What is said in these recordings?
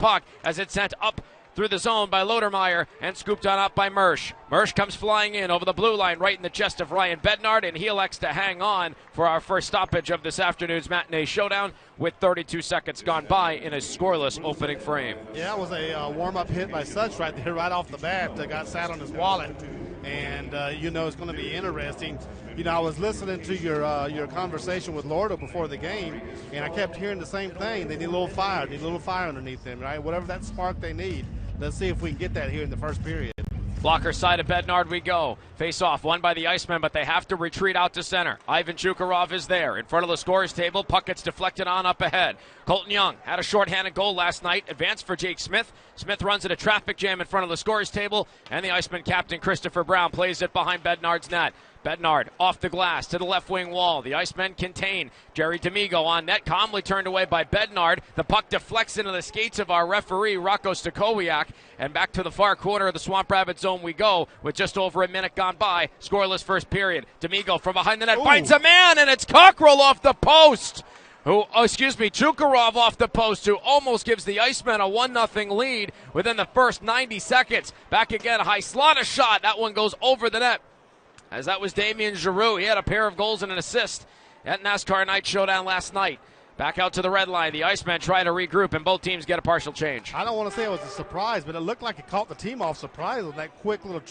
puck as it's sent up through the zone by Lodermeyer and scooped on up by Mersch. Mersch comes flying in over the blue line right in the chest of Ryan Bednard, and he elects to hang on for our first stoppage of this afternoon's matinee showdown with 32 seconds gone by in a scoreless opening frame. Yeah, it was a warm-up hit by Such right there, right off the bat. Got sat on his wallet, and it's going to be interesting. I was listening to your conversation with Lordo before the game, and I kept hearing the same thing. They need a little fire, underneath them, right? Whatever that spark they need. Let's see if we can get that here in the first period. Blocker side of Bednard we go. Face off, won by the Icemen, but they have to retreat out to center. Ivan Chukarov is there. In front of the scorer's table, puck gets deflected on up ahead. Colton Young had a shorthanded goal last night. Advanced for Jake Smith. Smith runs at a traffic jam in front of the scorer's table, and the Iceman captain Christopher Brown plays it behind Bednard's net. Bednard off the glass to the left wing wall. The Icemen contain Jerry D'Amigo on net, calmly turned away by Bednard. The puck deflects into the skates of our referee, Rocco Stakowiak, and back to the far corner of the Swamp Rabbit zone we go with just over a minute gone by. Scoreless first period. D'Amigo from behind the net finds a man, and it's Cockrell off the post. Chukarov off the post, who almost gives the Icemen a 1-0 lead within the first 90 seconds. Back again, high slot, a shot. That one goes over the net. As that was Damien Giroux. He had a pair of goals and an assist at NASCAR Night Showdown last night. Back out to the red line. The Icemen try to regroup, and both teams get a partial change. I don't want to say it was a surprise, but it looked like it caught the team off surprise with that quick little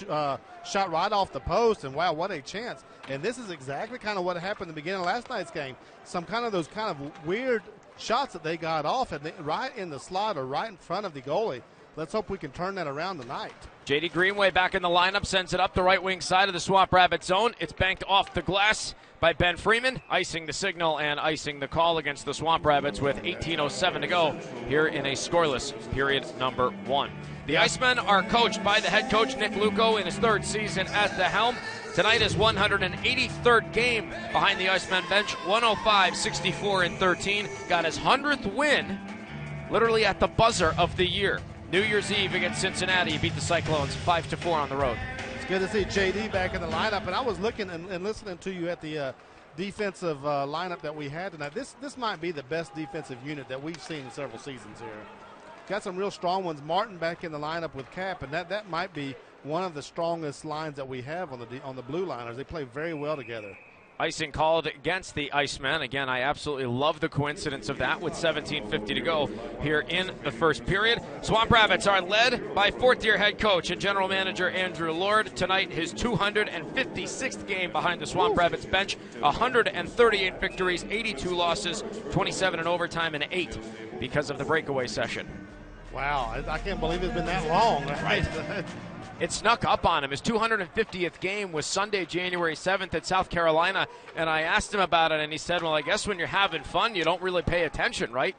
shot right off the post, and wow, what a chance. And this is exactly kind of what happened at the beginning of last night's game. Some kind of those kind of weird shots that they got off and right in the slot or right in front of the goalie. Let's hope we can turn that around tonight. J.D. Greenway back in the lineup, sends it up the right wing side of the Swamp Rabbit zone. It's banked off the glass by Ben Freeman, icing the signal and icing the call against the Swamp Rabbits with 18:07 to go here in a scoreless period number 1. The Icemen are coached by the head coach Nick Luco in his third season at the helm. Tonight is 183rd game behind the Icemen bench, 105-64-13. Got his 100th win literally at the buzzer of the year. New Year's Eve against Cincinnati, beat the Cyclones 5-4 on the road. It's good to see JD back in the lineup, and I was looking and listening to you at the defensive lineup that we had tonight. This might be the best defensive unit that we've seen in several seasons here. Got some real strong ones. Martin back in the lineup with Cap, and that might be one of the strongest lines that we have on the blue liners. They play very well together. Icing called against the Icemen. Again, I absolutely love the coincidence of that with 17:50 to go here in the first period. Swamp Rabbits are led by fourth-year head coach and general manager Andrew Lord. Tonight, his 256th game behind the Swamp Rabbits bench. 138 victories, 82 losses, 27 in overtime, and 8 because of the breakaway session. Wow, I can't believe it's been that long. Right. It snuck up on him. His 250th game was Sunday, January 7th at South Carolina, and I asked him about it, and he said, well, I guess when you're having fun, you don't really pay attention, right?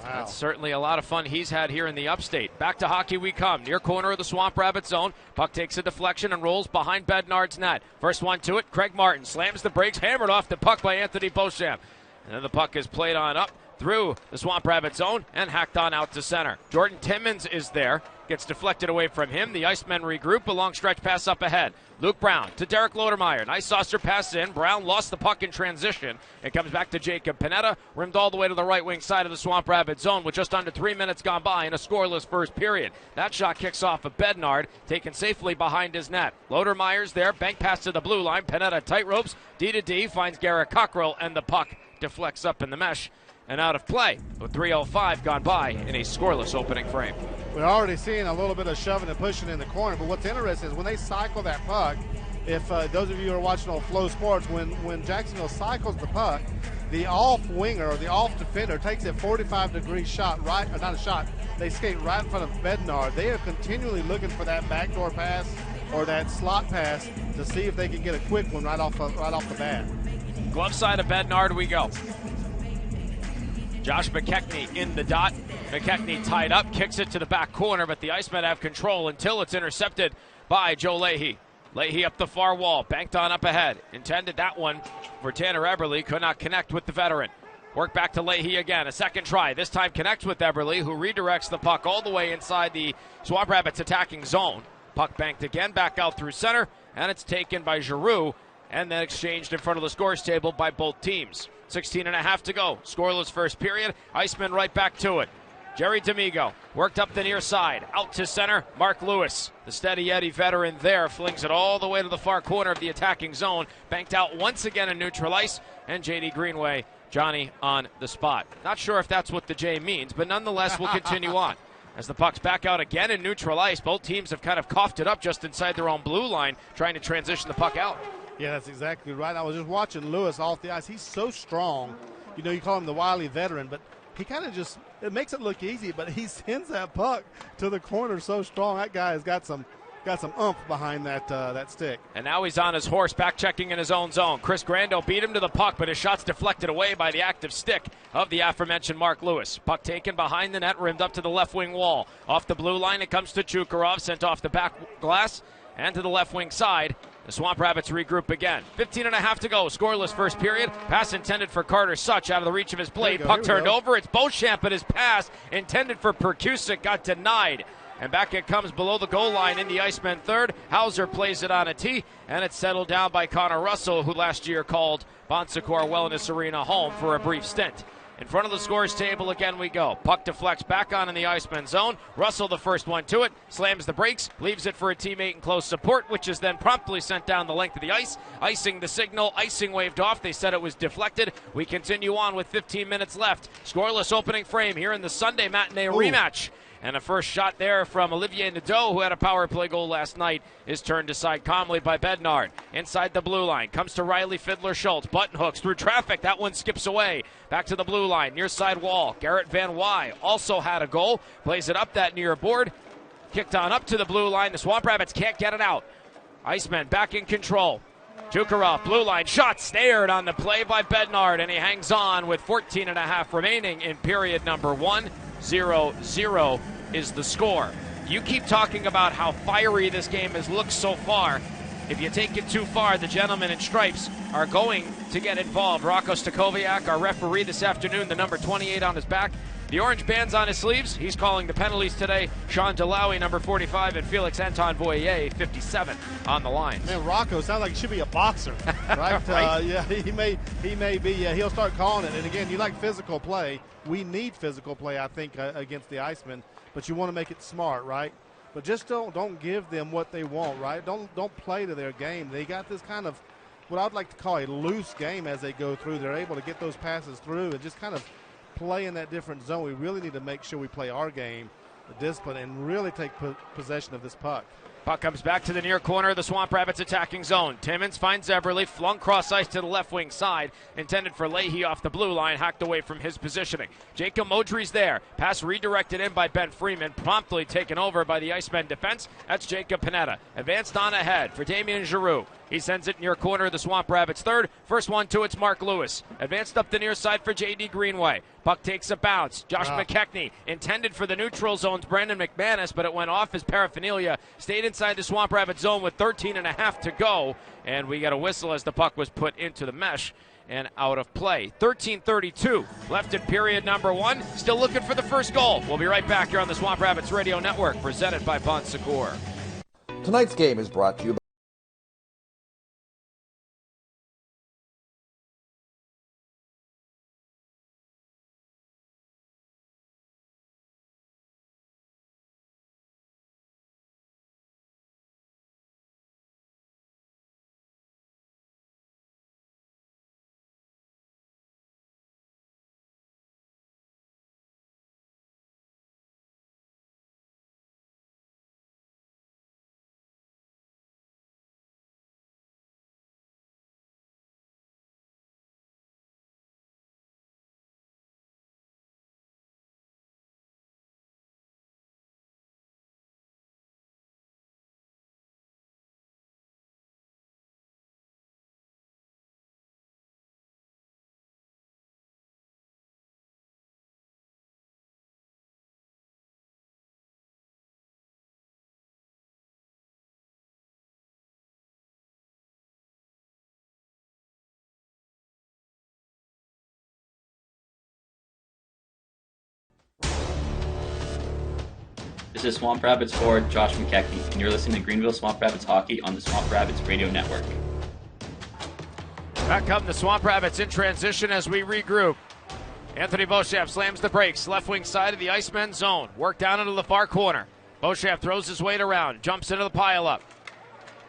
Wow. That's certainly a lot of fun he's had here in the upstate. Back to hockey we come. Near corner of the Swamp Rabbit zone. Puck takes a deflection and rolls behind Bednard's net. First one to it, Craig Martin slams the brakes, hammered off the puck by Anthony Beauchamp. And then the puck is played on up through the Swamp Rabbit zone and hacked on out to center. Jordan Timmons is there. Gets deflected away from him. The Icemen regroup. A long stretch pass up ahead. Luke Brown to Derek Lodermeyer. Nice saucer pass in. Brown lost the puck in transition. It comes back to Jacob Panetta. Rimmed all the way to the right wing side of the Swamp Rabbit zone with just under 3 minutes gone by in a scoreless first period. That shot kicks off of Bednard, taken safely behind his net. Lodermeyer's there. Bank pass to the blue line. Panetta tight ropes. D to D finds Garrett Cockrell, and the puck deflects up in the mesh and out of play with 3:05 gone by in a scoreless opening frame. We're already seeing a little bit of shoving and pushing in the corner, but what's interesting is when they cycle that puck, if those of you who are watching on Flow Sports, when Jacksonville cycles the puck, the off winger or the off defender takes a 45-degree shot, right, or not a shot, they skate right in front of Bednard. They are continually looking for that backdoor pass or that slot pass to see if they can get a quick one right off the bat. Glove side of Bednard we go. Josh McKechnie in the dot. McKechnie tied up, kicks it to the back corner, but the Icemen have control until it's intercepted by Joe Leahy. Leahy up the far wall, banked on up ahead. Intended that one for Tanner Eberle, could not connect with the veteran. Work back to Leahy again, a second try. This time connects with Eberle, who redirects the puck all the way inside the Swamp Rabbits attacking zone. Puck banked again, back out through center, and it's taken by Giroux, and then exchanged in front of the scores table by both teams. 16 and a half to go. Scoreless first period. Icemen right back to it. Jerry D'Amigo worked up the near side. Out to center, Mark Lewis. The steady Eddie veteran there flings it all the way to the far corner of the attacking zone. Banked out once again in neutral ice. And J.D. Greenway, Johnny on the spot. Not sure if that's what the J means, but nonetheless we'll continue on. As the puck's back out again in neutral ice, both teams have kind of coughed it up just inside their own blue line, trying to transition the puck out. Yeah, that's exactly right. I was just watching Lewis off the ice. He's so strong. You know, you call him the wily veteran, but he kind of just, it makes it look easy, but he sends that puck to the corner so strong. That guy has got some oomph behind that stick. And now he's on his horse, back checking in his own zone. Chris Grando beat him to the puck, but his shot's deflected away by the active stick of the aforementioned Mark Lewis. Puck taken behind the net, rimmed up to the left wing wall. Off the blue line, it comes to Chukarov, sent off the back glass and to the left wing side. The Swamp Rabbits regroup again. 15 and a half to go. Scoreless first period. Pass intended for Carter Such out of the reach of his blade. Puck turned over. It's Beauchamp, but his pass intended for Perkusic got denied. And back it comes below the goal line in the Icemen third. Hauser plays it on a tee, and it's settled down by Connor Russell, who last year called Bon Secours Wellness Arena home for a brief stint. In front of the scores table again we go. Puck deflects back on in the Icemen zone. Russell the first one to it, slams the brakes, leaves it for a teammate in close support, which is then promptly sent down the length of the ice. Icing the signal, icing waved off. They said it was deflected. We continue on with 15 minutes left. Scoreless opening frame here in the Sunday matinee rematch. And a first shot there from Olivier Nadeau, who had a power play goal last night, is turned aside calmly by Bednard. Inside the blue line, comes to Riley Fiddler-Schultz. Button hooks through traffic. That one skips away. Back to the blue line, near side wall. Garrett Van Wy also had a goal. Plays it up that near board. Kicked on up to the blue line. The Swamp Rabbits can't get it out. Icemen back in control. Chukarov, blue line, shot snared on the play by Bednard, and he hangs on with 14 and a half remaining in period number 1. 0-0 is the score. You keep talking about how fiery this game has looked so far. If you take it too far, the gentlemen in stripes are going to get involved. Rocco Stakoviak, our referee this afternoon, the number 28 on his back. The orange band's on his sleeves. He's calling the penalties today. Sean Delawi, number 45, and Felix Anton Voyer, 57, on the lines. Man, Rocco sounds like he should be a boxer, right? Right. Yeah, he may be. He'll start calling it. And again, you like physical play. We need physical play, I think, against the Icemen. But you want to make it smart, right? But just don't give them what they want, right? Don't play to their game. They got this kind of what I'd like to call a loose game as they go through. They're able to get those passes through and just kind of play in that different zone. We really need to make sure we play our game, the discipline, and really take possession of this puck. Puck comes back to the near corner of the Swamp Rabbits attacking zone. Timmins finds Eberle, flung cross ice to the left wing side, intended for Leahy off the blue line, hacked away from his positioning. Jacob Modry's there. Pass redirected in by Ben Freeman, promptly taken over by the Icemen defense. That's Jacob Panetta. Advanced on ahead for Damien Giroux. He sends it near corner of the Swamp Rabbits third. First one to it's Mark Lewis. Advanced up the near side for J.D. Greenway. Puck takes a bounce. Josh McKechnie intended for the neutral zone's Brandon McManus, but it went off his paraphernalia. Stayed inside the Swamp Rabbit zone with 13 and a half to go. And we got a whistle as the puck was put into the mesh and out of play. 13:32 left in period number 1. Still looking for the first goal. We'll be right back here on the Swamp Rabbits Radio Network, presented by Bon Secours. Tonight's game is brought to you by This is Swamp Rabbits forward Josh McKechnie, and you're listening to Greenville Swamp Rabbits Hockey on the Swamp Rabbits Radio Network. Back come the Swamp Rabbits in transition as we regroup. Anthony Beauchef slams the brakes, left wing side of the Icemen zone. Work down into the far corner. Beauchef throws his weight around, jumps into the pile-up.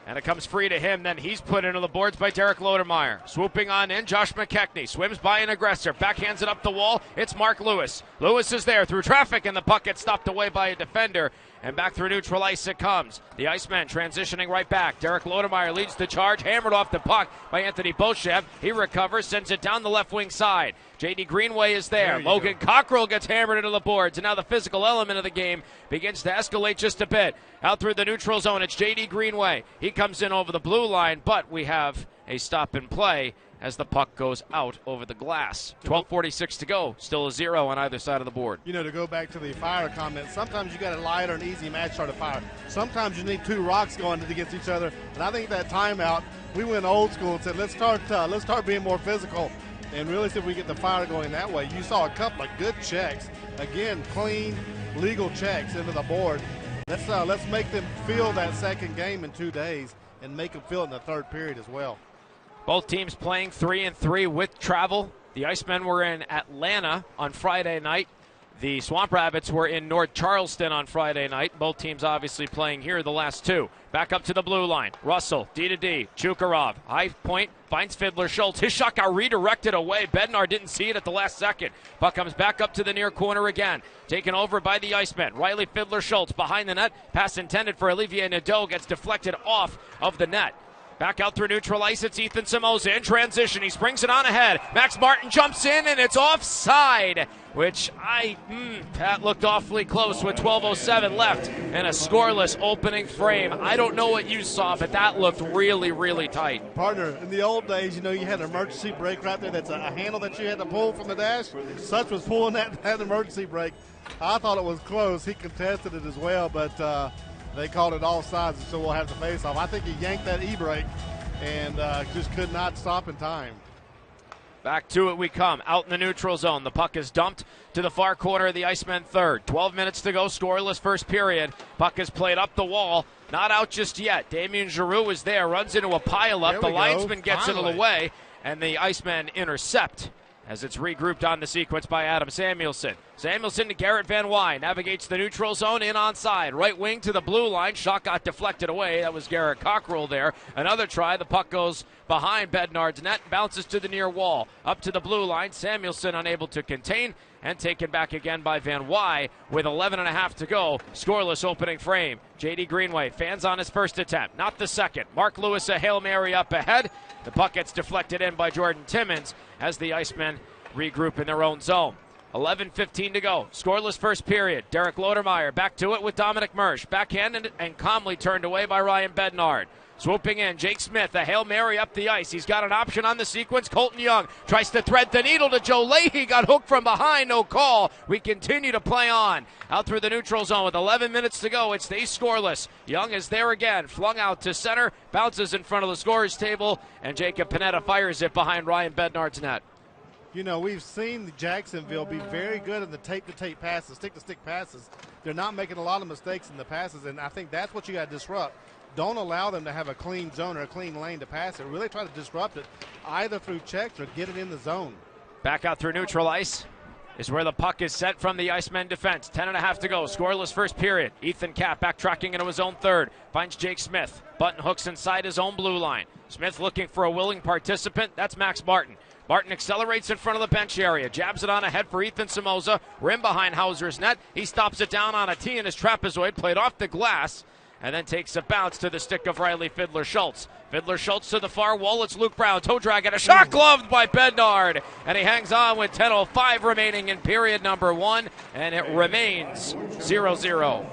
And it comes free to him. Then he's put into the boards by Derek Lodermeyer. Swooping on in, Josh McKechnie. Swims by an aggressor. Backhands it up the wall. It's Mark Lewis. Lewis is there through traffic, and the puck gets stopped away by a defender. And back through neutral ice it comes. The Icemen transitioning right back. Derek Lodermeyer leads the charge. Hammered off the puck by Anthony Beauchef. He recovers, sends it down the left wing side. J.D. Greenway is there. Logan Cockrell gets hammered into the boards. And now the physical element of the game begins to escalate just a bit. Out through the neutral zone, it's J.D. Greenway. He comes in over the blue line, but we have a stop and play as the puck goes out over the glass. 12:46 to go. Still a 0 on either side of the board. You know, to go back to the fire comment, sometimes you got a lighter and easy match start to fire. Sometimes you need two rocks going against each other. And I think that timeout, we went old school and said, let's start being more physical and really see if we get the fire going that way. You saw a couple of good checks. Again, clean, legal checks into the board. Let's make them feel that second game in 2 days and make them feel it in the third period as well. Both teams playing 3-3 with travel. The Icemen were in Atlanta on Friday night. The Swamp Rabbits were in North Charleston on Friday night. Both teams obviously playing here the last two. Back up to the blue line. Russell, D-to-D. Chukarov, high point, finds Fiddler Schultz. His shot got redirected away. Bednar didn't see it at the last second. Puck comes back up to the near corner again. Taken over by the Icemen. Riley Fiddler Schultz behind the net. Pass intended for Olivier Nadeau gets deflected off of the net. Back out through neutral ice, it's Ethan Samoza in transition. He springs it on ahead. Max Martin jumps in, and it's offside, which Pat looked awfully close with 12:07 left and a scoreless opening frame. I don't know what you saw, but that looked really, really tight. Partner, in the old days, you know, you had an emergency brake right there. That's a handle that you had to pull from the dash. Such was pulling that emergency brake. I thought it was close. He contested it as well, but they called it offsides, so we'll have to face off. I think he yanked that e-brake and just could not stop in time. Back to it we come. Out in the neutral zone. The puck is dumped to the far corner of the Icemen third. 12 minutes to go. Scoreless first period. Puck is played up the wall. Not out just yet. Damien Giroux is there. Runs into a pile-up. The linesman gets it away, and the Icemen intercept as it's regrouped on the sequence by Adam Samuelson. Samuelson to Garrett Van Wy. Navigates the neutral zone in onside. Right wing to the blue line. Shot got deflected away. That was Garrett Cockrell there. Another try. The puck goes behind Bednard's net. Bounces to the near wall. Up to the blue line. Samuelson unable to contain and taken back again by Van Wy with 11.5 to go. Scoreless opening frame. J.D. Greenway fans on his first attempt. Not the second. Mark Lewis a Hail Mary up ahead. The puck gets deflected in by Jordan Timmons as the Icemen regroup in their own zone. 11:15 to go. Scoreless first period. Derek Lodermeyer back to it with Dominic Mersch. Backhanded and calmly turned away by Ryan Bednard. Swooping in, Jake Smith, a Hail Mary up the ice. He's got an option on the sequence. Colton Young tries to thread the needle to Joe Leahy. Got hooked from behind, no call. We continue to play on. Out through the neutral zone with 11 minutes to go. It stays scoreless. Young is there again. Flung out to center. Bounces in front of the scorer's table. And Jacob Panetta fires it behind Ryan Bednard's net. You know, we've seen Jacksonville be very good in the tape-to-tape passes, stick-to-stick passes. They're not making a lot of mistakes in the passes, and I think that's what you got to disrupt. Don't allow them to have a clean zone or a clean lane to pass it. Really try to disrupt it either through checks or get it in the zone. Back out through neutral ice is where the puck is set from the Icemen defense. 10.5 to go. Scoreless first period. Ethan Kapp backtracking into his own third. Finds Jake Smith. Button hooks inside his own blue line. Smith looking for a willing participant. That's Max Martin. Martin accelerates in front of the bench area. Jabs it on ahead for Ethan Samoza. Rim behind Hauser's net. He stops it down on a tee in his trapezoid. Played off the glass. And then takes a bounce to the stick of Riley Fiddler Schultz. Fiddler Schultz to the far wall. It's Luke Brown. Toe drag and a shot gloved by Bednard. And he hangs on with 10:05 remaining in period number one. And it remains 0-0.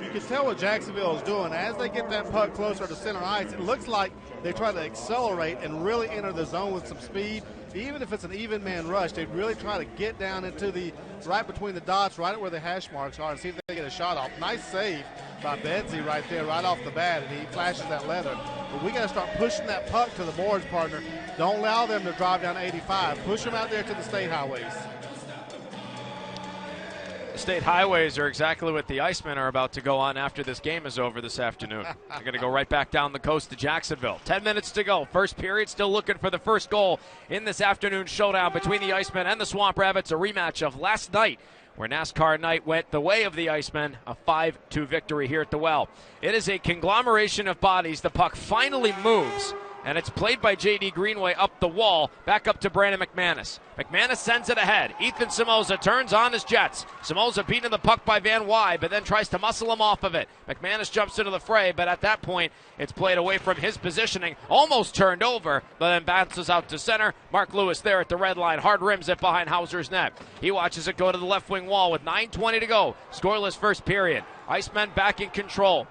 You can tell what Jacksonville is doing. As they get that puck closer to center ice, it looks like they try to accelerate and really enter the zone with some speed. Even if it's an even man rush, they really try to get down into the right between the dots, right at where the hash marks are, and see if they get a shot off. Nice save by Bedsy right there, right off the bat, and he flashes that leather. But we got to start pushing that puck to the boards, partner. Don't allow them to drive down 85. Push them out there to the state highways. The state highways are exactly what the Icemen are about to go on after this game is over this afternoon. They're going to go right back down the coast to Jacksonville. 10 minutes to go. First period, still looking for the first goal in this afternoon showdown between the Icemen and the Swamp Rabbits, a rematch of last night, where NASCAR night went the way of the Icemen, a 5-2 victory here at the Well. It is a conglomeration of bodies. The puck finally moves, and it's played by J.D. Greenway up the wall, back up to Brandon McManus. McManus sends it ahead. Ethan Somoza turns on his Jets. Somoza beating the puck by Van Wy, but then tries to muscle him off of it. McManus jumps into the fray, but at that point, it's played away from his positioning. Almost turned over, but then bounces out to center. Mark Lewis there at the red line. Hard rims it behind Hauser's net. He watches it go to the left wing wall with 9:20 to go. Scoreless first period. Icemen back in control.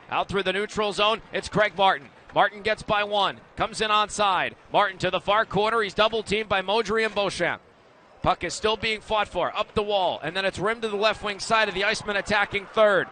Out through the neutral zone, it's Craig Martin. Martin gets by one, comes in onside. Martin to the far corner. He's double-teamed by Modry and Beauchamp. Puck is still being fought for, up the wall, and then it's rimmed to the left wing side of the Icemen attacking third.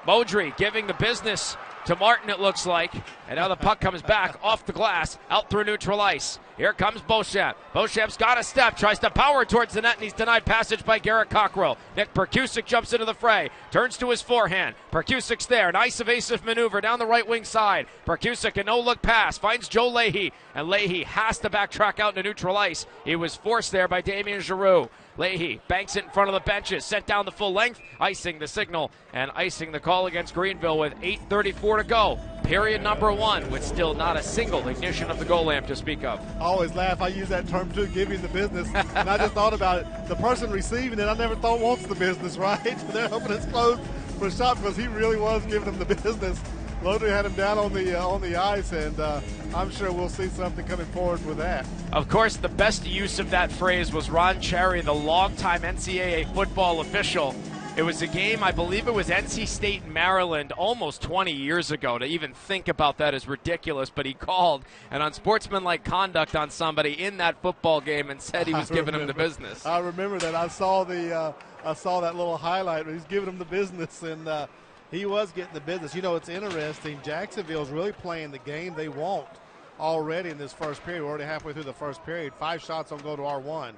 Modry giving the business to Martin, it looks like, and now the puck comes back off the glass, out through neutral ice. Here comes Beauchamp. Beauchamp's got a step, tries to power towards the net, and he's denied passage by Garrett Cockrell. Nick Perkusic jumps into the fray, turns to his forehand. Perkusic's there, nice evasive maneuver down the right wing side. Perkusic, a no-look pass, finds Joe Leahy, and Leahy has to backtrack out into neutral ice. He was forced there by Damien Giroux. Leahy banks it in front of the benches, sent down the full length, icing the signal, and icing the call against Greenville with 8:34 to go. Period number one, with still not a single ignition of the goal lamp to speak of. I always laugh. I use that term too, giving the business. And I just thought about it. The person receiving it, I never thought wants the business, right? They're hoping it's closed for a shot because he really was giving them the business. Loader had him down on the ice, and I'm sure we'll see something coming forward with that. Of course, the best use of that phrase was Ron Cherry, the longtime NCAA football official. It was a game, I believe it was NC State, Maryland, almost 20 years ago. To even think about that is ridiculous, but he called an unsportsmanlike conduct on somebody in that football game and said he was giving him the business. I remember that. I saw that little highlight where he's giving him the business, and he was getting the business. You know, it's interesting. Jacksonville's really playing the game they want already in this first period. We're already halfway through the first period. 5 shots on goal to our 1.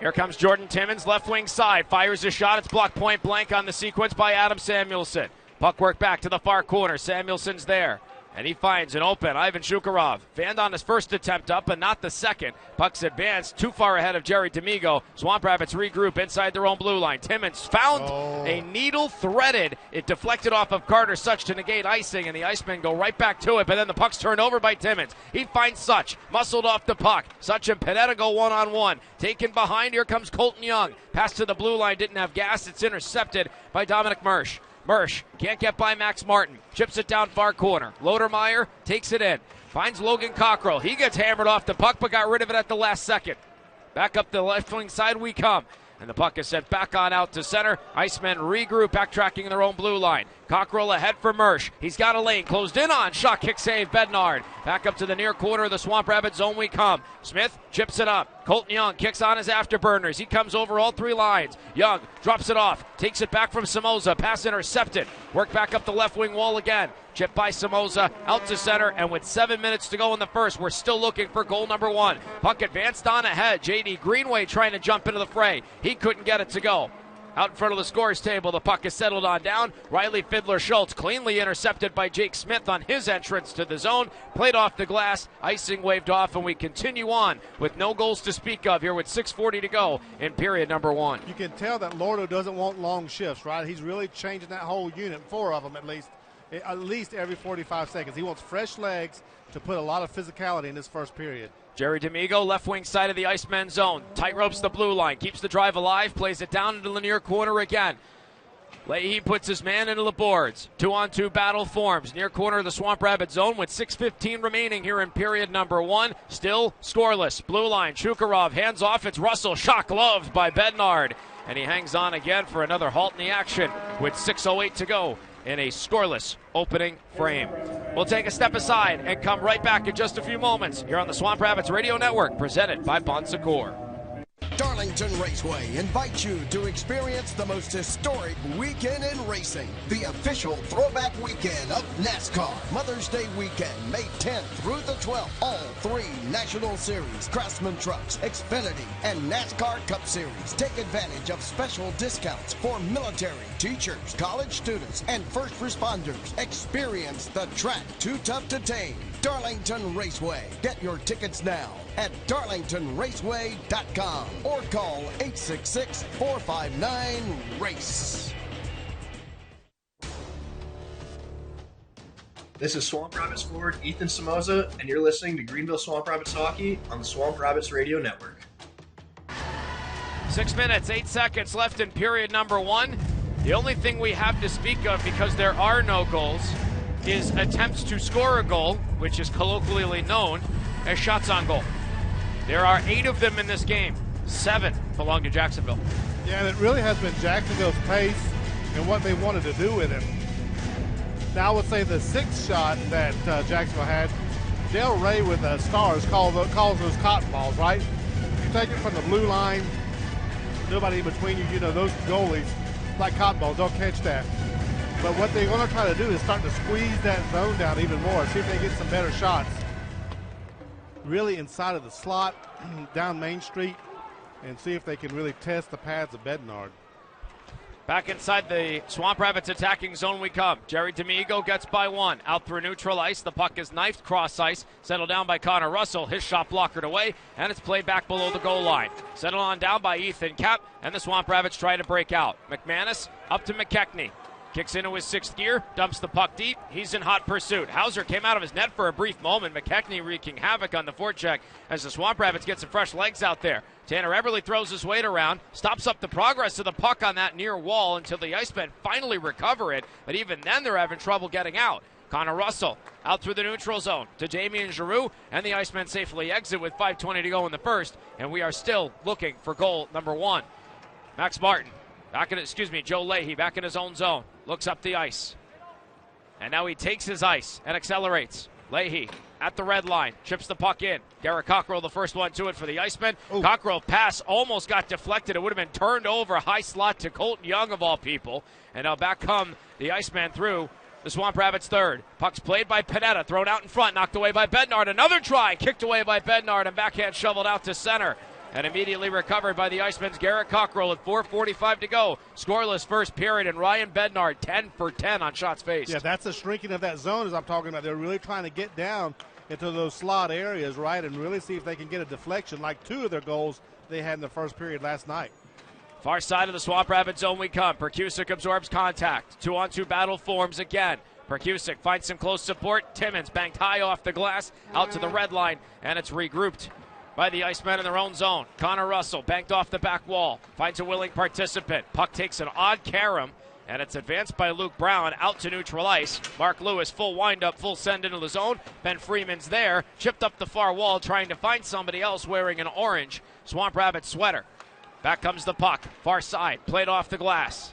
Here comes Jordan Timmons, left wing side. Fires a shot. It's blocked point blank on the sequence by Adam Samuelson. Puck work back to the far corner. Samuelson's there. And he finds an open Ivan Shukarov. Fanned on his first attempt up, but not the second. Puck's advanced too far ahead of Jerry D'Amigo. Swamp Rabbits regroup inside their own blue line. Timmons found a needle threaded. It deflected off of Carter Such to negate icing, and the Icemen go right back to it, but then the puck's turned over by Timmons. He finds Such, muscled off the puck. Such and Panetta go one-on-one. Taken behind, here comes Colton Young. Pass to the blue line, didn't have gas. It's intercepted by Dominic Mersch. Mersch can't get by Max Martin. Chips it down far corner. Lodermeyer takes it in. Finds Logan Cockrell. He gets hammered off the puck, but got rid of it at the last second. Back up the left wing side we come. And the puck is sent back on out to center. Icemen regroup, backtracking their own blue line. Cockrell ahead for Mersch. He's got a lane closed in on. Shot kick save, Bednard. Back up to the near corner of the Swamp Rabbit zone we come. Smith chips it up. Colton Young kicks on his afterburners. He comes over all 3 lines. Young drops it off. Takes it back from Somoza. Pass intercepted. Work back up the left wing wall again. Chip by Somoza, out to center, and with 7 minutes to go in the first, we're still looking for goal number 1. Puck advanced on ahead. J.D. Greenway trying to jump into the fray. He couldn't get it to go. Out in front of the scorer's table, the puck is settled on down. Riley Fiddler-Schultz cleanly intercepted by Jake Smith on his entrance to the zone. Played off the glass, icing waved off, and we continue on with no goals to speak of here with 6:40 to go in period number 1. You can tell that Lordo doesn't want long shifts, right? He's really changing that whole unit, 4 of them at least every 45 seconds. He wants fresh legs to put a lot of physicality in this first period. Jerry D'Amigo, left wing side of the Iceman zone. Tight ropes the blue line, keeps the drive alive, plays it down into the near corner again. Leahy puts his man into the boards. 2-on-2 battle forms. Near corner of the Swamp Rabbit zone with 6:15 remaining here in period number 1. Still scoreless. Blue line, Shukarov, hands off. It's Russell. Shot gloved by Bednard. And he hangs on again for another halt in the action with 6:08 to go in a scoreless opening frame. We'll take a step aside and come right back in just a few moments here on the Swamp Rabbits Radio Network, presented by Bon Secours. Darling. Darlington Raceway invites you to experience the most historic weekend in racing, the official throwback weekend of NASCAR. Mother's Day weekend, May 10th through the 12th. All 3 National Series, Craftsman Trucks, Xfinity, and NASCAR Cup Series. Take advantage of special discounts for military, teachers, college students, and first responders. Experience the track too tough to tame. Darlington Raceway. Get your tickets now at darlingtonraceway.com or call 866-459-RACE. This is Swamp Rabbits forward Ethan Somoza, and you're listening to Greenville Swamp Rabbits Hockey on the Swamp Rabbits Radio Network. 6 minutes, 8 seconds left in period number 1. The only thing we have to speak of, because there are no goals, is attempts to score a goal, which is colloquially known as shots on goal. There are 8 of them in this game. 7 belong to Jacksonville. Yeah, and it really has been Jacksonville's pace and what they wanted to do with it. Now, I would say the 6th shot that Jacksonville had, Del Rey with the Stars calls those cotton balls, right? You take it from the blue line, nobody in between you, those goalies, like cotton balls, don't catch that. But what they're going to try to do is start to squeeze that zone down even more, see if they get some better shots. Really inside of the slot, down Main Street, and see if they can really test the pads of Bednard. Back inside the Swamp Rabbits attacking zone we come. Jerry D'Amigo gets by 1. Out through neutral ice. The puck is knifed cross ice. Settled down by Connor Russell. His shot blockered away, and it's played back below the goal line. Settled on down by Ethan Kapp, and the Swamp Rabbits try to break out. McManus up to McKechnie. Kicks into his 6th gear, dumps the puck deep. He's in hot pursuit. Hauser came out of his net for a brief moment. McKechnie wreaking havoc on the forecheck as the Swamp Rabbits get some fresh legs out there. Tanner Eberle throws his weight around, stops up the progress of the puck on that near wall until the Icemen finally recover it. But even then, they're having trouble getting out. Connor Russell out through the neutral zone to Damian Giroux, and the Icemen safely exit with 5:20 to go in the first. And we are still looking for goal number 1. Max Martin. Joe Leahy back in his own zone. Looks up the ice. And now he takes his ice and accelerates. Leahy at the red line. Chips the puck in. Garrett Cockrell the first one to it for the Icemen. Cockrell pass almost got deflected. It would have been turned over. High slot to Colton Young of all people. And now back come the Iceman through the Swamp Rabbits third. Puck's played by Panetta. Thrown out in front. Knocked away by Bednard. Another try. Kicked away by Bednard. And backhand shoveled out to center. And immediately recovered by the Icemen's Garrett Cockrell at 4:45 to go. Scoreless first period, and Ryan Bednard 10 for 10 on shots faced. Yeah, that's a shrinking of that zone as I'm talking about. They're really trying to get down into those slot areas, right, and really see if they can get a deflection like 2 of their goals they had in the first period last night. Far side of the Swamp Rabbit zone we come. Perkusic absorbs contact. 2-on-2 battle forms again. Perkusic finds some close support. Timmons banked high off the glass, out to the red line, and it's regrouped by the Icemen in their own zone. Connor Russell banked off the back wall, finds a willing participant. Puck takes an odd carom, and it's advanced by Luke Brown out to neutral ice. Mark Lewis full windup, full send into the zone. Ben Freeman's there, chipped up the far wall, trying to find somebody else wearing an orange Swamp Rabbit sweater. Back comes the puck, far side, played off the glass,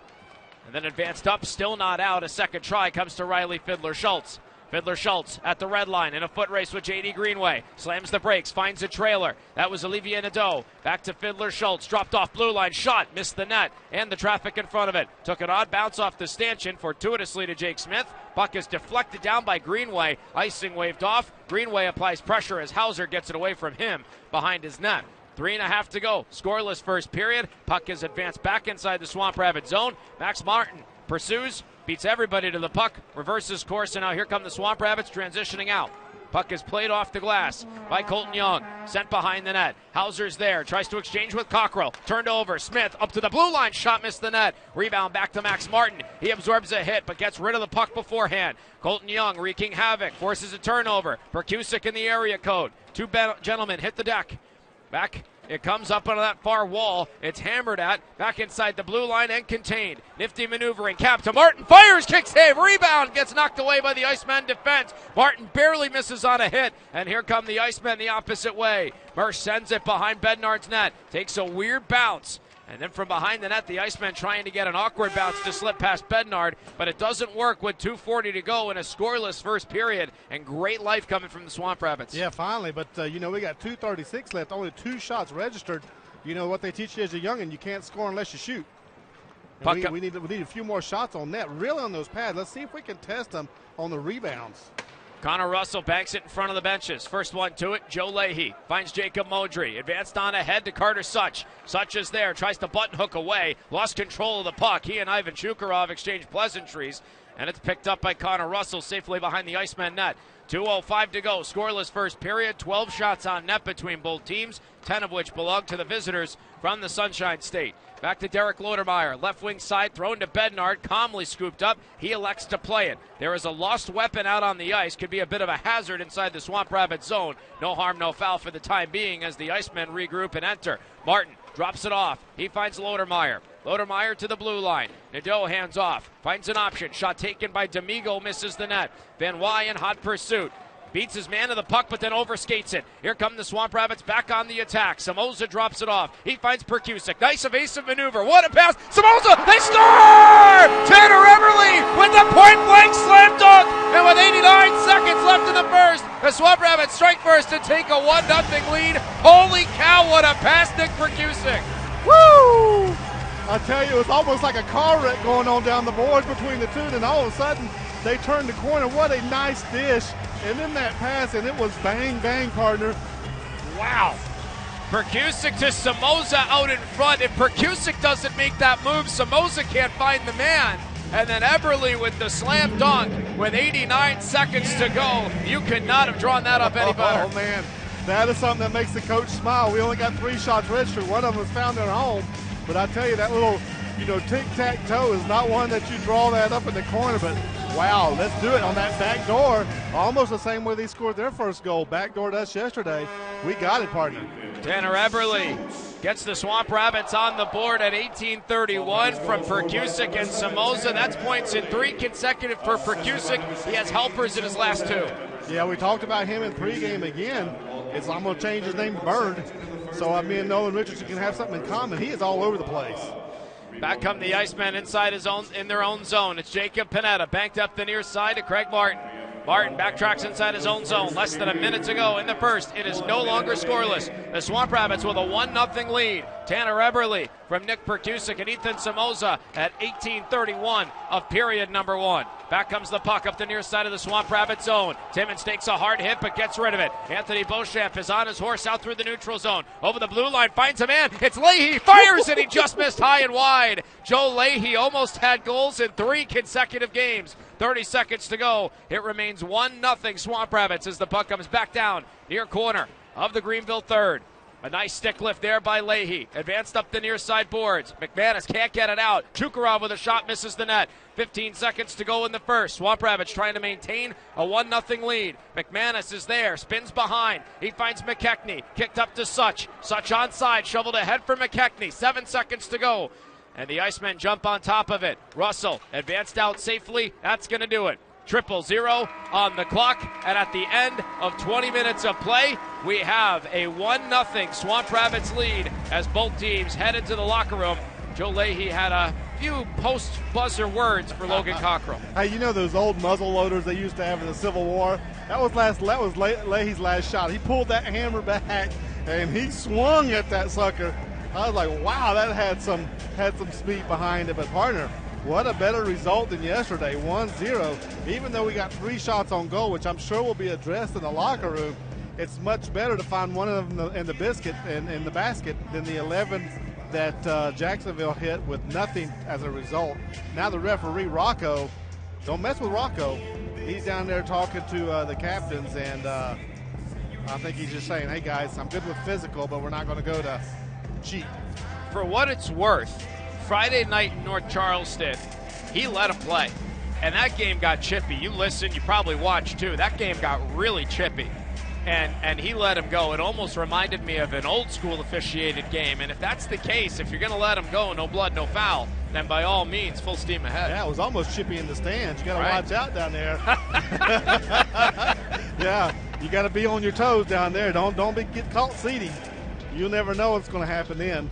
and then advanced up, still not out. A second try comes to Riley Fiddler-Schultz. Fiddler-Schultz at the red line in a foot race with J.D. Greenway. Slams the brakes, finds a trailer. That was Olivier Nadeau. Back to Fiddler-Schultz. Dropped off blue line. Shot. Missed the net and the traffic in front of it. Took an odd bounce off the stanchion fortuitously to Jake Smith. Puck is deflected down by Greenway. Icing waved off. Greenway applies pressure as Hauser gets it away from him behind his net. 3.5 to go. Scoreless first period. Puck is advanced back inside the Swamp Rabbit zone. Max Martin pursues. Beats everybody to the puck, reverses course, and now here come the Swamp Rabbits transitioning out. Puck is played off the glass by Colton Young, sent behind the net. Hauser's there, tries to exchange with Cockrell. Turned over, Smith up to the blue line, shot missed the net. Rebound back to Max Martin. He absorbs a hit, but gets rid of the puck beforehand. Colton Young wreaking havoc, forces a turnover. Perkusic in the area code. 2 gentlemen hit the deck. Back. It comes up onto that far wall. It's hammered at. Back inside the blue line and contained. Nifty maneuvering. Cap to Martin. Fires. Kick save. Rebound. Gets knocked away by the Iceman defense. Martin barely misses on a hit. And here come the Icemen the opposite way. Mersch sends it behind Bednard's net. Takes a weird bounce. And then from behind the net, the Icemen trying to get an awkward bounce to slip past Bednard, but it doesn't work with 2:40 to go in a scoreless first period, and great life coming from the Swamp Rabbits. Yeah, finally, but we got 2:36 left, only 2 shots registered you know what they teach you as a youngin', you can't score unless you shoot. We need a few more shots on net, really on those pads. Let's see if we can test them on the rebounds. Connor Russell banks it in front of the benches. First one to it, Joe Leahy finds Jacob Modry. Advanced on ahead to Carter Such. Such is there, tries to button hook away. Lost control of the puck. He and Ivan Shukarov exchange pleasantries. And it's picked up by Connor Russell safely behind the Iceman net. 2:05 to go. Scoreless first period. 12 shots on net between both teams, 10 of which belong to the visitors from the Sunshine State. Back to Derek Lodermeyer. Left wing side, thrown to Bednard. Calmly scooped up. He elects to play it. There is a lost weapon out on the ice. Could be a bit of a hazard inside the Swamp Rabbit zone. No harm, no foul for the time being as the Icemen regroup and enter. Martin drops it off. He finds Lodermeyer. Lodermeyer to the blue line. Nadeau hands off. Finds an option. Shot taken by D'Amigo. Misses the net. Van Wy in hot pursuit. Beats his man to the puck, but then overskates it. Here come the Swamp Rabbits back on the attack. Samoza drops it off. He finds Perkusic. Nice evasive maneuver. What a pass. Samoza, they score! Tanner Eberle with the point-blank slam dunk. And with 89 seconds left in the first, the Swamp Rabbits strike first to take a 1-0 lead. Holy cow, what a pass, Nick Perkusic. Woo! I tell you, it was almost like a car wreck going on down the boards between the two, and all of a sudden, they turned the corner. What a nice dish. And then that pass, and it was bang, bang, partner. Wow. Perkusic to Samoza out in front. If Perkusic doesn't make that move, Samoza can't find the man. And then Eberle with the slam dunk with 89 seconds to go. You could not have drawn that up any better. Oh, man. That is something that makes the coach smile. We only got 3 shots registered. One of them was found at home. But I tell you, that little, tic-tac-toe is not one that you draw that up in the corner. But, wow, let's do it on that back door. Almost the same way they scored their first goal. Backdoored us yesterday. We got it, partner. Tanner Eberle gets the Swamp Rabbits on the board at 18:31 from Perkusic and Samoza. That's points in 3 consecutive for Perkusic. He has helpers in his last 2. Yeah, we talked about him in pregame again. I'm going to change his name to Bird. So me and Nolan Richardson can have something in common. He is all over the place. Back come the Icemen inside in their own zone. It's Jacob Panetta banked up the near side to Craig Martin. Martin backtracks inside his own zone. Less than a minute to go in the first. It is no longer scoreless. The Swamp Rabbits with a 1-0 lead. Tanner Eberle from Nick Perkusic and Ethan Samoza at 18:31 of period number 1. Back comes the puck up the near side of the Swamp Rabbit zone. Timmons takes a hard hit but gets rid of it. Anthony Beauchamp is on his horse out through the neutral zone. Over the blue line, finds a man. It's Leahy, fires and he just missed high and wide. Joe Leahy almost had goals in 3 consecutive games. 30 seconds to go. It remains 1-0 Swamp Rabbits as the puck comes back down near corner of the Greenville third. A nice stick lift there by Leahy. Advanced up the near side boards. McManus can't get it out. Shukarov with a shot misses the net. 15 seconds to go in the first. Swamp Rabbits trying to maintain a 1-0 lead. McManus is there. Spins behind. He finds McKechnie. Kicked up to Such. Such onside. Shoveled ahead for McKechnie. 7 seconds to go. And the Icemen jump on top of it. Russell advanced out safely. That's going to do it. 0-0 on the clock, and at the end of 20 minutes of play, we have a 1-0 Swamp Rabbits lead as both teams head into the locker room. Joe Leahy had a few post-buzzer words for Logan Cockrell. Hey, you know those old muzzle loaders they used to have in the Civil War? That was Leahy's last shot. He pulled that hammer back, and he swung at that sucker. I was like, wow, that had some speed behind it, but partner, what a better result than yesterday, 1-0. Even though we got 3 shots on goal, which I'm sure will be addressed in the locker room, it's much better to find one of them in the basket than the 11 that Jacksonville hit with nothing as a result. Now the referee, Rocco, don't mess with Rocco. He's down there talking to the captains, and I think he's just saying, hey guys, I'm good with physical, but we're not going to go to cheap. For what it's worth, Friday night in North Charleston, he let him play. And that game got chippy. You listened, you probably watched too. That game got really chippy. And he let him go. It almost reminded me of an old school officiated game. And if that's the case, if you're going to let him go, no blood, no foul, then by all means, full steam ahead. Yeah, it was almost chippy in the stands. You got to watch out down there. Yeah, you got to be on your toes down there. Don't get caught seating. You'll never know what's going to happen then.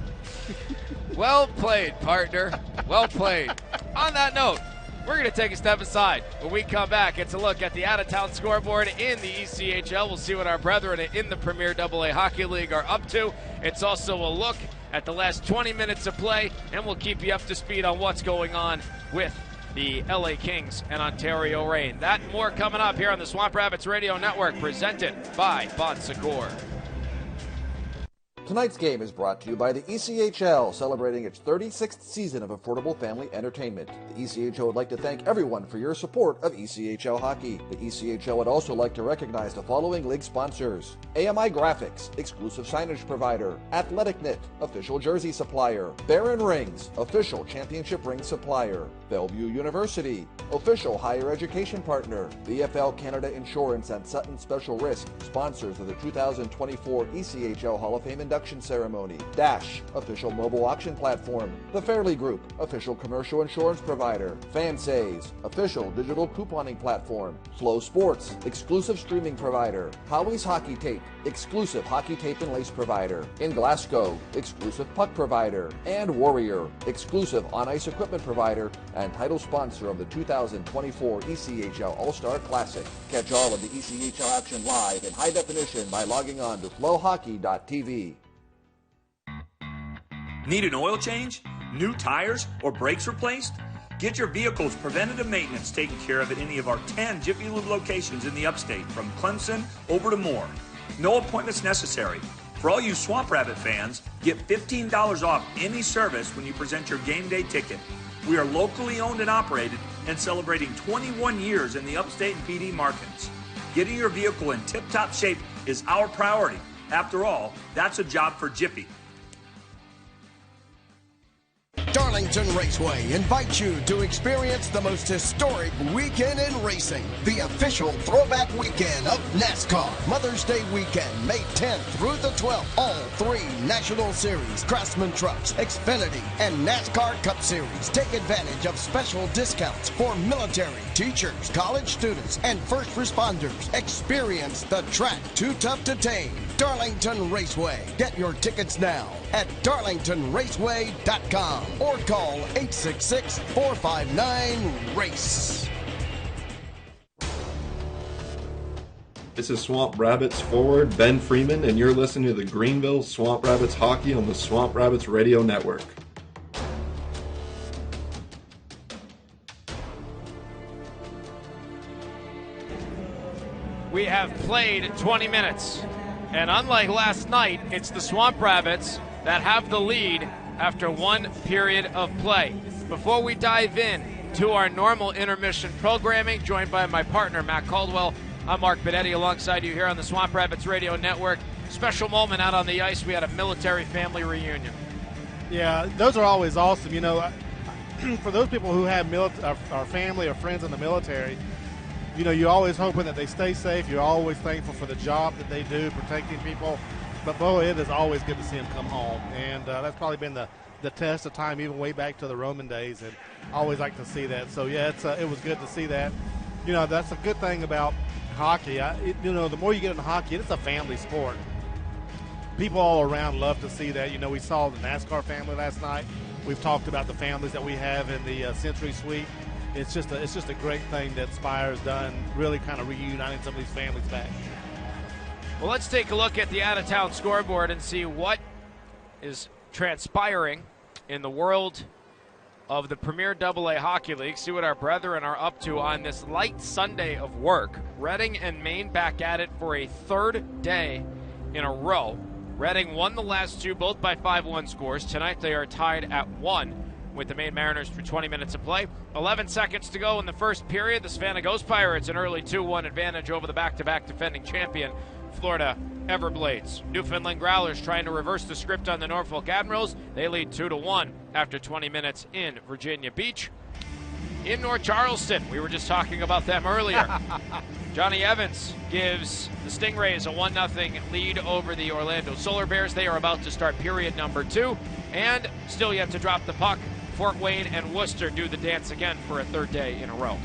Well played, partner. Well played. On that note, we're going to take a step aside. When we come back, it's a look at the out-of-town scoreboard in the ECHL. We'll see what our brethren in the Premier AA Hockey League are up to. It's also a look at the last 20 minutes of play, and we'll keep you up to speed on what's going on with the LA Kings and Ontario Reign. That and more coming up here on the Swamp Rabbits Radio Network, presented by Bon Secours. Tonight's game is brought to you by the ECHL, celebrating its 36th season of affordable family entertainment. The ECHL would like to thank everyone for your support of ECHL hockey. The ECHL would also like to recognize the following league sponsors: AMI Graphics, exclusive signage provider; Athletic Knit, official jersey supplier; Baron Rings, official championship ring supplier; Bellevue University, official higher education partner; VFL Canada Insurance and Sutton Special Risk, sponsors of the 2024 ECHL Hall of Fame induction ceremony; Dash, official mobile auction platform; The Fairley Group, official commercial insurance provider; Fansays, official digital couponing platform; Flow Sports, exclusive streaming provider; Howie's Hockey Tape, exclusive hockey tape and lace provider; In Glasgow, exclusive puck provider; and Warrior, exclusive on-ice equipment provider and title sponsor of the 2024 ECHL All-Star Classic. Catch all of the ECHL action live in high definition by logging on to FloHockey.tv. Need an oil change, new tires, or brakes replaced? Get your vehicle's preventative maintenance taken care of at any of our 10 Jiffy Lube locations in the upstate, from Clemson over to Moore. No appointments necessary. For all you Swamp Rabbit fans, get $15 off any service when you present your game day ticket. We are locally owned and operated and celebrating 21 years in the upstate and PD markets. Getting your vehicle in tip-top shape is our priority. After all, that's a job for Jiffy. Darlington Raceway invites you to experience the most historic weekend in racing, the official throwback weekend of NASCAR. Mother's Day weekend, May 10th through the 12th. All 3 National Series, Craftsman Trucks, Xfinity, and NASCAR Cup Series. Take advantage of special discounts for military, teachers, college students, and first responders. Experience the track too tough to tame. Darlington Raceway. Get your tickets now at darlingtonraceway.com or call 866-459-RACE. This is Swamp Rabbits forward Ben Freeman, and you're listening to the Greenville Swamp Rabbits Hockey on the Swamp Rabbits Radio Network. We have played 20 minutes, and unlike last night, it's the Swamp Rabbits that have the lead after 1 period of play. Before we dive in to our normal intermission programming, joined by my partner, Matt Caldwell, I'm Mark Benetti alongside you here on the Swamp Rabbits Radio Network. Special moment out on the ice. We had a military family reunion. Yeah, those are always awesome. You know, for those people who have our family or friends in the military, you know, you're always hoping that they stay safe. You're always thankful for the job that they do, protecting people. But, boy, it is always good to see them come home. And that's probably been the test of time, even way back to the Roman days. And I always like to see that. So, yeah, it was good to see that. You know, that's a good thing about hockey. You know, the more you get into hockey, it's a family sport. People all around love to see that. You know, we saw the NASCAR family last night. We've talked about the families that we have in the Century Suite. It's just a great thing that Spire's done, really kind of reuniting some of these families back. Well, let's take a look at the out-of-town scoreboard and see what is transpiring in the world of the Premier AA Hockey League. See what our brethren are up to on this light Sunday of work. Reading and Maine back at it for a 3rd day in a row. Reading won the last 2, both by 5-1 scores. Tonight they are tied at 1 with the Maine Mariners for 20 minutes of play. 11 seconds to go in the first period. The Savannah Ghost Pirates an early 2-1 advantage over the back-to-back defending champion, Florida Everblades. Newfoundland Growlers trying to reverse the script on the Norfolk Admirals. They lead 2-1 after 20 minutes in Virginia Beach. In North Charleston, we were just talking about them earlier. Johnny Evans gives the Stingrays a 1-0 lead over the Orlando Solar Bears. They are about to start period number 2, and still yet to drop the puck. Fort Wayne and Worcester do the dance again for a 3rd day in a row.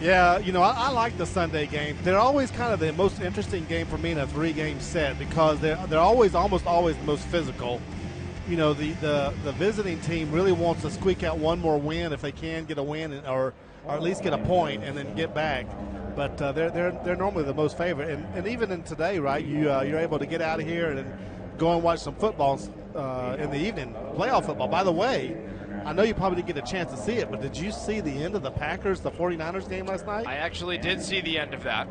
Yeah, you know, I like the Sunday games. They're always kind of the most interesting game for me in a 3-game set because they're almost always the most physical. You know, the visiting team really wants to squeak out one more win if they can get a win or at least get a point and then get back. But they're normally the most favorite. And even in today, right, you're able to get out of here and go and watch some football in the evening, playoff football. By the way, I know you probably didn't get a chance to see it, but did you see the end of the Packers, the 49ers game last night? I actually did see the end of that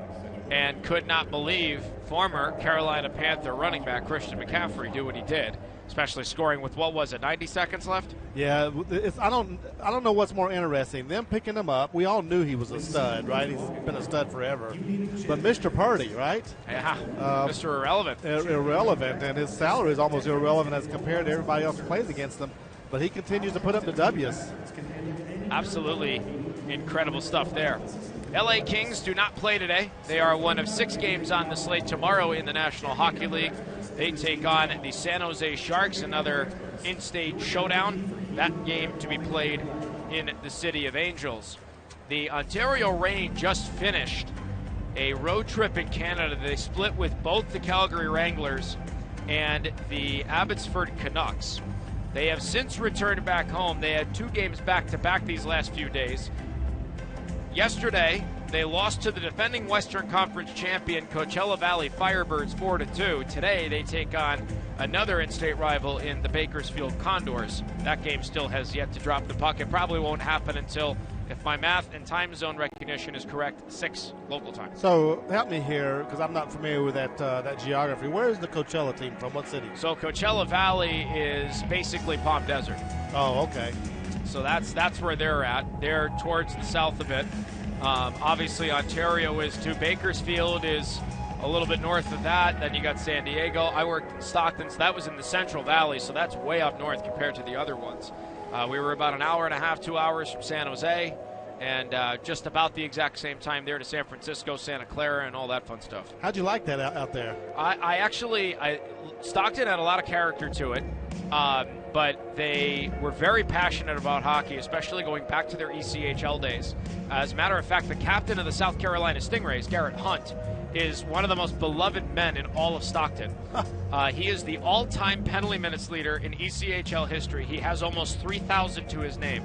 and could not believe former Carolina Panther running back Christian McCaffrey do what he did, especially scoring with, 90 seconds left? Yeah, I don't know what's more interesting, them picking him up. We all knew he was a stud, right? He's been a stud forever. But Mr. Purdy, right? Yeah, Mr. Irrelevant. Irrelevant, and his salary is almost irrelevant as compared to everybody else who plays against him. But he continues to put up the W's. Absolutely incredible stuff there. LA Kings do not play today. They are one of 6 games on the slate tomorrow in the National Hockey League. They take on the San Jose Sharks, another in-state showdown. That game to be played in the City of Angels. The Ontario Reign just finished a road trip in Canada. They split with both the Calgary Wranglers and the Abbotsford Canucks. They have since returned back home. They had 2 games back-to-back these last few days. Yesterday, they lost to the defending Western Conference champion Coachella Valley Firebirds 4-2. Today, they take on another in-state rival in the Bakersfield Condors. That game still has yet to drop the puck. It probably won't happen until, if my math and time zone recognition is correct, 6 local time. So help me here, because I'm not familiar with that geography. Where is the Coachella team from? What city? So Coachella Valley is basically Palm Desert. Oh, okay. So that's where they're at. They're towards the south a bit. Obviously, Ontario is too. Bakersfield is a little bit north of that. Then you got San Diego. I worked in Stockton, so that was in the Central Valley, so that's way up north compared to the other ones. We were about an hour and a half, 2 hours from San Jose, and just about the exact same time there to San Francisco, Santa Clara, and all that fun stuff. How'd you like that out there? Stockton had a lot of character to it. But they were very passionate about hockey, especially going back to their ECHL days. As a matter of fact, the captain of the South Carolina Stingrays, Garrett Hunt, is one of the most beloved men in all of Stockton. He is the all-time penalty minutes leader in ECHL history. He has almost 3,000 to his name.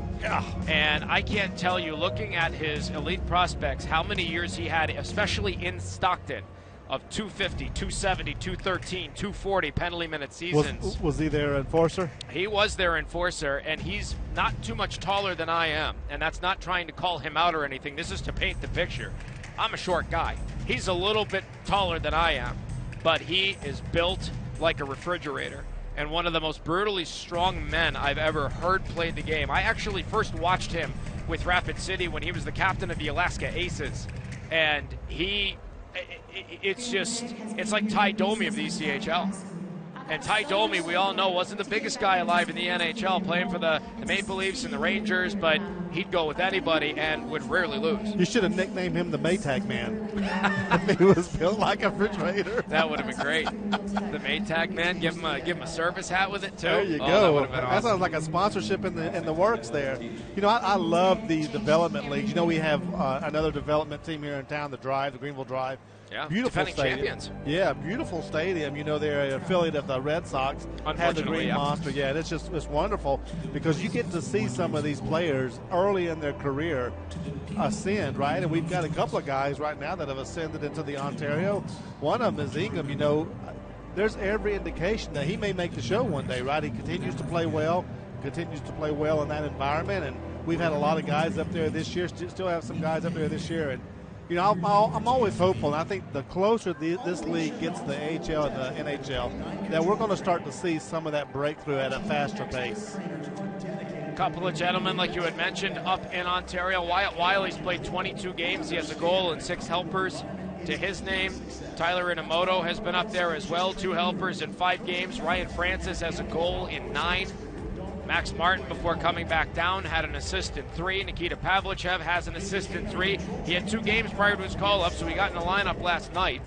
And I can't tell you, looking at his elite prospects, how many years he had, especially in Stockton, of 250, 270, 213, 240 penalty minute seasons. Was he their enforcer? He was their enforcer, and he's not too much taller than I am, and that's not trying to call him out or anything. This is to paint the picture. I'm a short guy. He's a little bit taller than I am, but he is built like a refrigerator and one of the most brutally strong men I've ever heard play the game. I actually first watched him with Rapid City when he was the captain of the Alaska Aces, and it's like Ty Domi of the ECHL. And Ty Domi, we all know, wasn't the biggest guy alive in the NHL, playing for the Maple Leafs and the Rangers, but he'd go with anybody and would rarely lose. You should have nicknamed him the Maytag Man. He was built like a refrigerator. That would have been great. The Maytag Man, give him a service hat with it too. There you go. That would have been awesome. That sounds like a sponsorship in the works there. You know, I love the development leagues. You know, we have another development team here in town, the Greenville Drive. Yeah, beautiful defending stadium. champions. Yeah, beautiful stadium. You know, they're an affiliate of the Red Sox. Had the Green Monster. Yeah, it's wonderful because you get to see some of these players early in their career ascend, right? And we've got a couple of guys right now that have ascended into the Ontario. One of them is Ingham. You know, there's every indication that he may make the show one day, right? He continues to play well in that environment, and we've had a lot of guys up there this year. Still have some guys up there this year, and you know, I'm always hopeful, and I think the closer this league gets to the AHL and the NHL, that we're going to start to see some of that breakthrough at a faster pace. A couple of gentlemen, like you had mentioned, up in Ontario. Wyatt Wiley's played 22 games. He has a goal and 6 helpers to his name. Tyler Inamoto has been up there as well, 2 helpers in 5 games. Ryan Francis has a goal in 9. Max Martin, before coming back down, had an assist in 3. Nikita Pavlichev has an assist in 3. He had 2 games prior to his call-up, so he got in the lineup last night.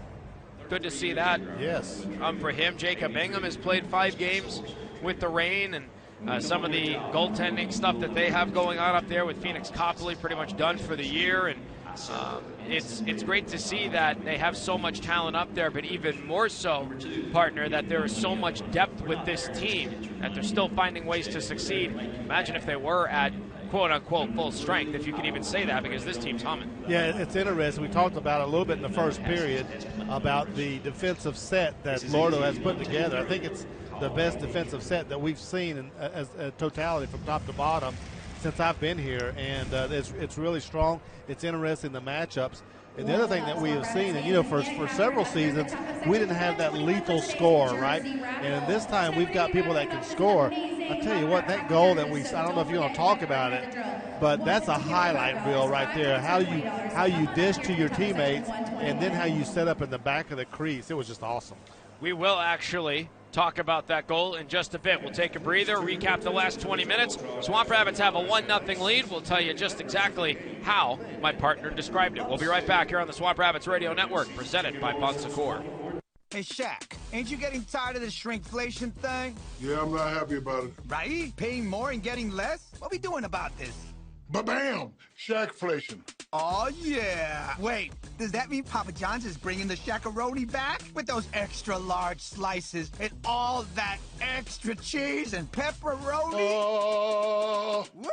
Good to see that. Yes. For him. Jacob Ingham has played 5 games with the Reign, and some of the goaltending stuff that they have going on up there with Phoenix Copley pretty much done for the year. And it's great to see that they have so much talent up there, but even more so, partner, that there is so much depth with this team that they're still finding ways to succeed. Imagine if they were at quote-unquote full strength, if you can even say that, because this team's humming. Yeah, it's interesting. We talked about it a little bit in the first period about the defensive set that Lordo has put together. I think it's the best defensive set that we've seen as a totality from top to bottom since I've been here, and it's really strong. It's interesting, the matchups. And the other thing that we have seen, and for several seasons, we didn't have that lethal score, right? And this time we've got people that can score. I tell you what, that goal that I don't know if you're going to talk about it, but that's a highlight reel right there. How you dish to your teammates, and then how you set up in the back of the crease. It was just awesome. We will actually talk about that goal in just a bit. We'll take a breather, recap the last 20 minutes. Swamp Rabbits have a 1-0 lead. We'll tell you just exactly how my partner described it. We'll be right back here on the Swamp Rabbits Radio Network, presented by Bon Secours. Hey, Shaq, ain't you getting tired of this shrinkflation thing? Yeah, I'm not happy about it. Right? Paying more and getting less? What we doing about this? Ba-bam! Shaqflation. Oh, yeah. Wait, does that mean Papa John's is bringing the Shaq-a-roni back? With those extra large slices and all that extra cheese and pepperoni? Woo-hoo-hoo-hoo!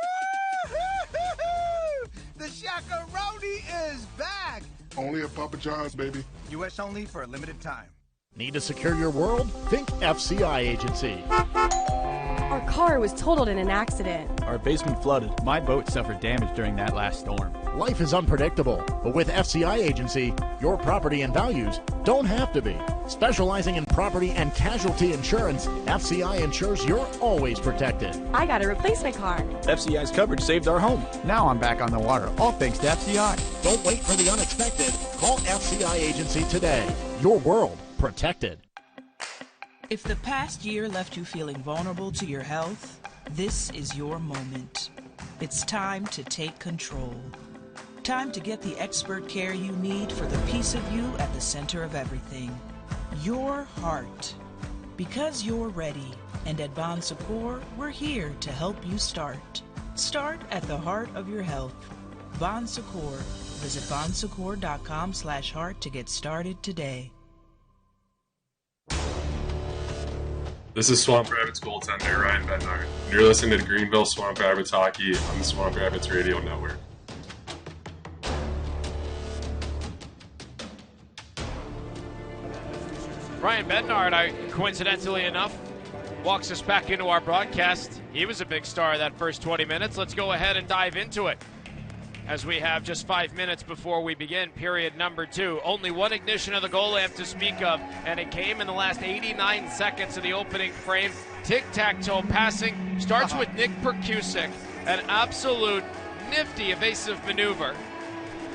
The Shaq-a-roni is back! Only at Papa John's, baby. U.S. only for a limited time. Need to secure your world? Think FCI Agency. Our car was totaled in an accident. Our basement flooded. My boat suffered damage during that last storm. Life is unpredictable, but with FCI Agency, your property and values don't have to be. Specializing in property and casualty insurance, FCI ensures you're always protected. I got a replacement car. FCI's coverage saved our home. Now I'm back on the water, all thanks to FCI. Don't wait for the unexpected. Call FCI Agency today. Your world protected. If the past year left you feeling vulnerable to your health, this is your moment. It's time to take control. Time to get the expert care you need for the piece of you at the center of everything. Your heart. Because you're ready. And at Bon Secours, we're here to help you start. Start at the heart of your health. Bon Secours. Visit bonsecours.com/heart to get started today. This is Swamp Rabbits goaltender Ryan Bednar, and you're listening to Greenville Swamp Rabbits Hockey on the Swamp Rabbits Radio Network. Ryan Bednar, coincidentally enough, walks us back into our broadcast. He was a big star that first 20 minutes. Let's go ahead and dive into it, as we have just 5 minutes before we begin period number 2. Only one ignition of the goal lamp to speak of, and it came in the last 89 seconds of the opening frame. Tic-tac-toe passing starts with Nick Perkusik, an absolute nifty evasive maneuver.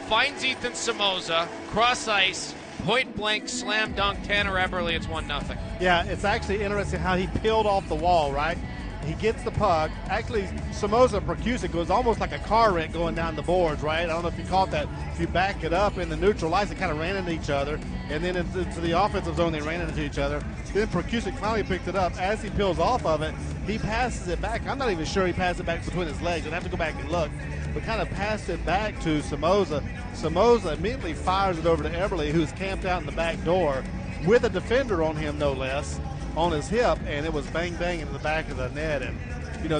Finds Ethan Somoza, cross ice, point-blank slam dunk, Tanner Eberle. It's 1-0. Yeah, it's actually interesting how he peeled off the wall, right? He gets the puck. Actually, Somoza and Perkusik goes almost like a car wreck going down the boards, right? I don't know if you caught that. If you back it up in the neutral ice, they kind of ran into each other. And then into the offensive zone, they ran into each other. Then Perkusik finally picked it up. As he peels off of it, he passes it back. I'm not even sure he passed it back between his legs. I'd have to go back and look. But kind of passed it back to Somoza. Somoza immediately fires it over to Eberle, who's camped out in the back door with a defender on him, no less, on his hip, and it was bang into the back of the net. And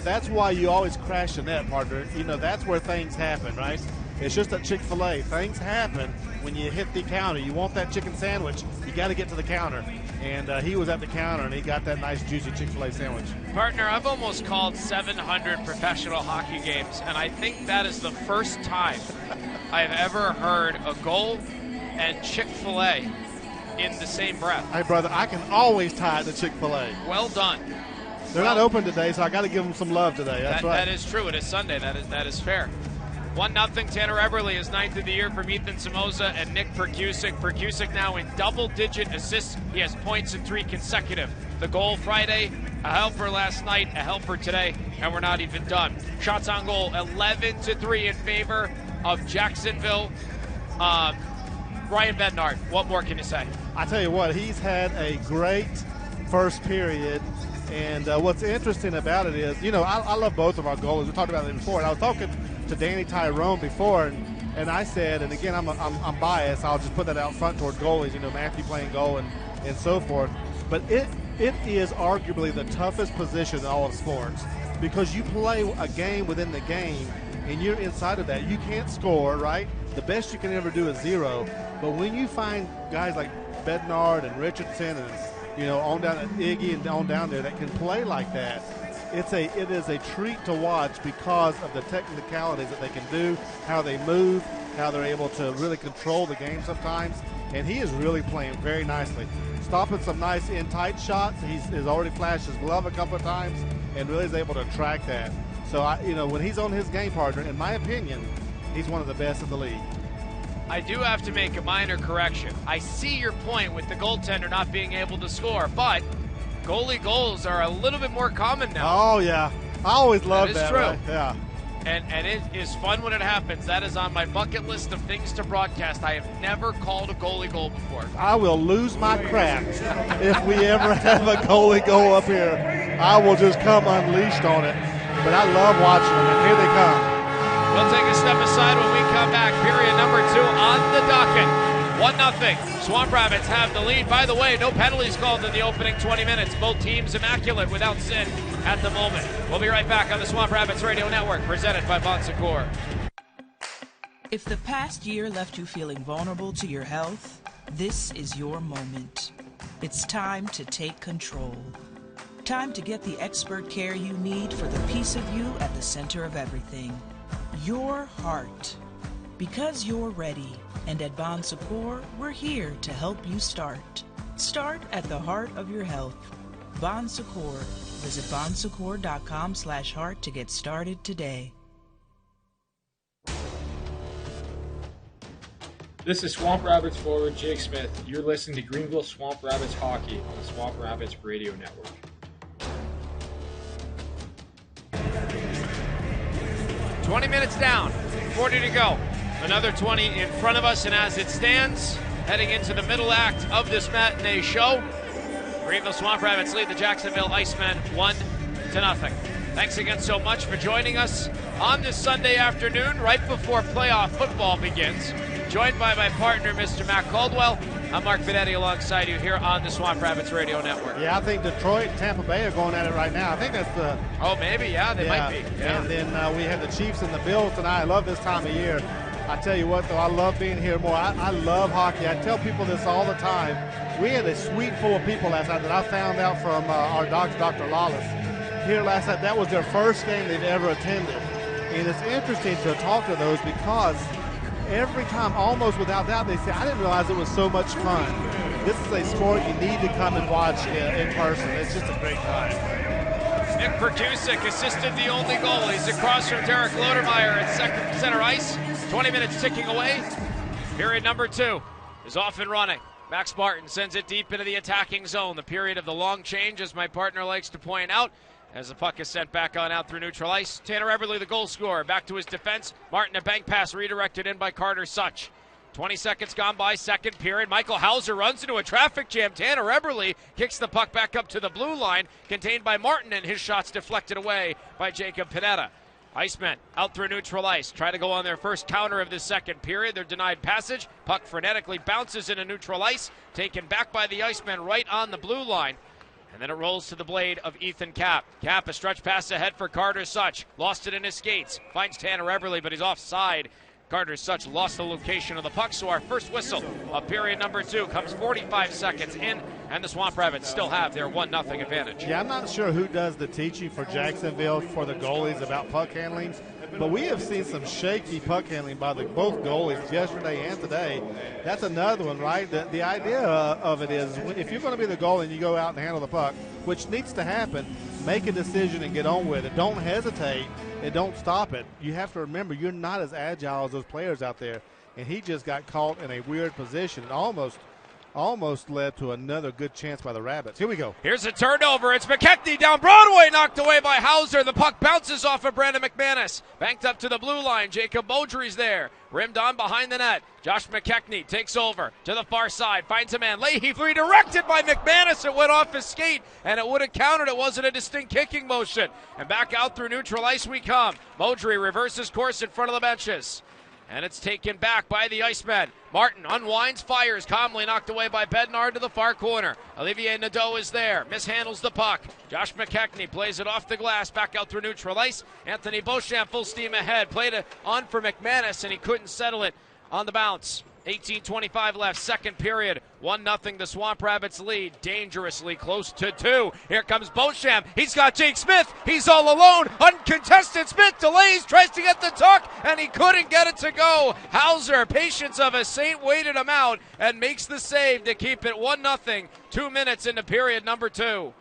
that's why you always crash the net, partner. That's where things happen, right? It's just at Chick-fil-A. Things happen when you hit the counter. You want that chicken sandwich, you got to get to the counter. And he was at the counter, and he got that nice, juicy Chick-fil-A sandwich. Partner, I've almost called 700 professional hockey games, and I think that is the first time I've ever heard a goal and Chick-fil-A in the same breath. Hey, brother, I can always tie it to Chick-fil-A. Well done. They're not open today, so I got to give them some love today. That's right. That is true. It is Sunday. That is fair. 1-0. Tanner Eberle is 9th of the year from Ethan Somoza and Nick Perkusik. Perkusik now in double-digit assists. He has points in 3 consecutive. The goal Friday, a helper last night, a helper today, and we're not even done. Shots on goal, 11-3 in favor of Jacksonville. Ryan Bednar, what more can you say? I tell you what, he's had a great first period. And what's interesting about it is, I love both of our goalies. We talked about it before. And I was talking to Danny Tyrone before, and I said, and again, I'm biased. I'll just put that out front toward goalies. Matthew playing goal and so forth. But it is arguably the toughest position in all of sports. because you play a game within the game, and you're inside of that. You can't score, right? The best you can ever do is 0. But when you find guys like Bednard and Richardson and, on down at Iggy and on down there that can play like that, it is a treat to watch because of the technicalities that they can do, how they move, how they're able to really control the game sometimes. And he is really playing very nicely. Stopping some nice in-tight shots. He's already flashed his glove a couple of times and really is able to track that. So, when he's on his game partner, in my opinion, he's one of the best in the league. I do have to make a minor correction. I see your point with the goaltender not being able to score, but goalie goals are a little bit more common now. Oh, yeah. I always love that. That is true. Right? Yeah. And it is fun when it happens. That is on my bucket list of things to broadcast. I have never called a goalie goal before. I will lose my crap if we ever have a goalie goal up here. I will just come unleashed on it. But I love watching them, and here they come. We'll take a step aside when we come back. Period number 2 on the docket. 1-0. Swamp Rabbits have the lead. By the way, no penalties called in the opening 20 minutes. Both teams immaculate without sin at the moment. We'll be right back on the Swamp Rabbits Radio Network, presented by Bon Secours. If the past year left you feeling vulnerable to your health, this is your moment. It's time to take control. Time to get the expert care you need for the piece of you at the center of everything. Your heart. Because you're ready. And at Bon Secours, we're here to help you start. Start at the heart of your health. Bon Secours. Visit bonsecours.com/heart to get started today. This is Swamp Rabbits forward Jake Smith. You're listening to Greenville Swamp Rabbits Hockey on the Swamp Rabbits Radio Network. 20 minutes down, 40 to go. Another 20 in front of us, and as it stands, heading into the middle act of this matinee show, Greenville Swamp Rabbits lead the Jacksonville Icemen 1-0. Thanks again so much for joining us on this Sunday afternoon, right before playoff football begins. Joined by my partner, Mr. Matt Caldwell. I'm Mark Finetti alongside you here on the Swamp Rabbits Radio Network. Yeah, I think Detroit and Tampa Bay are going at it right now. I think that's the... Oh, maybe, yeah, they might be. Yeah. And then we have the Chiefs and the Bills tonight. I love this time of year. I tell you what, though, I love being here more. I love hockey. I tell people this all the time. We had a suite full of people last night that I found out from our doctor, Dr. Lawless, here last night. That was their first game they've ever attended. And it's interesting to talk to those because every time, almost without doubt, they say, I didn't realize it was so much fun. This is a sport you need to come and watch in person. It's just a great time. Nick Pertusic assisted the only goal. He's across from Derek Lodermeyer at center ice. 20 minutes ticking away. Period number 2 is off and running. Max Martin sends it deep into the attacking zone. The period of the long change, as my partner likes to point out, as the puck is sent back on out through neutral ice. Tanner Eberle, the goal scorer, back to his defense. Martin, a bank pass redirected in by Carter Such. 20 seconds gone by, second period. Michael Hauser runs into a traffic jam. Tanner Eberle kicks the puck back up to the blue line, contained by Martin, and his shot's deflected away by Jacob Pineda. Icemen out through neutral ice, try to go on their first counter of this second period. They're denied passage. Puck frenetically bounces into neutral ice, taken back by the Icemen right on the blue line. And then it rolls to the blade of Ethan Kapp. Kapp, a stretch pass ahead for Carter Such. Lost it in his skates. Finds Tanner Eberle, but he's offside. Carter Such lost the location of the puck, so our first whistle of period number 2 comes 45 seconds in, and the Swamp Rabbits still have their 1-0 advantage. Yeah, I'm not sure who does the teaching for Jacksonville for the goalies about puck handling, but we have seen some shaky puck handling by both goalies yesterday and today. That's another one, right? The idea of it is if you're going to be the goalie and you go out and handle the puck, which needs to happen, make a decision and get on with it. Don't hesitate and don't stop it. You have to remember you're not as agile as those players out there, and he just got caught in a weird position. It almost led to another good chance by the Rabbits. Here we go. Here's a turnover. It's McKechnie down Broadway, knocked away by Hauser. The puck bounces off of Brandon McManus. Banked up to the blue line. Jacob Beaudry's there. Rimmed on behind the net. Josh McKechnie takes over to the far side. Finds a man. Leahy redirected by McManus. It went off his skate, and it would have counted. It wasn't a distinct kicking motion. And back out through neutral ice we come. Beaudry reverses course in front of the benches. And it's taken back by the Icemen. Martin unwinds, fires, calmly knocked away by Bednard to the far corner. Olivier Nadeau is there, mishandles the puck. Josh McKechnie plays it off the glass, back out through neutral ice. Anthony Beauchamp full steam ahead, played it on for McManus, and he couldn't settle it on the bounce. 18:25 left, second period. 1-0 the Swamp Rabbits lead, dangerously close to 2. Here comes Beauchamp. He's got Jake Smith. He's all alone, uncontested. Smith delays, tries to get the tuck, and he couldn't get it to go. Hauser, patience of a saint, waited him out and makes the save to keep it 1-0. 2 minutes into period number 2.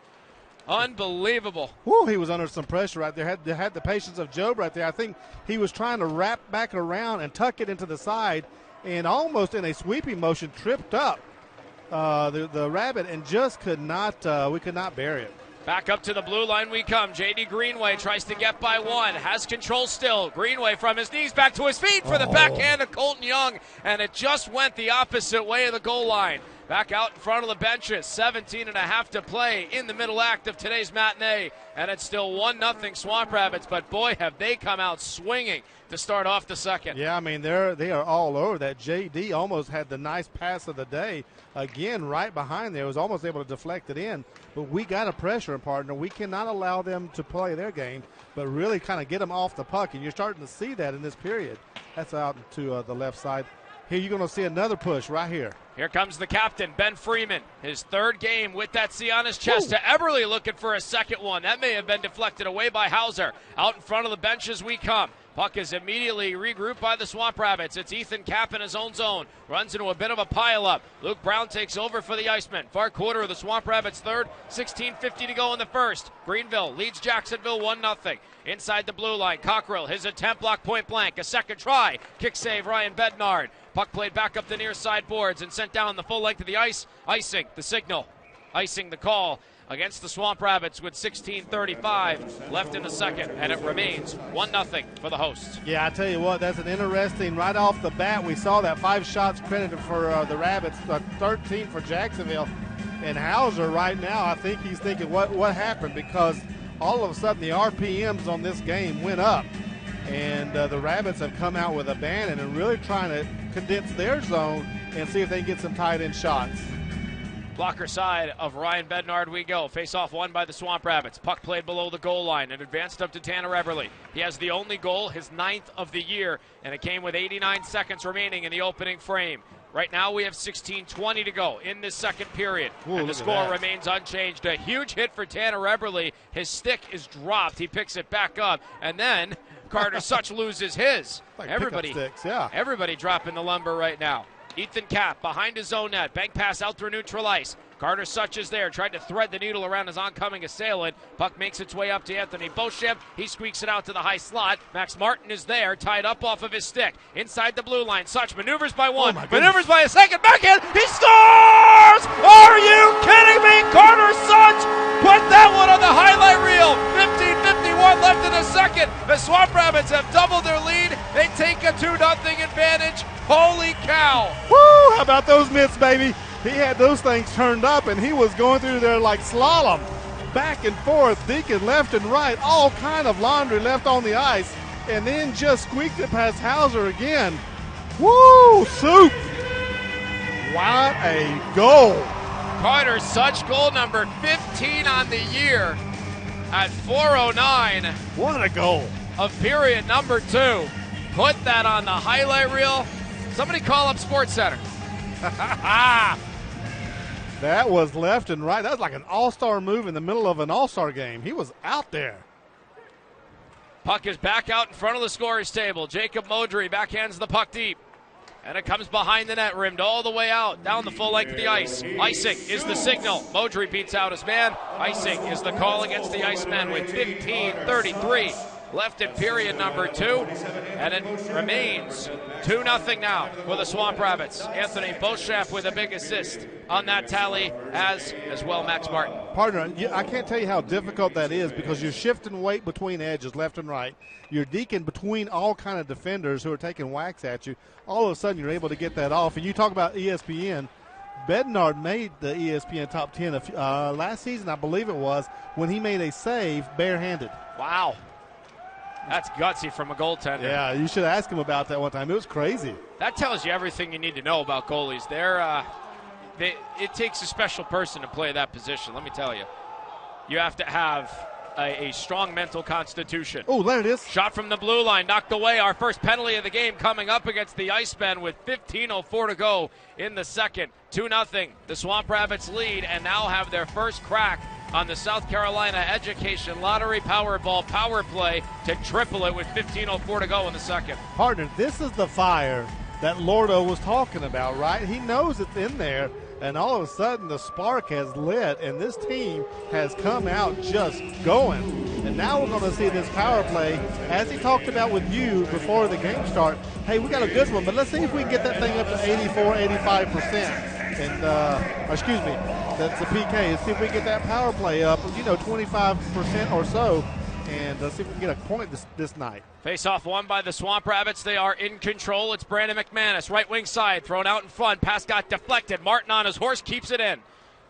Unbelievable. Whoa, he was under some pressure right there. Had the patience of Job right there. I think he was trying to wrap back around and tuck it into the side, and almost in a sweeping motion tripped up the Rabbit and just could not, we could not bury it. Back up to the blue line we come. J.D. Greenway tries to get by one, has control still. Greenway from his knees back to his feet for the backhand of Colton Young, and it just went the opposite way of the goal line. Back out in front of the benches, 17.5 to play in the middle act of today's matinee, and it's still 1-0 Swamp Rabbits, but boy, have they come out swinging to start off the second. Yeah, I mean, they are all over that. J.D. almost had the nice pass of the day. Again, right behind there, was almost able to deflect it in, but we got a pressure partner. We cannot allow them to play their game, but really kind of get them off the puck, and you're starting to see that in this period. That's out to the left side. Here you're going to see another push right here. Here comes the captain, Ben Freeman. His third game with that C on his chest to Eberle, looking for a second one. That may have been deflected away by Hauser. Out in front of the benches we come. Puck is immediately regrouped by the Swamp Rabbits. It's Ethan Kapp in his own zone. Runs into a bit of a pileup. Luke Brown takes over for the Icemen. Far quarter of the Swamp Rabbits third. 16:50 to go in the first. Greenville leads Jacksonville 1-0. Inside the blue line, Cockrell, his attempt blocked point blank. A second try. Kick save, Ryan Bednard. Puck played back up the near side boards and sent down the full length of the ice. Icing the signal. Icing the call against the Swamp Rabbits with 16:35 left in the second, and it remains 1-0 for the hosts. Yeah, I tell you what, that's an interesting, right off the bat, we saw that 5 shots credited for the Rabbits, 13 for Jacksonville. And Hauser right now, I think he's thinking, what happened? Because all of a sudden the RPMs on this game went up. And the Rabbits have come out with a abandon and really trying to condense their zone and see if they can get some tight-end shots. Blocker side of Ryan Bednard we go. Face-off won by the Swamp Rabbits. Puck played below the goal line and advanced up to Tanner Eberle. He has the only goal, his 9th of the year, and it came with 89 seconds remaining in the opening frame. Right now we have 16:20 to go in this second period. Ooh, and the score remains unchanged. A huge hit for Tanner Eberle. His stick is dropped. He picks it back up. And then Carter Such loses his. Like everybody sticks, yeah. Everybody dropping the lumber right now. Ethan Kapp behind his own net. Bank pass out through neutral ice. Carter Such is there, tried to thread the needle around his oncoming assailant. Puck makes its way up to Anthony Beauchamp. He squeaks it out to the high slot. Max Martin is there, tied up off of his stick. Inside the blue line, Such maneuvers by one, maneuvers by a second, backhand. He scores! Are you kidding me? Carter Such put that one on the highlight reel. 15:51 left in the second. The Swamp Rabbits have doubled their lead. They take a 2-0 advantage. Holy cow. Woo! How about those mitts, baby? He had those things turned up, and he was going through there like slalom. Back and forth, deacon left and right, all kind of laundry left on the ice, and then just squeaked it past Hauser again. Woo! Soup! What a goal. Carter Such, goal number 15 on the year at 4:09. What a goal. Of period number 2. Put that on the highlight reel. Somebody call up Sports Center. That was left and right. That was like an all-star move in the middle of an all-star game. He was out there. Puck is back out in front of the scorer's table. Jacob Modry backhands the puck deep. And it comes behind the net, rimmed all the way out, down the full length of the ice. Icing is the signal. Modry beats out his man. Icing is the call against the Icemen with 15:33 left in period number 2. And it remains 2-0 now for the Swamp Rabbits. Anthony Beauchamp with a big assist on that tally, as well Max Martin. Partner, I can't tell you how difficult that is because you're shifting weight between edges, left and right. You're deking between all kind of defenders who are taking whacks at you. All of a sudden, you're able to get that off. And you talk about ESPN. Bednard made the ESPN top 10 last season, I believe it was, when he made a save barehanded. Wow. That's gutsy from a goaltender. Yeah, you should ask him about that one time. It was crazy. That tells you everything you need to know about goalies. It takes a special person to play that position, let me tell you. You have to have a strong mental constitution. Oh, there it is. Shot from the blue line, knocked away. Our first penalty of the game coming up against the Icemen with 15:04 to go in the second. 2-0. The Swamp Rabbits lead and now have their first crack on the South Carolina Education Lottery Powerball power play to triple it with 15:04 to go in the second. Partner, this is the fire that Lordo was talking about, right? He knows it's in there, and all of a sudden the spark has lit, and this team has come out just going. And now we're going to see this power play, as he talked about with you before the game start. Hey, we got a good one, but let's see if we can get that thing up to 84, 85%. And, excuse me, that's the PK. Let's see if we get that power play up, 25% or so, and let's see if we can get a point this night. Face-off won by the Swamp Rabbits. They are in control. It's Brandon McManus, right wing side, thrown out in front. Pass got deflected. Martin on his horse keeps it in.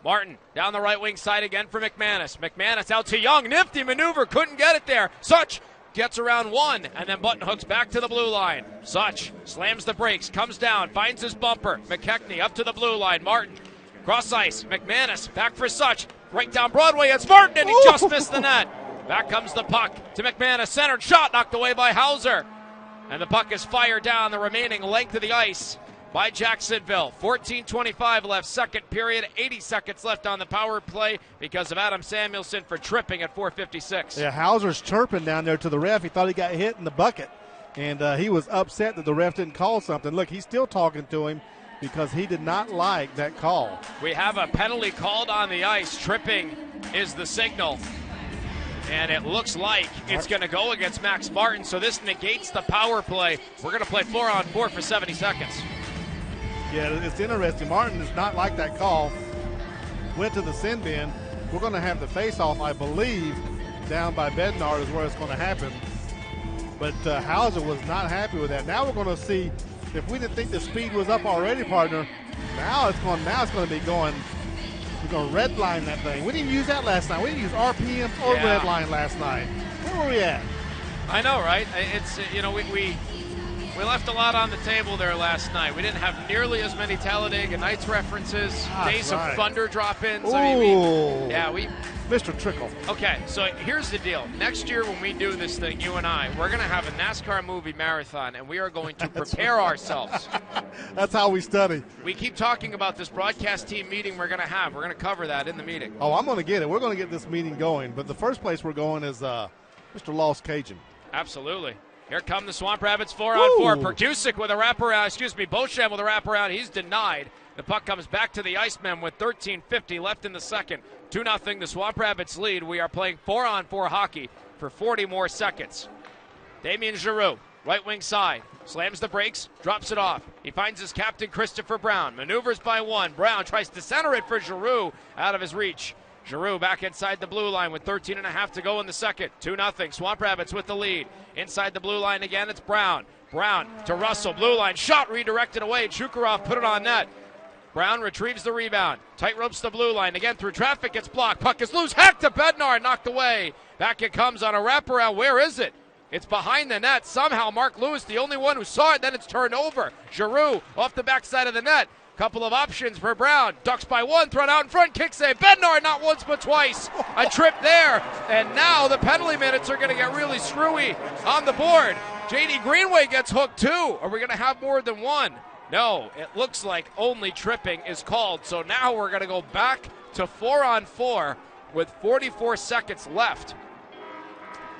Martin down the right wing side again for McManus. McManus out to Young. Nifty maneuver. Couldn't get it there. Such gets around one and then button hooks back to the blue line. Such slams the brakes, comes down, finds his bumper. McKechnie up to the blue line. Martin cross ice. McManus back for Such. Right down Broadway. It's Martin and he just missed the net. Back comes the puck to McManus. Centered shot knocked away by Hauser. And the puck is fired down the remaining length of the ice by Jacksonville. 14:25 left, second period. 80 seconds left on the power play because of Adam Samuelson for tripping at 4:56. Yeah, Hauser's chirping down there to the ref. He thought he got hit in the bucket. And he was upset that the ref didn't call something. Look, he's still talking to him because he did not like that call. We have a penalty called on the ice. Tripping is the signal. And it looks like it's going to go against Max Martin, so this negates the power play. We're going to play 4-on-4 for 70 seconds. Yeah, it's interesting. Martin does not like that call. Went to the sin bin. We're going to have the face-off, I believe, down by Bednar is where it's going to happen. But Hauser was not happy with that. Now we're going to see if we didn't think the speed was up already, partner. Now it's going to be going. We're going to red line that thing. We didn't use that last night. We didn't use RPM or red line last night. Where were we at? I know, right? It's we left a lot on the table there last night. We didn't have nearly as many Talladega Nights references, days of Thunder drop-ins. Mr. Trickle. Okay, so here's the deal. Next year when we do this thing, you and I, we're going to have a NASCAR movie marathon, and we are going to prepare ourselves. That's how we study. We keep talking about this broadcast team meeting we're going to have. We're going to cover that in the meeting. Oh, I'm going to get it. We're going to get this meeting going. But the first place we're going is Mr. Lost Cajun. Absolutely. Here come the Swamp Rabbits 4-on-4. Perkusic with a wraparound. Beauchamp with a wraparound. He's denied. The puck comes back to the Icemen with 13:50 left in the second. 2-0, the Swamp Rabbits lead. We are playing 4-on-4 hockey for 40 more seconds. Damien Giroux, right wing side, slams the brakes, drops it off. He finds his captain, Christopher Brown. Maneuvers by one. Brown tries to center it for Giroux, out of his reach. Giroux back inside the blue line with 13.5 to go in the second. 2-0, Swamp Rabbits with the lead. Inside the blue line again, it's Brown. Brown to Russell, blue line, shot redirected away. Shukarov put it on net. Brown retrieves the rebound. Tight ropes the blue line. Again through traffic. Gets blocked. Puck is loose. Hack to Bednar. Knocked away. Back it comes on a wraparound. Where is it? It's behind the net. Somehow Mark Lewis, the only one who saw it. Then it's turned over. Giroux off the backside of the net. Couple of options for Brown. Ducks by one. Thrown out in front. Kick save. Bednar not once but twice. A trip there. And now the penalty minutes are going to get really screwy on the board. J.D. Greenway gets hooked too. Are we going to have more than one? No, it looks like only tripping is called. So now we're going to go back to 4-on-4 with 44 seconds left.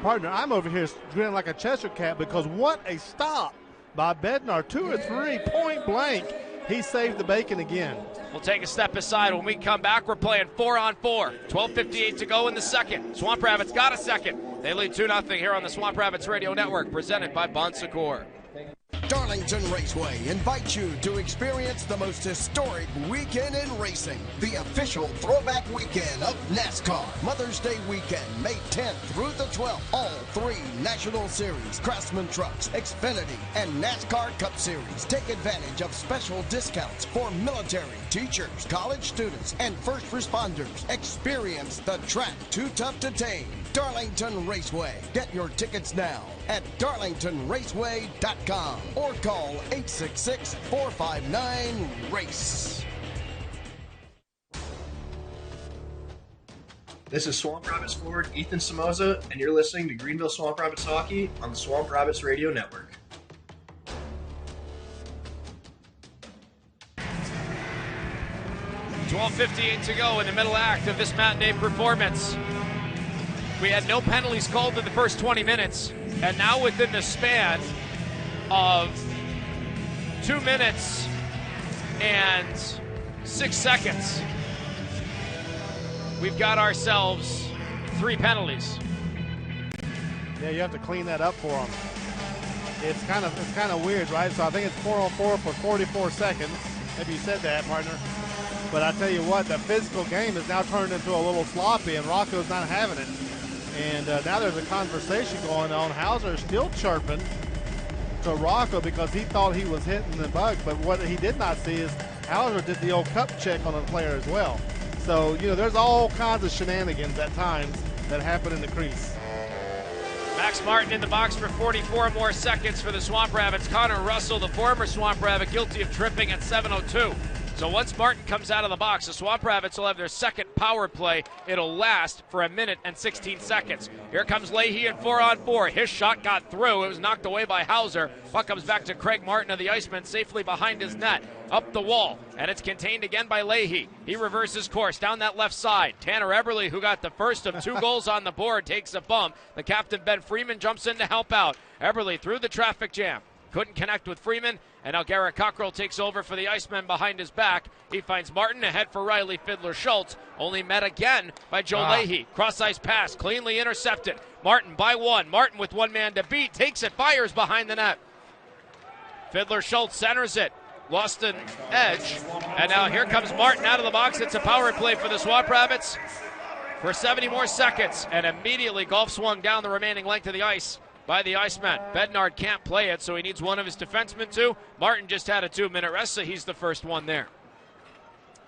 Partner, I'm over here grinning like a Cheshire cat because what a stop by Bednar. 2 or 3 point blank. He saved the bacon again. We'll take a step aside. When we come back, we're playing 4-on-4. 12:58 to go in the second. Swamp Rabbits got a second. They lead 2-0 here on the Swamp Rabbits Radio Network, presented by Bon Secours. Darlington Raceway invites you to experience the most historic weekend in racing, the official throwback weekend of NASCAR. Mother's Day weekend, May 10th through the 12th. All 3 National Series, Craftsman Trucks, Xfinity, and NASCAR Cup Series. Take advantage of special discounts for military, teachers, college students, and first responders. Experience the track too tough to tame. Darlington Raceway. Get your tickets now at darlingtonraceway.com or call 866-459-RACE. This is Swamp Rabbits forward Ethan Somoza, and you're listening to Greenville Swamp Rabbits Hockey on the Swamp Rabbits Radio Network. $12:58 to go in the middle act of this matinee performance. We had no penalties called in the first 20 minutes, and now within the span of 2 minutes and 6 seconds, we've got ourselves 3 penalties. Yeah, you have to clean that up for them. It's kind of weird, right? So I think it's 4-on-4 for 44 seconds. Maybe you said that, partner. But I tell you what, the physical game has now turned into a little sloppy, and Rocco's not having it. And now there's a conversation going on. Hauser is still chirping to Rocco because he thought he was hitting the bug, but what he did not see is Hauser did the old cup check on the player as well. So, you know, there's all kinds of shenanigans at times that happen in the crease. Max Martin in the box for 44 more seconds for the Swamp Rabbits. Connor Russell, the former Swamp Rabbit, guilty of tripping at 7:02. So once Martin comes out of the box, the Swamp Rabbits will have their second power play. It'll last for 1 minute and 16 seconds. Here comes Leahy in 4-on-4. His shot got through. It was knocked away by Hauser. Puck comes back to Craig Martin of the Icemen, safely behind his net. Up the wall, and it's contained again by Leahy. He reverses course down that left side. Tanner Eberle, who got the first of 2 goals on the board, takes a bump. The captain, Ben Freeman, jumps in to help out. Eberle through the traffic jam. Couldn't connect with Freeman, and now Garrett Cockrell takes over for the Icemen behind his back. He finds Martin ahead for Riley Fiddler-Schultz, only met again by Joe Leahy. Cross-ice pass, cleanly intercepted. Martin by 1. Martin with 1 man to beat, takes it, fires behind the net. Fiddler-Schultz centers it. Lost an edge, and now here comes Martin out of the box. It's a power play for the Swamp Rabbits for 70 more seconds, and immediately golf swung down the remaining length of the ice by the Iceman. Bednard can't play it, so he needs one of his defensemen to. Martin just had a 2-minute rest, so he's the first one there.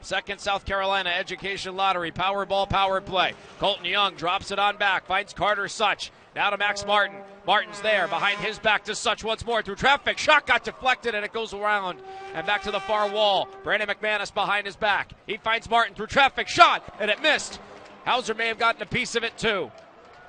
Second South Carolina Education Lottery Powerball power play. Colton Young drops it on back, finds Carter Such. Now to Max Martin. Martin's there, behind his back to Such once more through traffic. Shot got deflected, and it goes around and back to the far wall. Brandon McManus behind his back. He finds Martin through traffic. Shot, and it missed. Hauser may have gotten a piece of it too.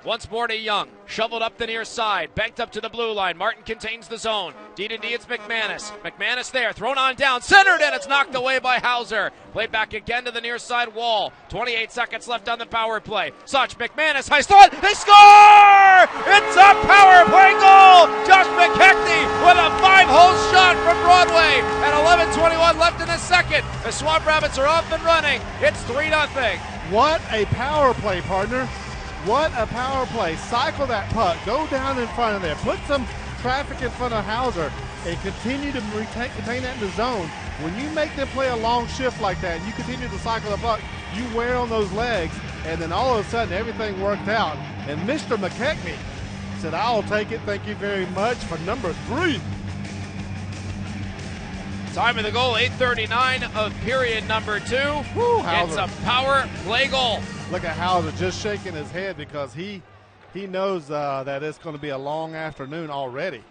Once more to Young, shoveled up the near side, banked up to the blue line. Martin contains the zone. D2D, it's McManus. McManus there, thrown on down, centered, and it's knocked away by Hauser. Played back again to the near side wall. 28 seconds left on the power play. Such, McManus, high slot, they score! It's a power play goal! Josh McKechnie with a 5-hole shot from Broadway, and 11:21 left in the second. The Swamp Rabbits are off and running. It's 3-0. What a power play, partner. What a power play. Cycle that puck. Go down in front of there. Put some traffic in front of Hauser and continue to contain that in the zone. When you make them play a long shift like that and you continue to cycle the puck, you wear on those legs, and then all of a sudden everything worked out. And Mr. McKechnie said, I'll take it. Thank you very much for number 3. Time of the goal, 8:39 of period number 2. It's a power play goal. Look at Hauser just shaking his head because he knows that it's going to be a long afternoon already.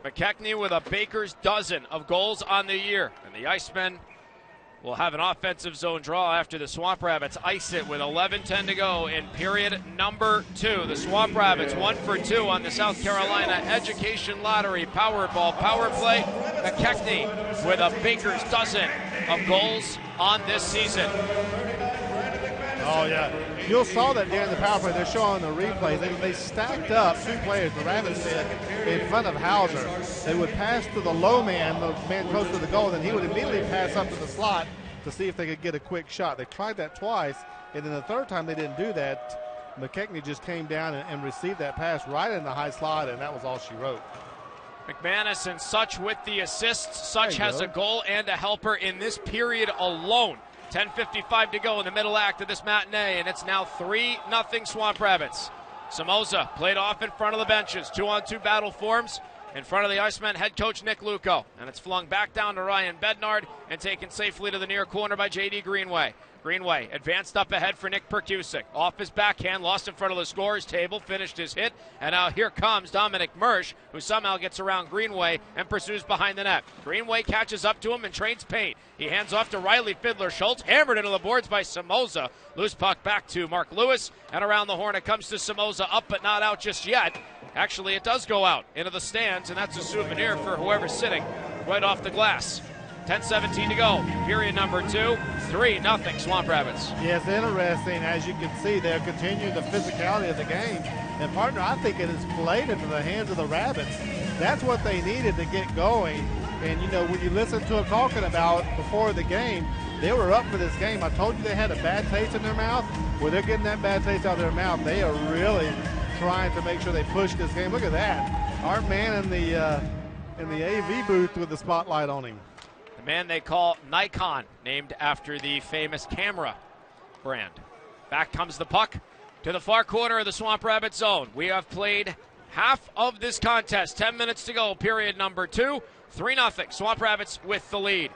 McKechnie with a baker's dozen of goals on the year. And the Icemen will have an offensive zone draw after the Swamp Rabbits ice it with 11:10 to go in period number 2. The Swamp Rabbits 1 for 2 on the South Carolina Education Lottery Powerball power play. McKechnie with a baker's dozen of goals on this season. Oh, yeah. You saw that during the power play. They're showing the replay. They stacked up 2 players, the Rabbits did, in front of Hauser. They would pass to the low man, the man close to the goal, and then he would immediately pass up to the slot to see if they could get a quick shot. They tried that twice, and then the third time they didn't do that. McKechnie just came down and received that pass right in the high slot, and that was all she wrote. McManus and Such with the assists. Such has a goal and a helper in this period alone. 10:55 to go in the middle act of this matinee, and it's now 3-0 Swamp Rabbits. Somoza played off in front of the benches. 2-on-2 battle forms. In front of the Icemen, head coach Nick Luco. And it's flung back down to Ryan Bednard and taken safely to the near corner by J.D. Greenway. Greenway advanced up ahead for Nick Perkusic. Off his backhand, lost in front of the scorer's table, finished his hit, and now here comes Dominic Mersch, who somehow gets around Greenway and pursues behind the net. Greenway catches up to him and trades paint. He hands off to Riley Fiddler-Schultz, hammered into the boards by Somoza. Loose puck back to Mark Lewis, and around the horn it comes to Somoza, up but not out just yet. Actually, it does go out into the stands, and that's a souvenir for whoever's sitting right off the glass. 10:17 to go. Period number 2. 3-0 Swamp Rabbits. Yeah, it's interesting. As you can see, they're continuing the physicality of the game. And, partner, I think it has played into the hands of the Rabbits. That's what they needed to get going. And, you know, when you listen to them talking about before the game, they were up for this game. I told you they had a bad taste in their mouth. Well, they're getting that bad taste out of their mouth. They are really trying to make sure they push this game. Look at that. Our man in the AV booth with the spotlight on him. The man they call Nikon, named after the famous camera brand. Back comes the puck to the far corner of the Swamp Rabbit zone. We have played half of this contest. 10 minutes to go, period number 2. 3-0 Swamp Rabbits with the lead.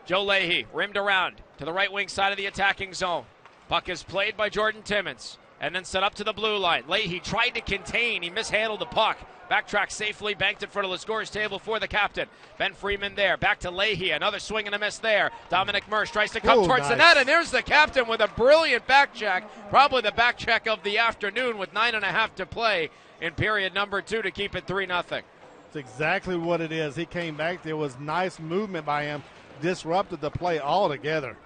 Joe Leahy rimmed around to the right wing side of the attacking zone. Puck is played by Jordan Timmons and then set up to the blue line. Leahy tried to contain. He mishandled the puck. Backtrack safely, banked in front of the scorer's table for the captain. Ben Freeman there. Back to Leahy. Another swing and a miss there. Dominic Mersch tries to come towards the net, and there's the captain with a brilliant back check. Probably the back check of the afternoon with 9.5 to play in period number 2 to keep it 3-0. It's exactly what it is. He came back. There was nice movement by him. Disrupted the play altogether.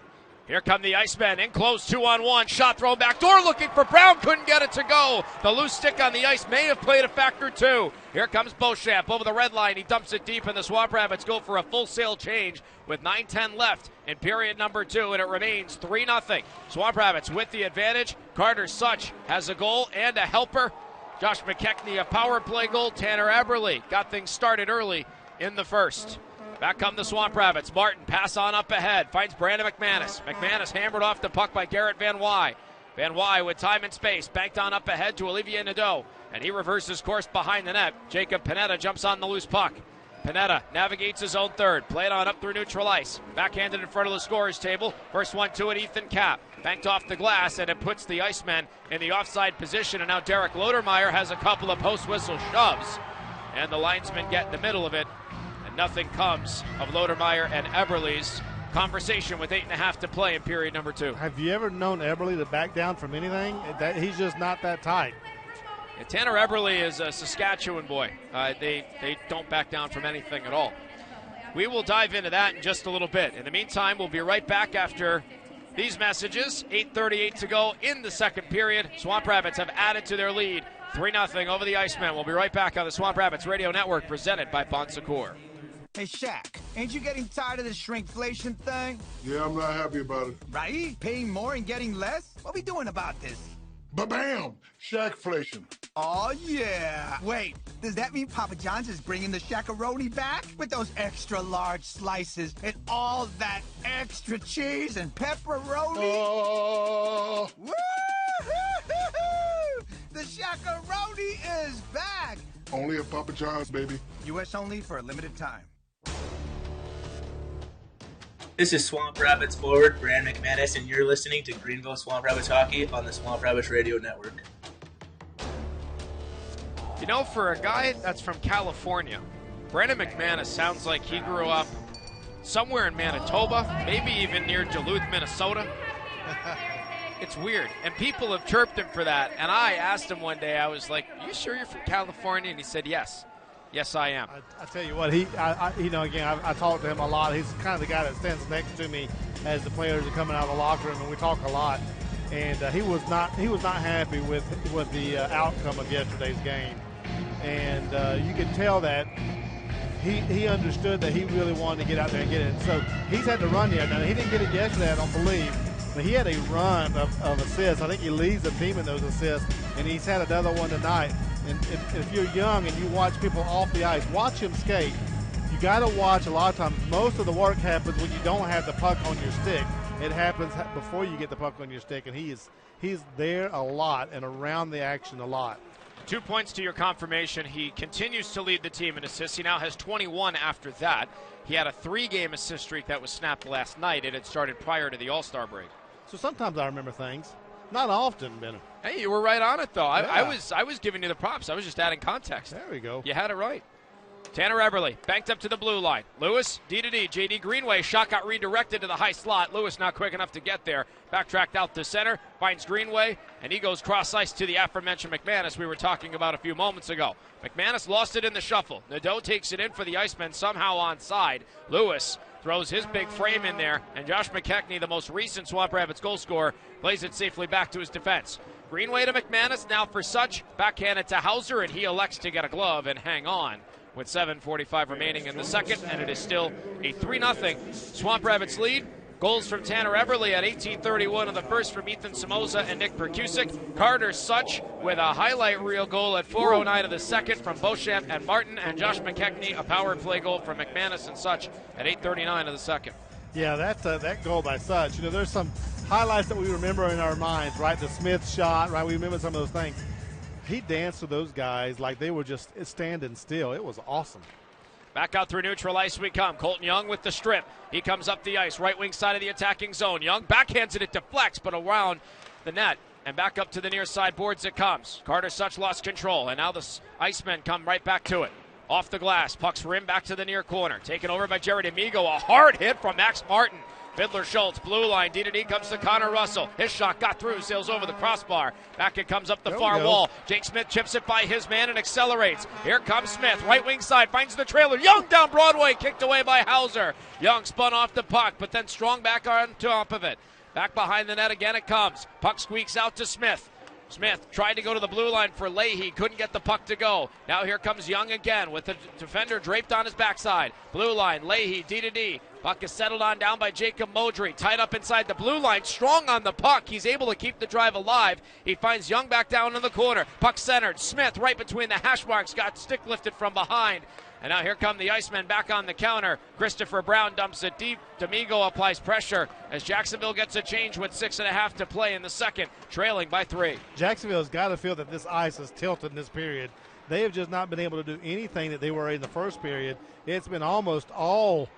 Here come the Icemen in close, 2-on-1. Shot thrown back door looking for Brown. Couldn't get it to go. The loose stick on the ice may have played a factor too. Here comes Beauchamp over the red line. He dumps it deep, and the Swamp Rabbits go for a full sail change with 9:10 left in period number 2, and it remains 3-0. Swamp Rabbits with the advantage. Carter Such has a goal and a helper. Josh McKechnie a power play goal. Tanner Eberle got things started early in the first. Back come the Swamp Rabbits. Martin pass on up ahead. Finds Brandon McManus. McManus hammered off the puck by Garrett Van Wy. Van Wy with time and space. Banked on up ahead to Olivier Nadeau. And he reverses course behind the net. Jacob Panetta jumps on the loose puck. Panetta navigates his own third. Played on up through neutral ice. Backhanded in front of the scorer's table. First one to it, Ethan Kapp. Banked off the glass, and it puts the Icemen in the offside position. And now Derek Lodermeyer has a couple of post-whistle shoves. And the linesmen get in the middle of it. Nothing comes of Lodermeyer and Eberle's conversation with 8.5 to play in period number 2. Have you ever known Eberle to back down from anything? He's just not that tight. Yeah, Tanner Eberle is a Saskatchewan boy. They don't back down from anything at all. We will dive into that in just a little bit. In the meantime, we'll be right back after these messages. 8:38 to go in the second period. Swamp Rabbits have added to their lead. 3-0 over the Icemen. We'll be right back on the Swamp Rabbits Radio Network, presented by Bon Secours. Hey, Shaq, ain't you getting tired of this shrinkflation thing? Yeah, I'm not happy about it. Right? Paying more and getting less? What we doing about this? Ba-bam! Shaqflation. Oh, yeah. Wait, does that mean Papa John's is bringing the Shaq-a-Roni back? With those extra large slices and all that extra cheese and pepperoni? Oh! Woo-hoo-hoo-hoo! The Shaq-a-Roni is back! Only at Papa John's, baby. U.S. only for a limited time. This is Swamp Rabbits forward Brandon McManus, and you're listening to Greenville Swamp Rabbits Hockey on the Swamp Rabbits Radio Network. You know, for a guy that's from California, Brandon McManus sounds like he grew up somewhere in Manitoba, maybe even near Duluth, Minnesota. It's weird, and people have chirped him for that. And I asked him one day, I was like, "You sure you're from California?" And he said, "Yes. Yes, I am." I tell you what, I talk to him a lot. He's kind of the guy that stands next to me as the players are coming out of the locker room, and we talk a lot. And he was not happy with the outcome of yesterday's game, and you could tell that he understood that he really wanted to get out there and get it. So he's had to run there. Now he didn't get it yesterday, I don't believe, but he had a run of assists. I think he leads the team in those assists, and he's had another one tonight. And if you're young and you watch people off the ice, watch him skate. You got to watch. A lot of times, most of the work happens when you don't have the puck on your stick. It happens before you get the puck on your stick, and he's there a lot and around the action a lot. 2 points to your confirmation. He continues to lead the team in assists. He now has 21 after that. He had a 3-game assist streak that was snapped last night. It had started prior to the All-Star break. So sometimes I remember things. Not often, Ben. Hey, you were right on it, though. Yeah. I was giving you the props. I was just adding context. There we go. You had it right. Tanner Eberle banked up to the blue line. Lewis, D-to-D. J.D. Greenway. Shot got redirected to the high slot. Lewis not quick enough to get there. Backtracked out to center. Finds Greenway. And he goes cross-ice to the aforementioned McManus we were talking about a few moments ago. McManus lost it in the shuffle. Nadeau takes it in for the Icemen, somehow onside. Lewis throws his big frame in there. And Josh McKechnie, the most recent Swamp Rapids goal scorer, plays it safely back to his defense. Greenway to McManus. Now for Such. Backhanded to Hauser. And he elects to get a glove and hang on. With 7:45 remaining in the second, and it is still a 3-0 Swamp Rapids lead. Goals from Tanner Eberle at 18:31 of the first from Ethan Somoza and Nick Perkusic. Carter Such with a highlight reel goal at 4:09 of the second from Beauchamp and Martin, and Josh McKechnie a power play goal from McManus and Such at 8:39 of the second. Yeah, that goal by Such. You know, there's some highlights that we remember in our minds, right? The Smith shot, right? We remember some of those things. He danced with those guys like they were just standing still. It was awesome. Back out through neutral ice we come. Colton Young with the strip. He comes up the ice, right wing side of the attacking zone. Young backhands it, it deflects, but around the net. And back up to the near side boards it comes. Carter Such lost control, and now the Icemen come right back to it. Off the glass, puck's rim back to the near corner. Taken over by Jared Amigo. A hard hit from Max Martin. Fiddler Schultz, blue line, D-to-D comes to Connor Russell. His shot got through, sails over the crossbar. Back it comes up the far wall. Jake Smith chips it by his man and accelerates. Here comes Smith, right wing side, finds the trailer. Young down Broadway, kicked away by Hauser. Young spun off the puck, but then Strong back on top of it. Back behind the net again it comes. Puck squeaks out to Smith. Smith tried to go to the blue line for Leahy, couldn't get the puck to go. Now here comes Young again with the defender draped on his backside. Blue line, Leahy, D-to-D. Puck is settled on down by Jacob Modry. Tied up inside the blue line. Strong on the puck. He's able to keep the drive alive. He finds Young back down in the corner. Puck centered. Smith right between the hash marks. Got stick lifted from behind. And now here come the Icemen back on the counter. Christopher Brown dumps it deep. D'Amigo applies pressure as Jacksonville gets a change with 6.5 to play in the second, trailing by 3. Jacksonville's got to feel that this ice is tilted in this period. They have just not been able to do anything that they were in the first period. It's been almost all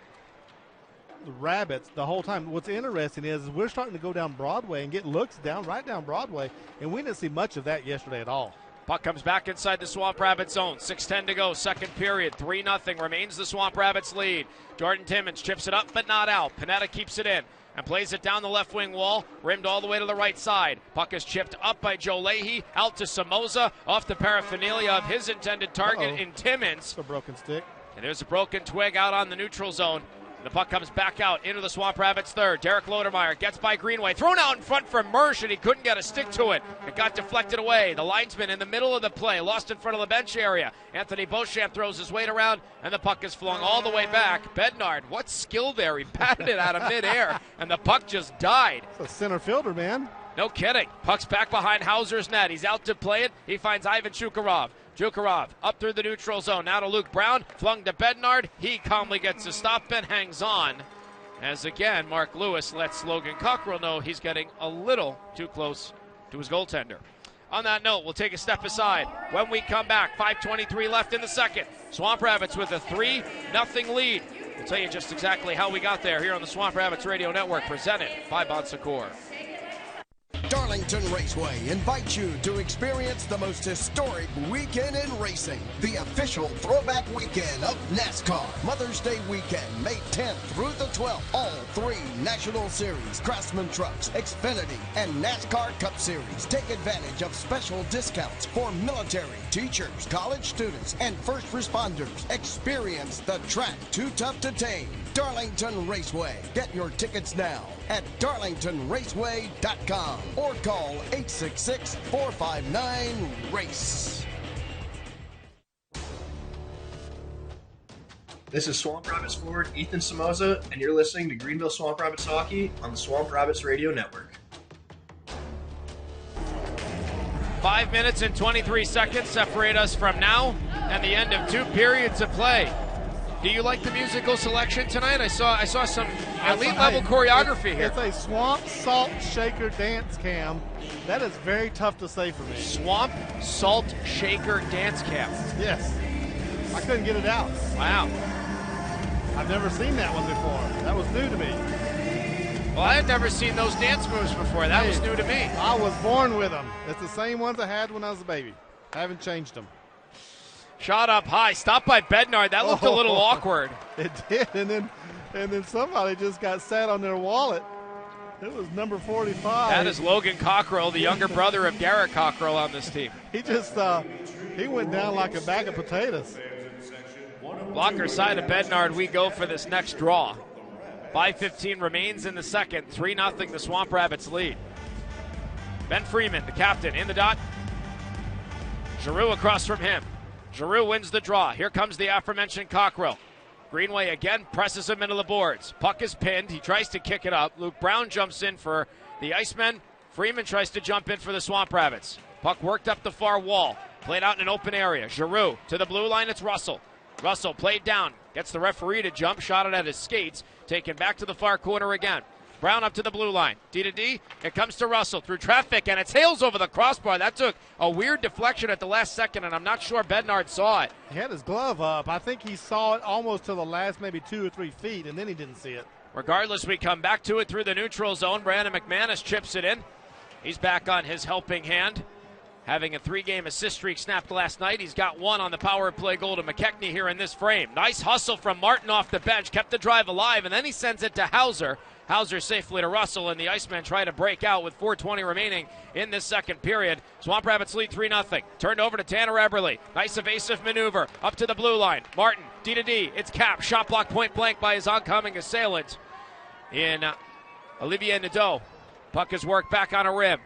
the Rabbits the whole time. What's interesting is we're starting to go down Broadway and get looks down right down Broadway, and we didn't see much of that yesterday at all. Puck comes back inside the Swamp Rabbits zone. 6:10 to go, second period. 3-0 remains the Swamp Rabbits lead. Jordan Timmons chips it up but not out. Panetta keeps it in and plays it down the left wing wall, rimmed all the way to the right side. Puck is chipped up by Joe Leahy, out to Somoza, off the paraphernalia of his intended target in Timmons. A broken stick. And there's a broken twig out on the neutral zone. The puck comes back out into the Swamp Rabbits third. Derek Lodermeyer gets by Greenway. Thrown out in front for Mersch, and he couldn't get a stick to it. It got deflected away. The linesman in the middle of the play, lost in front of the bench area. Anthony Beauchamp throws his weight around, and the puck is flung all the way back. Bednard, what skill there. He batted it out of midair, and the puck just died. It's a center fielder, man. No kidding. Puck's back behind Hauser's net. He's out to play it. He finds Ivan Chukarov. Chukarov up through the neutral zone. Now to Luke Brown. Flung to Bednard. He calmly gets a stop and hangs on. As again, Mark Lewis lets Logan Cockrell know he's getting a little too close to his goaltender. On that note, we'll take a step aside. When we come back, 5:23 left in the second. Swamp Rabbits with a 3-0 lead. We'll tell you just exactly how we got there here on the Swamp Rabbits Radio Network, presented by Bon Secours. Darlington Raceway invites you to experience the most historic weekend in racing, the official throwback weekend of NASCAR. Mother's Day weekend, May 10th through the 12th. All 3 National Series, Craftsman Trucks, Xfinity, and NASCAR Cup Series. Take advantage of special discounts for military, teachers, college students, and first responders. Experience the track too tough to tame. Darlington Raceway. Get your tickets now at darlingtonraceway.com or call 866-459-RACE. This is Swamp Rabbits forward Ethan Somoza, and you're listening to Greenville Swamp Rabbits Hockey on the Swamp Rabbits Radio Network. 5 minutes and 23 seconds separate us from now and the end of 2 periods of play. Do you like the musical selection tonight? I saw some elite level choreography here. It's a Swamp Salt Shaker dance cam. That is very tough to say for me. Swamp Salt Shaker dance cam. Yes. I couldn't get it out. Wow. I've never seen that one before. That was new to me. Well, I had never seen those dance moves before. That was new to me. I was born with them. It's the same ones I had when I was a baby. I haven't changed them. Shot up high. Stopped by Bednard. That looked a little awkward. It did, and then somebody just got sat on their wallet. It was number 45. That is Logan Cockrell, the younger brother of Garrett Cockrell on this team. He just he went down like a bag of potatoes. Blocker side of Bednard, we go for this next draw. 5:15 remains in the second. 3-0 the Swamp Rabbits lead. Ben Freeman, the captain, in the dot. Giroux across from him. Giroux wins the draw. Here comes the aforementioned Cockrell. Greenway again presses him into the boards. Puck is pinned. He tries to kick it up. Luke Brown jumps in for the Icemen. Freeman tries to jump in for the Swamp Rabbits. Puck worked up the far wall. Played out in an open area. Giroux to the blue line. It's Russell. Russell played down. Gets the referee to jump. Shot it at his skates. Taken back to the far corner again. Brown up to the blue line. D to D. It comes to Russell through traffic, and it sails over the crossbar. That took a weird deflection at the last second, and I'm not sure Bednard saw it. He had his glove up. I think he saw it almost to the last maybe 2 or 3 feet, and then he didn't see it. Regardless, we come back to it through the neutral zone. Brandon McManus chips it in. He's back on his helping hand. Having a 3-game assist streak snapped last night. He's got 1 on the power play goal to McKechnie here in this frame. Nice hustle from Martin off the bench. Kept the drive alive, and then he sends it to Hauser. Hauser safely to Russell, and the Icemen try to break out with 4:20 remaining in this second period. Swamp Rabbits lead 3-0. Turned over to Tanner Eberle. Nice evasive maneuver up to the blue line. Martin, D to D. It's Cap. Shot blocked point blank by his oncoming assailant in Olivier Nadeau. Puck is worked back on a rim.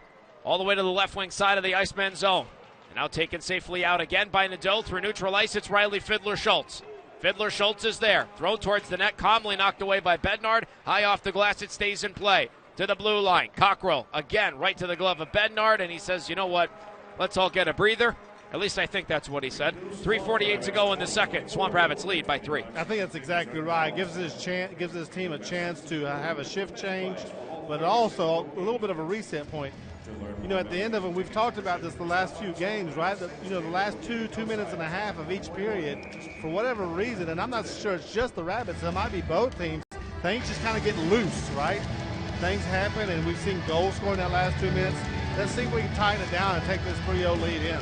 All the way to the left wing side of the Icemen zone. And now taken safely out again by Nadeau through neutral ice. It's Riley Fiddler-Schultz. Fiddler-Schultz is there. Thrown towards the net. Calmly knocked away by Bednard. High off the glass. It stays in play. To the blue line. Cockrell again right to the glove of Bednard. And he says, you know what? Let's all get a breather. At least I think that's what he said. 3:48 to go in the second. Swamp Rabbits lead by 3. I think that's exactly right. Gives his team a chance to have a shift change, but also a little bit of a reset point. You know, at the end of it, we've talked about this the last few games, right? The last 2 minutes and a half of each period, for whatever reason, and I'm not sure it's just the Rabbits, it might be both teams, things just kind of get loose, right? Things happen, and we've seen goals scored in that last 2 minutes. Let's see if we can tighten it down and take this 3-0 lead in.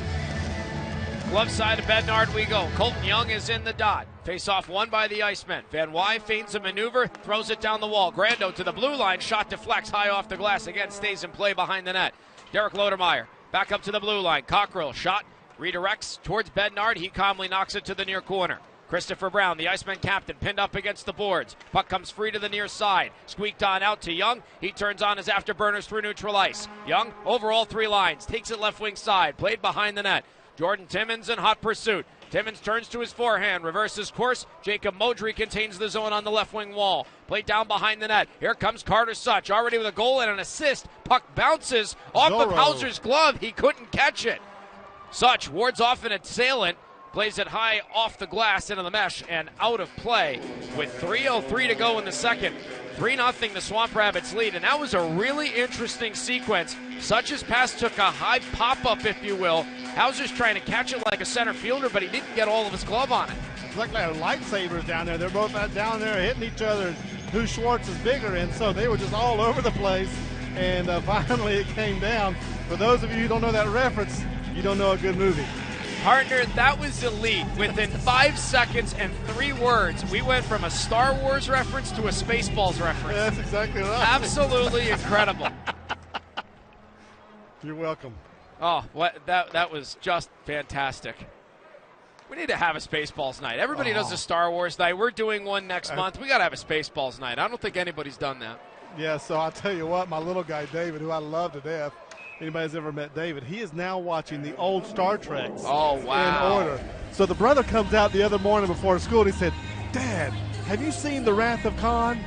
Glove side of Bednard we go. Colton Young is in the dot. Face-off won by the Icemen. Van Wy feigns a maneuver, throws it down the wall. Grando to the blue line, shot deflects high off the glass. Again, stays in play behind the net. Derek Lodermeyer back up to the blue line. Cockrell shot, redirects towards Bednard. He calmly knocks it to the near corner. Christopher Brown, the Iceman captain, pinned up against the boards. Puck comes free to the near side. Squeaked on out to Young. He turns on his afterburners through neutral ice. Young, over all 3 lines, takes it left wing side, played behind the net. Jordan Timmons in hot pursuit. Timmons turns to his forehand, reverses course. Jacob Modry contains the zone on the left wing wall. Played down behind the net. Here comes Carter Such, already with a goal and an assist. Puck bounces off of Hauser's glove. He couldn't catch it. Such wards off an assailant, plays it high off the glass into the mesh and out of play with 3:03 to go in the second. 3-0 the Swamp Rabbits lead, and that was a really interesting sequence. Such's pass took a high pop-up, if you will. Hauser's trying to catch it like a center fielder, but he didn't get all of his glove on it. It's like lightsabers down there. They're both down there hitting each other, who Schwartz is bigger, and so they were just all over the place, and finally it came down. For those of you who don't know that reference, you don't know a good movie. Partner, that was elite. Within 5 seconds and 3 words, we went from a Star Wars reference to a Spaceballs reference. That's exactly right. Absolutely incredible. You're welcome. Oh, that was just fantastic. We need to have a Spaceballs night. Everybody does a Star Wars night. We're doing one next month. We got to have a Spaceballs night. I don't think anybody's done that. Yeah, so I'll tell you what, my little guy David, who I love to death, anybody's ever met David, he is now watching the old Star Treks. Oh, wow. In order. So the brother comes out the other morning before school and he said, Dad, have you seen The Wrath of Khan?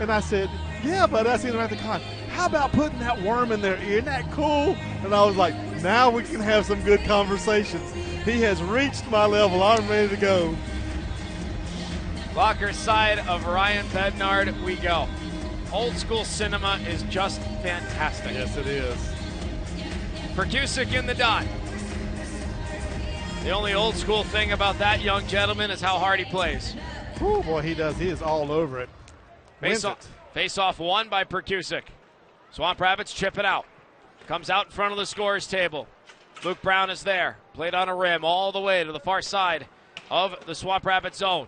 And I said, yeah, bud, I've seen The Wrath of Khan. How about putting that worm in their ear? Isn't that cool? And I was like, now we can have some good conversations. He has reached my level. I'm ready to go. Locker side of Ryan Bednard we go. Old school cinema is just fantastic. Yes, it is. Perkusic in the dot. The only old school thing about that young gentleman is how hard he plays. Oh boy, he does. He is all over it. Face off won by Perkusic. Swamp Rabbits chip it out. Comes out in front of the scorer's table. Luke Brown is there. Played on a rim all the way to the far side of the Swamp Rabbits zone.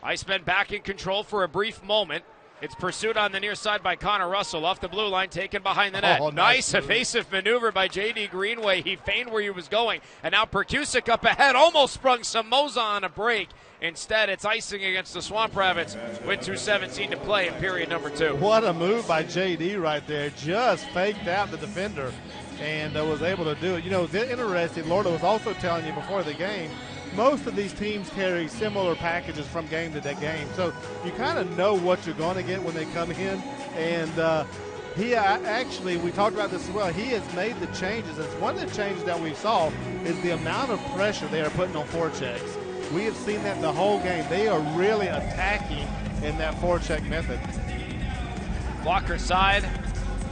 Icemen back in control for a brief moment. It's pursued on the near side by Connor Russell. Off the blue line, taken behind the net. Nice evasive maneuver by J.D. Greenway. He feigned where he was going. And now Perkusic up ahead. Almost sprung Somoza on a break. Instead, it's icing against the Swamp Rabbits with 2:17 to play in period number 2. What a move by J.D. right there. Just faked out the defender and was able to do it. You know, it's interesting. Lorda was also telling you before the game, most of these teams carry similar packages from game to game. So you kind of know what you're going to get when they come in. And he actually, we talked about this as well, he has made the changes. It's one of the changes that we saw is the amount of pressure they are putting on forechecks. We have seen that the whole game. They are really attacking in that forecheck method. Blocker side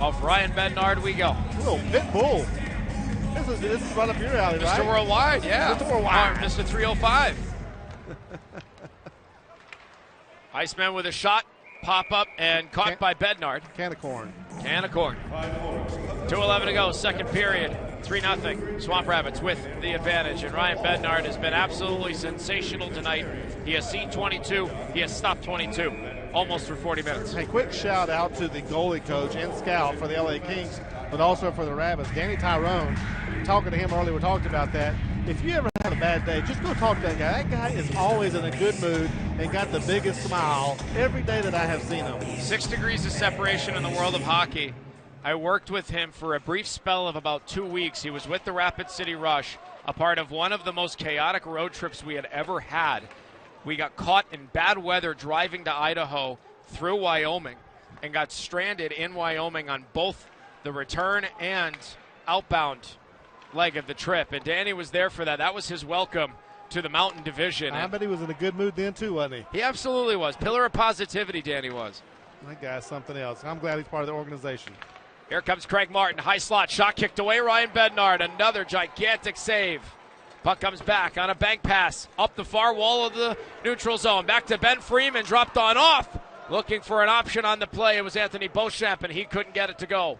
of Ryan Bednard we go. Little pit bull. This is right up your alley, right? Mr. Worldwide, yeah. Mr. Worldwide. Mr. 305. Iceman with a shot, pop up, and caught by Bednard. Can of corn. 2:11 to go, second period. 3-0. Swamp Rabbits with the advantage. And Ryan Bednard has been absolutely sensational tonight. He has seen 22. He has stopped 22. Almost for 40 minutes. Hey, quick shout out to the goalie coach and scout for the LA Kings, but also for the Rabbits, Danny Tyrone. Talking to him earlier, we talked about that. If you ever have a bad day, just go talk to that guy. That guy is always in a good mood and got the biggest smile every day that I have seen him. 6 degrees of separation in the world of hockey. I worked with him for a brief spell of about 2 weeks. He was with the Rapid City Rush, a part of one of the most chaotic road trips we had ever had. We got caught in bad weather driving to Idaho through Wyoming and got stranded in Wyoming on both the return and outbound leg of the trip. And Danny was there for that. That was his welcome to the Mountain Division. I bet he was in a good mood then too, wasn't he? He absolutely was. Pillar of positivity, Danny was. That guy's something else. I'm glad he's part of the organization. Here comes Craig Martin. High slot. Shot kicked away. Ryan Bednard. Another gigantic save. Puck comes back on a bank pass up the far wall of the neutral zone. Back to Ben Freeman, dropped on off. Looking for an option on the play. It was Anthony Beauchamp, and he couldn't get it to go.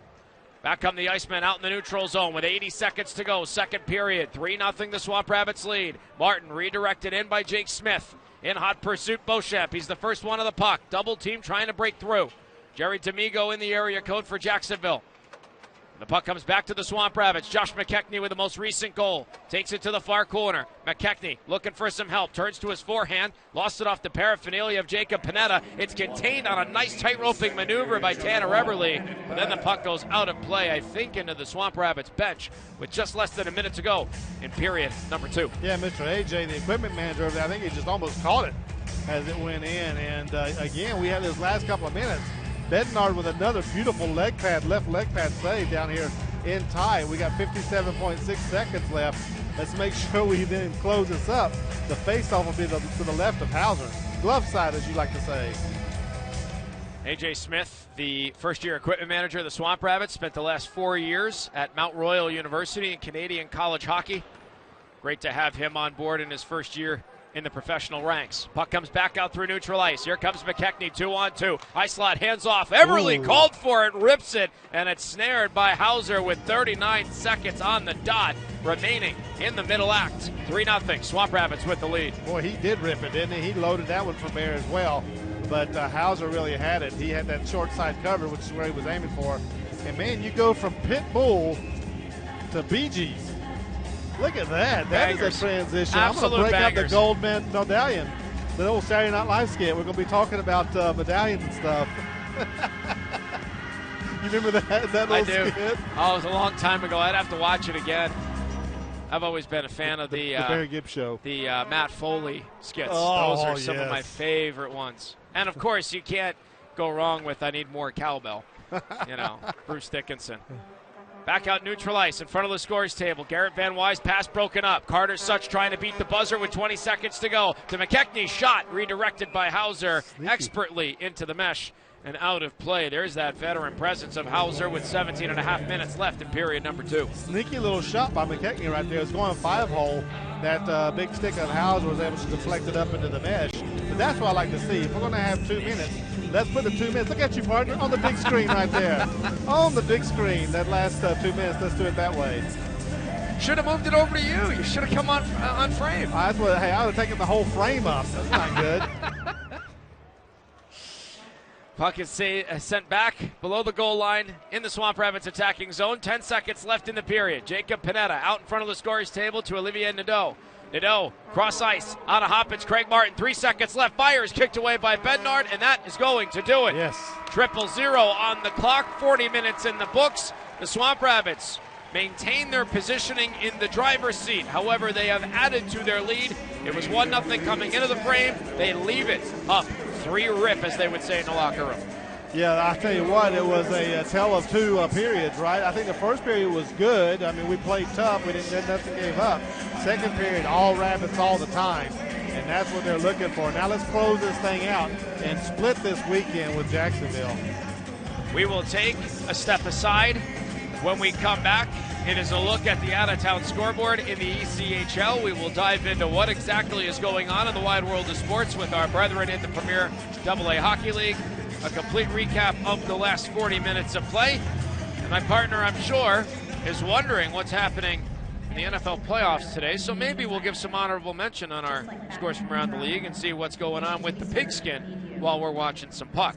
Back come the Icemen out in the neutral zone with 80 seconds to go. Second period, 3-0 the Swamp Rabbits lead. Martin redirected in by Jake Smith. In hot pursuit, Beauchamp. He's the first one of the puck. Double team trying to break through. Jerry D'Amigo in the area code for Jacksonville. The puck comes back to the Swamp Rabbits. Josh McKechnie with the most recent goal. Takes it to the far corner. McKechnie looking for some help. Turns to his forehand. Lost it off the paraphernalia of Jacob Panetta. It's contained on a nice tight-roping maneuver by Tanner Everly. But then the puck goes out of play, I think, into the Swamp Rabbits bench with just less than a minute to go in period number 2. Yeah, Mr. AJ, the equipment manager over there, I think he just almost caught it as it went in. And, again, we had those last couple of minutes. Bednard with another beautiful left leg pad save down here in tie. We got 57.6 seconds left. Let's make sure we then close this up. The faceoff will be to the left of Hauser. Glove side, as you like to say. A.J. Smith, the first-year equipment manager of the Swamp Rabbits, spent the last 4 years at Mount Royal University in Canadian college hockey. Great to have him on board in his first year in the professional ranks. Puck comes back out through neutral ice. Here comes McKechnie, 2-on-2. High slot, hands off. Everly called for it, rips it, and it's snared by Hauser with 39 seconds on the dot remaining in the middle act. 3-0, Swamp Rabbits with the lead. Boy, he did rip it, didn't he? He loaded that one for bear as well, but Hauser really had it. He had that short side cover, which is where he was aiming for. And, man, you go from Pit Bull to Bee Gees. Look at that. That is a transition. Absolute I'm going to break bangers. out the gold medallion. The old Saturday Night Live skit. We're going to be talking about medallions and stuff. You remember that I old do. skit? Oh, it was a long time ago. I'd have to watch it again. I've always been a fan of the Barry Gibb show. The Matt Foley skits. Oh, those are some of yes. my favorite ones. And, of course, you can't go wrong with I Need More Cowbell. Bruce Dickinson. Back out neutral ice in front of the scores table. Garrett Van Wise, pass broken up. Carter Such trying to beat the buzzer with 20 seconds to go. To McKechnie's shot, redirected by Hauser expertly into the mesh and out of play. There's that veteran presence of Hauser with 17 and a half minutes left in period number 2. Sneaky little shot by McKechnie right there. It's going 5-hole. That big stick of Hauser was able to deflect it up into the mesh. But that's what I like to see. If we're going to have 2 minutes, let's put the 2 minutes. Look at you, partner, on the big screen right there. On the big screen, that last 2 minutes, let's do it that way. Should have moved it over to you. You should have come on frame. I would have taken the whole frame up. That's not good. Puck is sent back below the goal line in the Swamp Rapids attacking zone. 10 seconds left in the period. Jacob Panetta out in front of the scorer's table to Olivier Nadeau. Nadeau, cross ice, out of Hoppage, Craig Martin, 3 seconds left. Fires, kicked away by Bednard, and that is going to do it. Yes. 0-0 on the clock, 40 minutes in the books. The Swamp Rapids maintain their positioning in the driver's seat. However, they have added to their lead. It was 1-0 coming into the frame. They leave it up 3-rip, as they would say in the locker room. Yeah, I tell you what, it was a tale of 2 periods, right? I think the first period was good. I mean, we played tough. We didn't nothing gave up. Second period, all Rapids all the time, and that's what they're looking for. Now let's close this thing out and split this weekend with Jacksonville. We will take a step aside. When we come back, it is a look at the out-of-town scoreboard in the ECHL. We will dive into what exactly is going on in the wide world of sports with our brethren in the Premier AA Hockey League. A complete recap of the last 40 minutes of play. And my partner, I'm sure, is wondering what's happening in the NFL playoffs today. So maybe we'll give some honorable mention on our scores from around the league and see what's going on with the pigskin while we're watching some puck.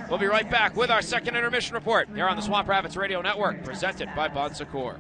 We'll be right back with our second intermission report here on the Swamp Rapids Radio Network, presented by Bon Secours.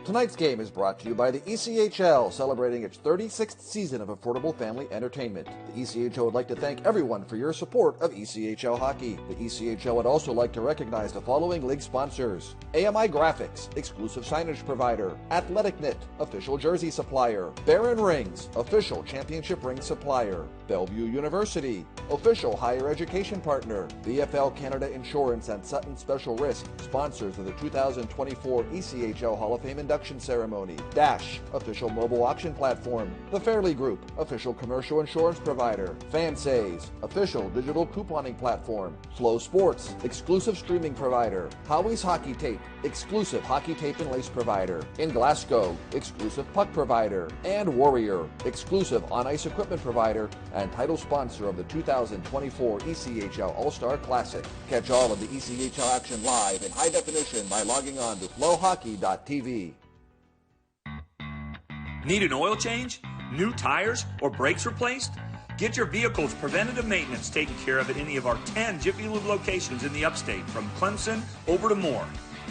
Tonight's game is brought to you by the ECHL, celebrating its 36th season of affordable family entertainment. The ECHL would like to thank everyone for your support of ECHL hockey. The ECHL would also like to recognize the following league sponsors: AMI Graphics, exclusive signage provider; Athletic Knit, official jersey supplier; Baron Rings, official championship ring supplier; Bellevue University, official higher education partner; VFL Canada Insurance and Sutton Special Risk, sponsors of the 2024 ECHL Hall of Fame induction ceremony; Dash, official mobile auction platform; The Fairley Group, official commercial insurance provider; Fansays, official digital couponing platform; Flow Sports, exclusive streaming provider; Howie's Hockey Tape, exclusive hockey tape and lace provider; In Glasgow, exclusive puck provider; and Warrior, exclusive on-ice equipment provider and title sponsor of the 2024 ECHL All-Star Classic. Catch all of the ECHL action live in high definition by logging on to FloHockey.tv. Need an oil change? New tires or brakes replaced? Get your vehicle's preventative maintenance taken care of at any of our 10 Jiffy Lube locations in the upstate, from Clemson over to Moore.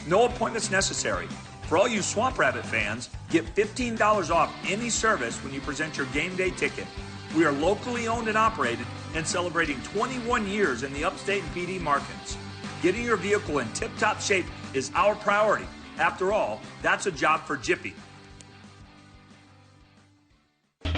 No appointments necessary. For all you Swamp Rabbit fans, get $15 off any service when you present your game day ticket. We are locally owned and operated and celebrating 21 years in the upstate and PD markets. Getting your vehicle in tip-top shape is our priority. After all, that's a job for Jiffy.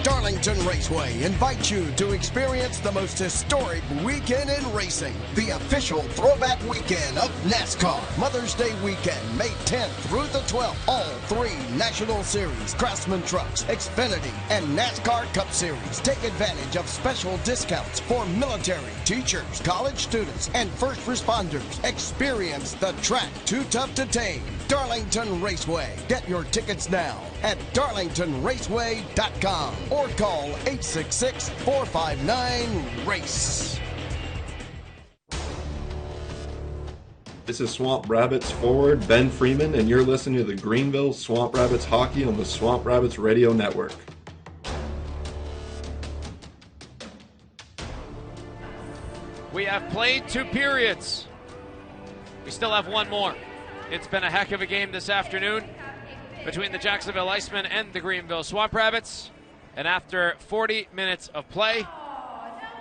Darlington Raceway invites you to experience the most historic weekend in racing, the official throwback weekend of NASCAR. Mother's Day weekend, May 10th through the 12th. All 3 National Series, Craftsman Trucks, Xfinity, and NASCAR Cup Series. Take advantage of special discounts for military, teachers, college students, and first responders. Experience the track too tough to tame. Darlington Raceway. Get your tickets now at darlingtonraceway.com or call 866-459-RACE. This is Swamp Rabbits forward Ben Freeman, and you're listening to the Greenville Swamp Rabbits Hockey on the Swamp Rabbits Radio Network. We have played 2 periods. We still have 1 more. It's been a heck of a game this afternoon between the Jacksonville Icemen and the Greenville Swamp Rabbits. And after 40 minutes of play,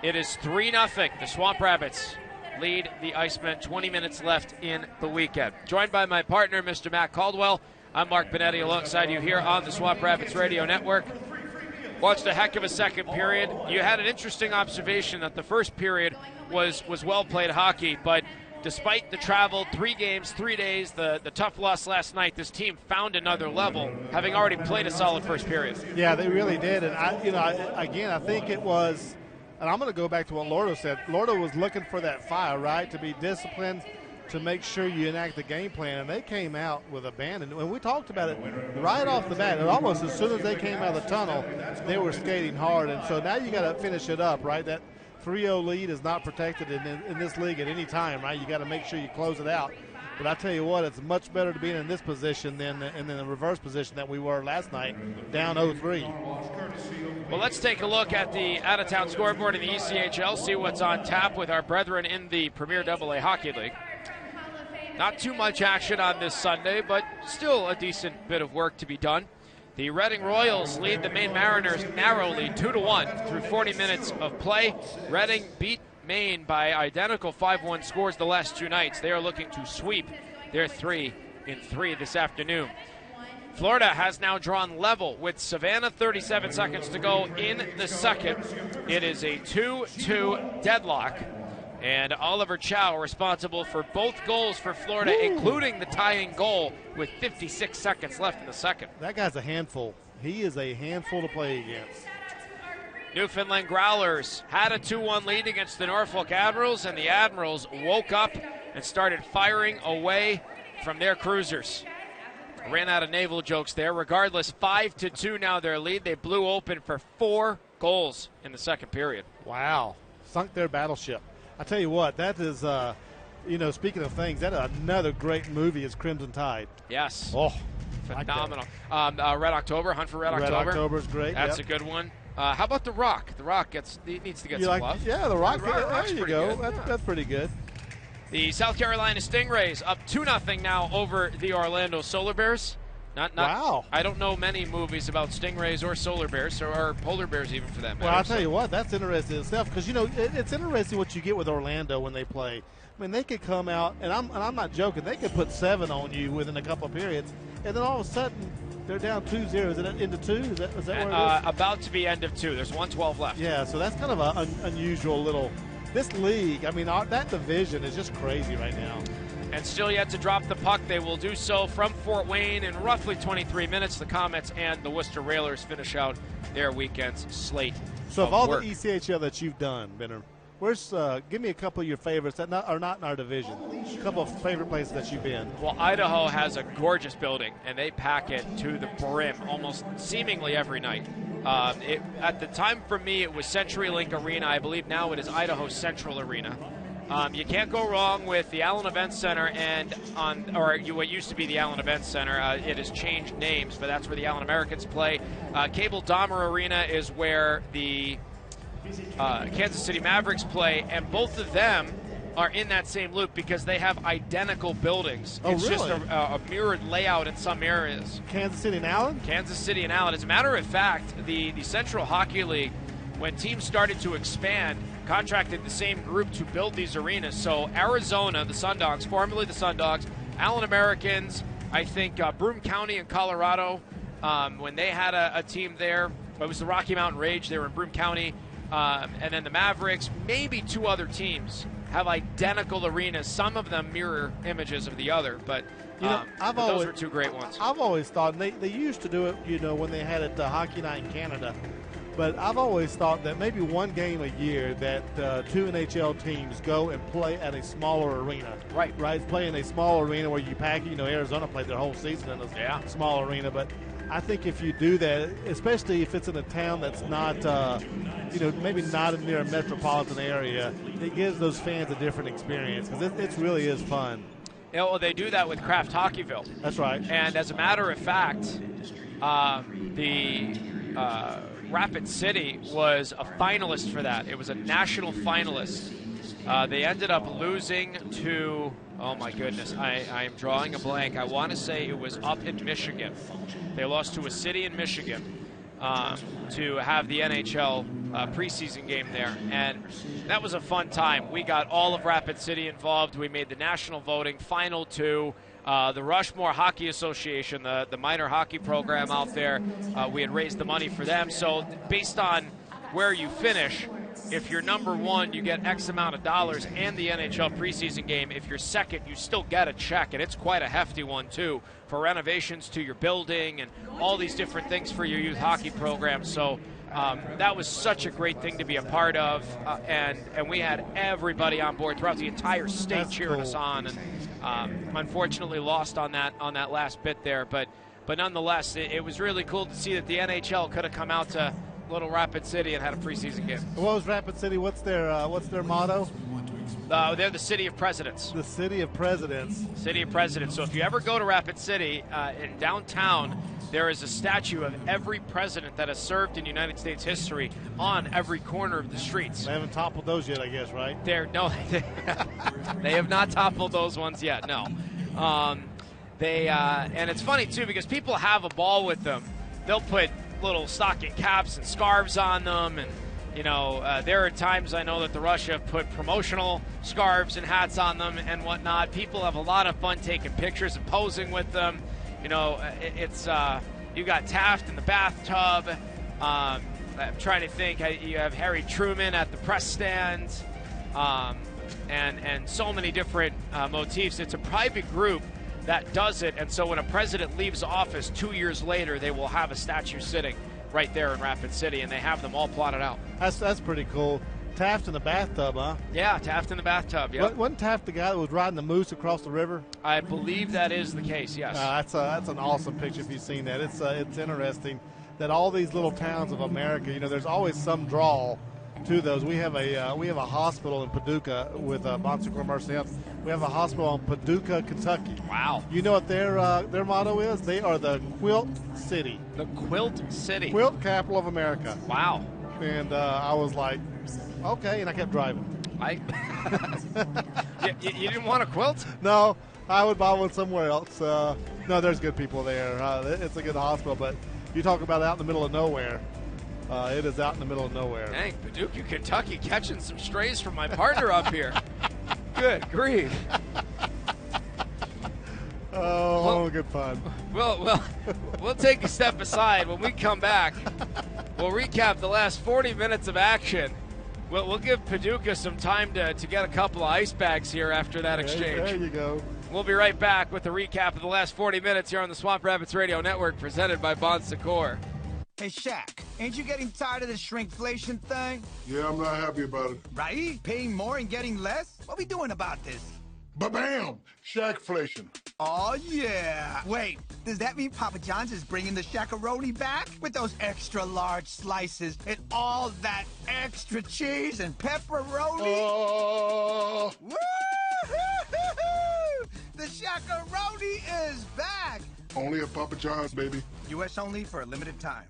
it is 3-0. The Swamp Rabbits lead the Icemen. 20 minutes left in the weekend. Joined by my partner, Mr. Matt Caldwell. I'm Mark Benetti alongside you here on the Swamp Rabbits Radio Network. Watched a heck of a second period. You had an interesting observation that the first period was well-played hockey, but despite the travel, 3 games, 3 days, the tough loss last night, this team found another level, having already played a solid first period. Yeah, they really did. And, I think it was, and I'm going to go back to what Lordo said. Lordo was looking for that fire, right, to be disciplined, to make sure you enact the game plan, and they came out with abandon. And we talked about it right off the bat. And almost as soon as they came out of the tunnel, they were skating hard. And so now you got to finish it up, right? That 3-0 lead is not protected in this league at any time, right? You got to make sure you close it out. But I tell you what, it's much better to be in this position than in the reverse position that we were last night, down 0-3. Well, let's take a look at the out-of-town scoreboard in the ECHL, see what's on tap with our brethren in the Premier AA Hockey League. Not too much action on this Sunday, but still a decent bit of work to be done. The Reading Royals lead the Maine Mariners narrowly 2-1 through 40 minutes of play. Reading beat Maine by identical 5-1 scores the last 2 nights. They are looking to sweep their 3-3 this afternoon. Florida has now drawn level with Savannah, 37 seconds to go in the second. It is a 2-2 deadlock. And Oliver Chow responsible for both goals for Florida, including the tying goal with 56 seconds left in the second. That guy's a handful. He is a handful to play against. Newfoundland Growlers had a 2-1 lead against the Norfolk Admirals, and the Admirals woke up and started firing away from their cruisers. Ran out of naval jokes there. Regardless, 5-2 now their lead. They blew open for 4 goals in the second period. Wow. Sunk their battleship. I tell you what, that is, speaking of things, that another great movie is Crimson Tide. Yes. Oh, phenomenal. Red October, Hunt for Red October. Red October is great. That's a good one. How about The Rock? The Rock needs to get some love. Yeah, The Rock. Rock's there you go. That's pretty good. The South Carolina Stingrays up 2-0 now over the Orlando Solar Bears. Wow. I don't know many movies about stingrays or solar bears, or polar bears even for that matter. Well, I'll tell you what, that's interesting itself, because, it's interesting what you get with Orlando when they play. I mean, they could come out, and I'm not joking, they could put 7 on you within a couple of periods, and then all of a sudden they're down 2-0. Is it into 2? Is that where it is? About to be end of 2. There's 1:12 left. Yeah, so that's kind of an unusual little – this league, I mean, that division is just crazy right now. And still yet to drop the puck. They will do so from Fort Wayne in roughly 23 minutes. The Comets and the Worcester Railers finish out their weekend's slate. So of all work. the ECHL that you've done, Benner, give me a couple of your favorites that are not in our division. A couple of favorite places that you've been. Well, Idaho has a gorgeous building, and they pack it to the brim almost seemingly every night. At the time for me, it was CenturyLink Arena. I believe now it is Idaho Central Arena. You can't go wrong with the Allen Event Center what used to be the Allen Event Center. It has changed names, but that's where the Allen Americans play. Cable Dahmer Arena is where the Kansas City Mavericks play, and both of them are in that same loop because they have identical buildings. Oh, it's really? just a mirrored layout in some areas. Kansas City and Allen? Kansas City and Allen. As a matter of fact, the Central Hockey League, when teams started to expand, contracted the same group to build these arenas. So Arizona, the Sundogs, formerly the Sundogs, Allen Americans, I think Broome County in Colorado, when they had a team there, it was the Rocky Mountain Rage. They were in Broome County. And then the Mavericks, maybe 2 other teams have identical arenas. Some of them mirror images of the other, but those were 2 great ones. I've always thought, and they used to do it, when they had it Hockey Night in Canada, but I've always thought that maybe 1 game a year that 2 NHL teams go and play at a smaller arena. Right. Play in a small arena where you pack it. Arizona played their whole season in a small arena, but I think if you do that, especially if it's in a town that's not, maybe not near a metropolitan area, it gives those fans a different experience because it really is fun. Well, they do that with Kraft Hockeyville. That's right. And as a matter of fact, the Rapid City was a finalist for that. It was a national finalist. They ended up losing to, oh my goodness, I am drawing a blank. I want to say it was up in Michigan. They lost to a city in Michigan to have the NHL preseason game there. And that was a fun time. We got all of Rapid City involved. We made the national voting final to the Rushmore Hockey Association, the minor hockey program out there. We had raised the money for them. So based on where you finish, if you're number one, you get X amount of dollars and the NHL preseason game. If you're second, you still get a check, and it's quite a hefty one, too, for renovations to your building and all these different things for your youth hockey program. So that was such a great thing to be a part of, and we had everybody on board throughout the entire state cheering us on, and unfortunately lost on that last bit there. But nonetheless, it was really cool to see that the NHL could have come out to Little Rapid City and had a preseason game. What was Rapid City? What's their motto? They're the City of Presidents. The City of Presidents. City of Presidents. So if you ever go to Rapid City, in downtown, there is a statue of every president that has served in United States history on every corner of the streets. They haven't toppled those yet, I guess, right? They have not toppled those ones yet, no. And it's funny, too, because people have a ball with them. They'll put little stocking caps and scarves on them, and there are times I know that the Russia have put promotional scarves and hats on them and whatnot. People have a lot of fun taking pictures and posing with them. You got Taft in the bathtub. I'm trying to think. You have Harry Truman at the press stand, and so many different motifs. It's a private group that does it, and so when a president leaves office 2 years later, they will have a statue sitting right there in Rapid City, and they have them all plotted out. That's pretty cool. Taft in the bathtub, huh? Yeah, Taft in the bathtub, yeah. Wasn't Taft the guy that was riding the moose across the river? I believe that is the case, yes. That's an awesome picture if you've seen that. It's interesting that all these little towns of America, there's always some draw to those. We have a hospital in Paducah with Bon Secours Mercy Health. We have a hospital in Paducah, Kentucky. Wow. You know what their motto is? They are the Quilt City. The Quilt City. Quilt capital of America. Wow. And I was like, okay, and I kept driving. You didn't want a quilt? No, I would buy one somewhere else. No, there's good people there. It's a good hospital, but you talk about out in the middle of nowhere. It is out in the middle of nowhere. Dang, Paducah, Kentucky, catching some strays from my partner up here. Good grief. Oh, good fun. Well, we'll take a step aside. When we come back, we'll recap the last 40 minutes of action. We'll give Paducah some time to get a couple of ice bags here after that exchange. There you go. We'll be right back with the recap of the last 40 minutes here on the Swamp Rapids Radio Network, presented by Bon Secours. Hey, Shaq, ain't you getting tired of this shrinkflation thing? Yeah, I'm not happy about it. Right? Paying more and getting less? What we doing about this? Ba-bam! Shaqflation. Oh, yeah. Wait, does that mean Papa John's is bringing the Shaq-a-roni back? With those extra large slices and all that extra cheese and pepperoni? Woo-hoo-hoo-hoo! The Shaq-a-roni is back! Only at Papa John's, baby. U.S. only for a limited time.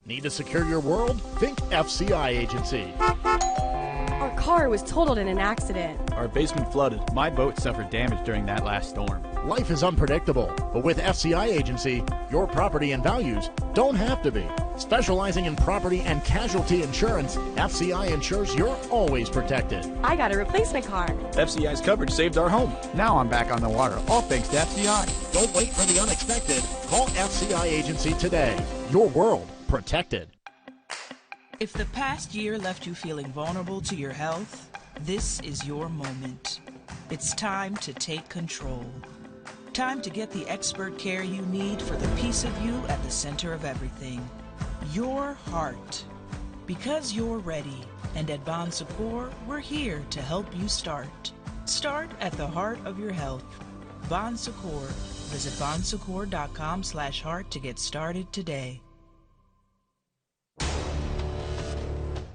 Need to secure your world? Think FCI Agency. Our car was totaled in an accident. Our basement flooded. My boat suffered damage during that last storm. Life is unpredictable, but with FCI Agency, your property and values don't have to be. Specializing in property and casualty insurance, FCI ensures you're always protected. I got a replacement car. FCI's coverage saved our home. Now I'm back on the water, all thanks to FCI. Don't wait for the unexpected. Call FCI Agency today. Your world protected. If the past year left you feeling vulnerable to your health, this is your moment. It's time to take control. Time to get the expert care you need for the piece of you at the center of everything. Your heart. Because you're ready. And at Bon Secours, we're here to help you start. Start at the heart of your health. Bon Secours. Visit bonsecours.com/heart to get started today.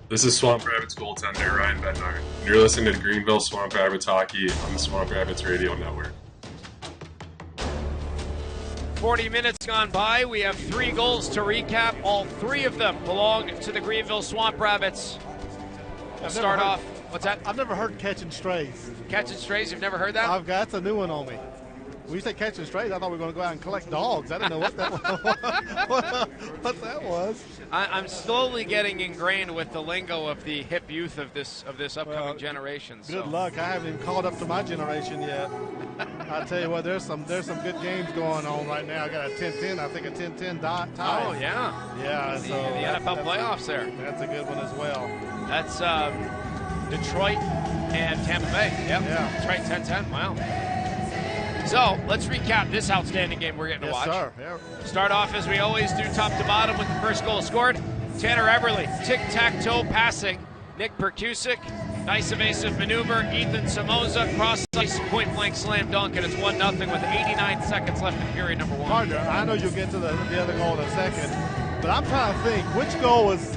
This is Swamp Rapids goaltender Ryan Bednar, and you're listening to Greenville Swamp Rapids Hockey on the Swamp Rapids Radio Network. 40 minutes gone by. We have 3 goals to recap. All 3 of them belong to the Greenville Swamp Rapids. Start off. What's that? I've never heard catching strays. Catching strays? You've never heard that? That's a new one on me. When you say catching strays, I thought we were going to go out and collect dogs. I didn't know what that was. what that was. I'm slowly getting ingrained with the lingo of the hip youth of this upcoming generation. Good luck. I haven't even caught up to my generation yet. I tell you what, there's some good games going on right now. I got a 10-10. I think a 10-10 tie. Oh yeah. Yeah. The NFL playoffs there. That's a good one as well. That's Detroit and Tampa Bay. Yep. Yeah. That's right, 10-10. Wow. So let's recap this outstanding game we're getting to watch. Sir. Yeah. Start off as we always do, top to bottom, with the first goal scored. Tanner Eberle, tic-tac-toe passing. Nick Perkusic, nice evasive maneuver. Ethan Somoza, cross-ice, point-blank slam dunk, and it's 1-0 with 89 seconds left in period number 1. Partner, I know you'll get to the other goal in a second, but I'm trying to think which goal was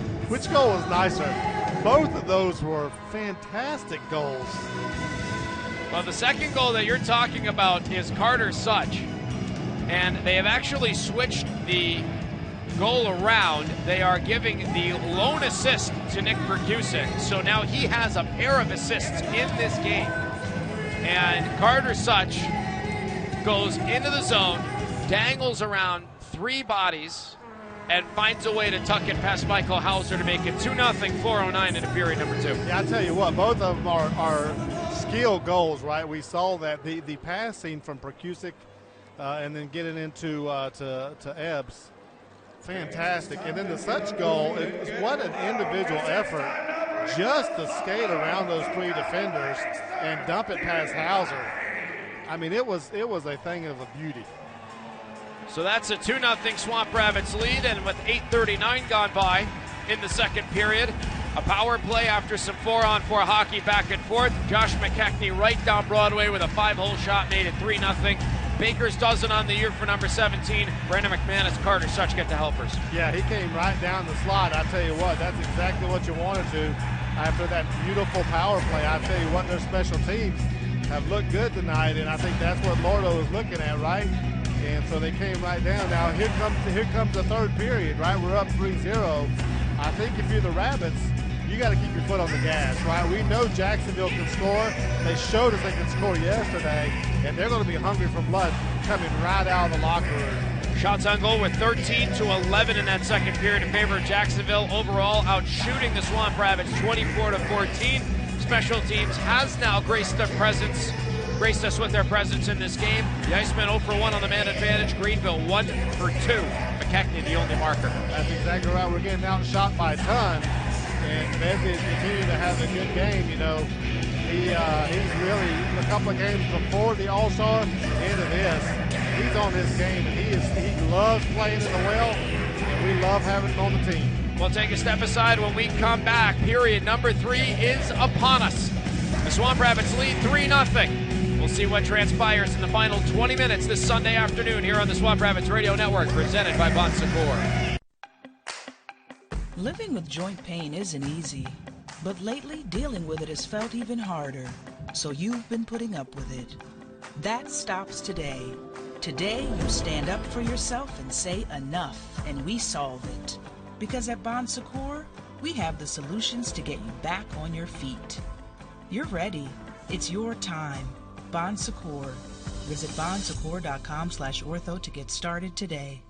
nicer. Both of those were fantastic goals. Well, the second goal that you're talking about is Carter Such, and they have actually switched the goal around. They are giving the lone assist to Nick Perkusic, so now he has a pair of assists in this game. And Carter Such goes into the zone, dangles around 3 bodies, and finds a way to tuck it past Michael Hauser to make it 2-0, 4:09 into period number 2. Yeah, I tell you what, both of them are skill goals, right? We saw that the passing from Perkusic and then getting into to Ebbs, fantastic. And then the Such goal, what an individual effort just to skate around those 3 defenders and dump it past Hauser. I mean, it was a thing of a beauty. So that's a 2-0 Swamp Rabbits lead, and with 8:39 gone by in the second period, a power play after some 4-on-4 hockey back and forth. Josh McKechnie right down Broadway with a 5-hole shot made it 3-0. Baker's dozen on the year for number 17. Brandon McManus, Carter Such get the helpers. Yeah, he came right down the slot. I tell you what, that's exactly what you wanted to after that beautiful power play. I tell you what, their special teams have looked good tonight, and I think that's what Lordo is looking at, right? And so they came right down. Now here comes the third period, right? We're up 3-0. I think if you're the Rabbits, you got to keep your foot on the gas, right? We know Jacksonville can score. They showed us they could score yesterday, and they're going to be hungry for blood coming right out of the locker room. Shots on goal with 13-11 in that second period in favor of Jacksonville. Overall, outshooting the Swamp Rabbits 24-14. Special teams has now graced us with their presence in this game. The Icemen 0 for 1 on the man advantage. Greenville 1 for 2. McKechnie the only marker. That's exactly right. We're getting outshot by a ton. And Bezzy is continuing to have a good game. You know, he's really, a couple of games before the All-Star, into this, he's on this game, and he loves playing in the well, and we love having him on the team. We'll take a step aside when we come back. Period number 3 is upon us. The Swamp Rabbits lead 3-0. We'll see what transpires in the final 20 minutes this Sunday afternoon here on the Swamp Rabbits Radio Network, presented by Bon Secours. Living with joint pain isn't easy, but lately dealing with it has felt even harder, so you've been putting up with it. That stops today. Today, you stand up for yourself and say enough, and we solve it. Because at Bon Secours, we have the solutions to get you back on your feet. You're ready. It's your time. Bon Secours. Visit bonsecours.com/ortho to get started today.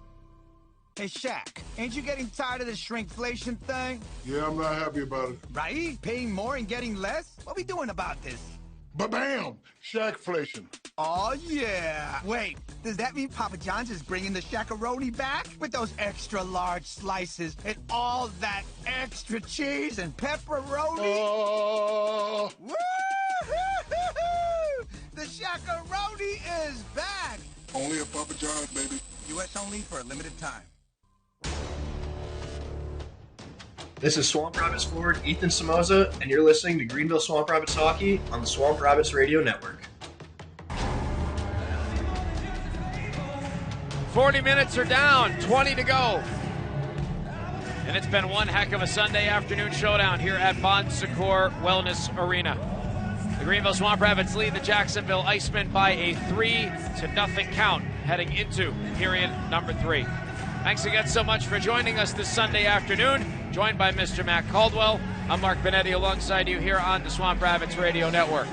Hey, Shaq, ain't you getting tired of this shrinkflation thing? Yeah, I'm not happy about it. Right? Paying more and getting less? What we doing about this? Ba-bam! Shaqflation. Oh, yeah. Wait, does that mean Papa John's is bringing the Shaq-a-roni back? With those extra large slices and all that extra cheese and pepperoni? Oh! Woo-hoo-hoo-hoo! The Shaq-a-roni is back! Only at Papa John's, baby. U.S. only for a limited time. This is Swamp Rabbits forward Ethan Somoza, and you're listening to Greenville Swamp Rabbits Hockey on the Swamp Rabbits Radio Network. 40 minutes are down, 20 to go. And it's been one heck of a Sunday afternoon showdown here at Bon Secours Wellness Arena. The Greenville Swamp Rabbits lead the Jacksonville Icemen by a 3-0 count heading into period number 3. Thanks again so much for joining us this Sunday afternoon. Joined by Mr. Matt Caldwell. I'm Mark Benetti alongside you here on the Swamp Rabbits Radio Network.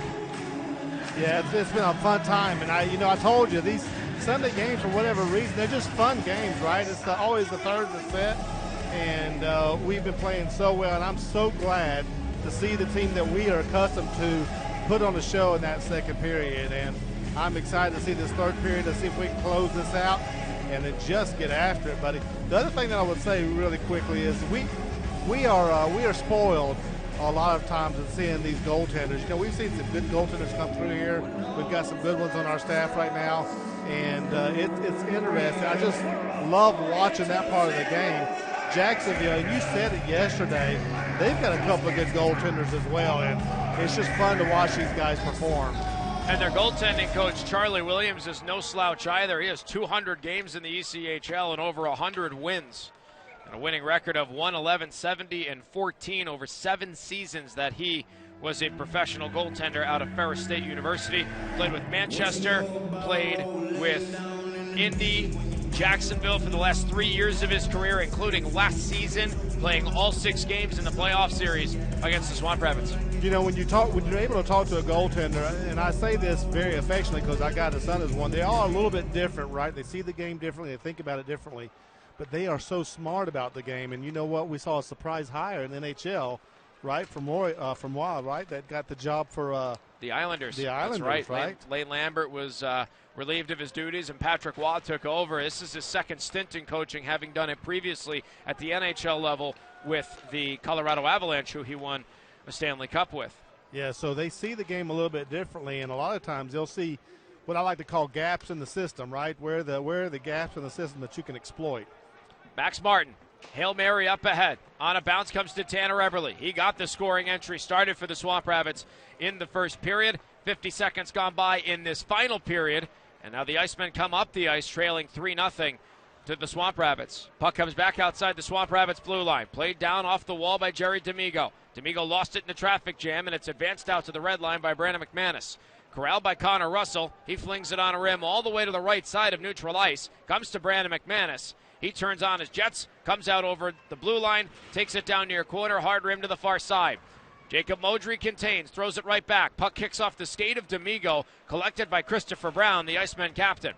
Yeah, it's been a fun time, and I told you, these Sunday games, for whatever reason, they're just fun games, right? It's always the third of the set, and we've been playing so well, and I'm so glad to see the team that we are accustomed to put on a show in that second period, and I'm excited to see this third period, to see if we can close this out and then just get after it, buddy. The other thing that I would say really quickly is we are spoiled a lot of times in seeing these goaltenders. You know, we've seen some good goaltenders come through here. We've got some good ones on our staff right now, and it's interesting. I just love watching that part of the game. Jacksonville, and you said it yesterday, they've got a couple of good goaltenders as well, and it's just fun to watch these guys perform. And their goaltending coach, Charlie Williams, is no slouch either. He has 200 games in the ECHL and over 100 wins. And a winning record of 111, 70, and 14 over 7 seasons that he was a professional goaltender out of Ferris State University. Played with Manchester, played with Indy, Jacksonville for the last 3 years of his career, including last season, playing all 6 games in the playoff series against the Swamp Rabbits. You know, when you're able to talk to a goaltender, and I say this very affectionately because I got a son as one, they are a little bit different, right? They see the game differently, they think about it differently, but they are so smart about the game. And you know what? We saw a surprise hire in the NHL, right, from Wild, right, that got the job for the Islanders. The Islanders, right? Lane Lambert was relieved of his duties, and Patrick Waugh took over. This is his second stint in coaching, having done it previously at the NHL level with the Colorado Avalanche, who he won a Stanley Cup with. Yeah, so they see the game a little bit differently, and a lot of times they'll see what I like to call gaps in the system, right? Where are the gaps in the system that you can exploit? Max Martin, Hail Mary up ahead. On a bounce comes to Tanner Eberle. He got the scoring entry, started for the Swamp Rabbits in the first period. 50 seconds gone by in this final period, and now the Icemen come up the ice, trailing 3-0 to the Swamp Rabbits. Puck comes back outside the Swamp Rabbits blue line. Played down off the wall by Jerry D'Amigo. D'Amigo lost it in the traffic jam, and it's advanced out to the red line by Brandon McManus. Corralled by Connor Russell. He flings it on a rim all the way to the right side of neutral ice. Comes to Brandon McManus. He turns on his jets, comes out over the blue line, takes it down near corner, hard rim to the far side. Jacob Modry contains, throws it right back. Puck kicks off the skate of D'Amigo, collected by Christopher Brown, the Iceman captain.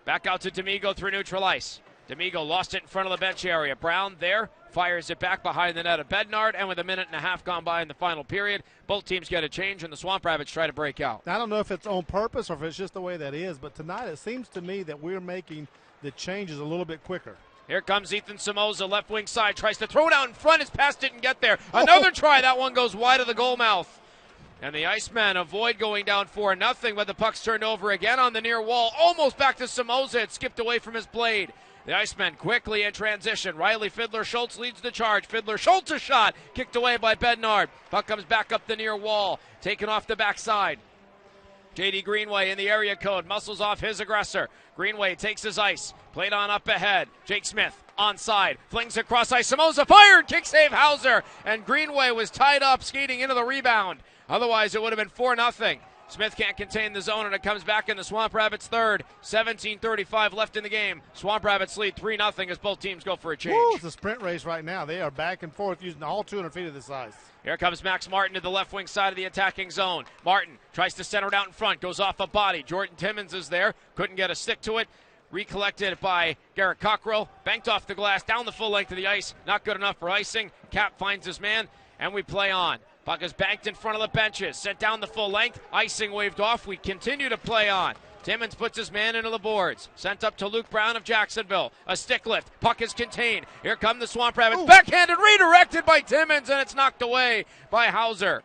Back out to D'Amigo through neutral ice. D'Amigo lost it in front of the bench area. Brown there, fires it back behind the net of Bednard, and with a minute and a half gone by in the final period, both teams get a change, and the Swamp Rabbits try to break out. I don't know if it's on purpose or if it's just the way that is, but tonight it seems to me that we're making the changes a little bit quicker. Here comes Ethan Somoza, left wing side, tries to throw it out in front. His pass didn't get there. Another try. That one goes wide of the goal mouth. And the Icemen avoid going down 4-0, but the puck's turned over again on the near wall. Almost back to Somoza. It skipped away from his blade. The Icemen quickly in transition. Riley Fiddler-Schultz leads the charge. Fiddler-Schultz a shot. Kicked away by Bednard. Puck comes back up the near wall. Taken off the backside. J.D. Greenway in the area code. Muscles off his aggressor. Greenway takes his ice. Played on up ahead. Jake Smith onside. Flings across ice. Somoza fired. Kick save Hauser. And Greenway was tied up skating into the rebound. Otherwise, it would have been 4-0. Smith can't contain the zone, and it comes back in the Swamp Rabbits third. 17:35 left in the game. Swamp Rabbits lead 3-0 as both teams go for a change. Woo, it's a sprint race right now. They are back and forth using all 200 feet of this ice. Here comes Max Martin to the left wing side of the attacking zone. Martin tries to center it out in front, goes off a body. Jordan Timmons is there, couldn't get a stick to it. Recollected by Garrett Cockrell, banked off the glass, down the full length of the ice. Not good enough for icing. Cap finds his man, and we play on. Puck is banked in front of the benches, sent down the full length. Icing waved off. We continue to play on. Timmons puts his man into the boards. Sent up to Luke Brown of Jacksonville. A stick lift. Puck is contained. Here come the Swamp Rabbits. Ooh. Backhanded, redirected by Timmons, and it's knocked away by Hauser.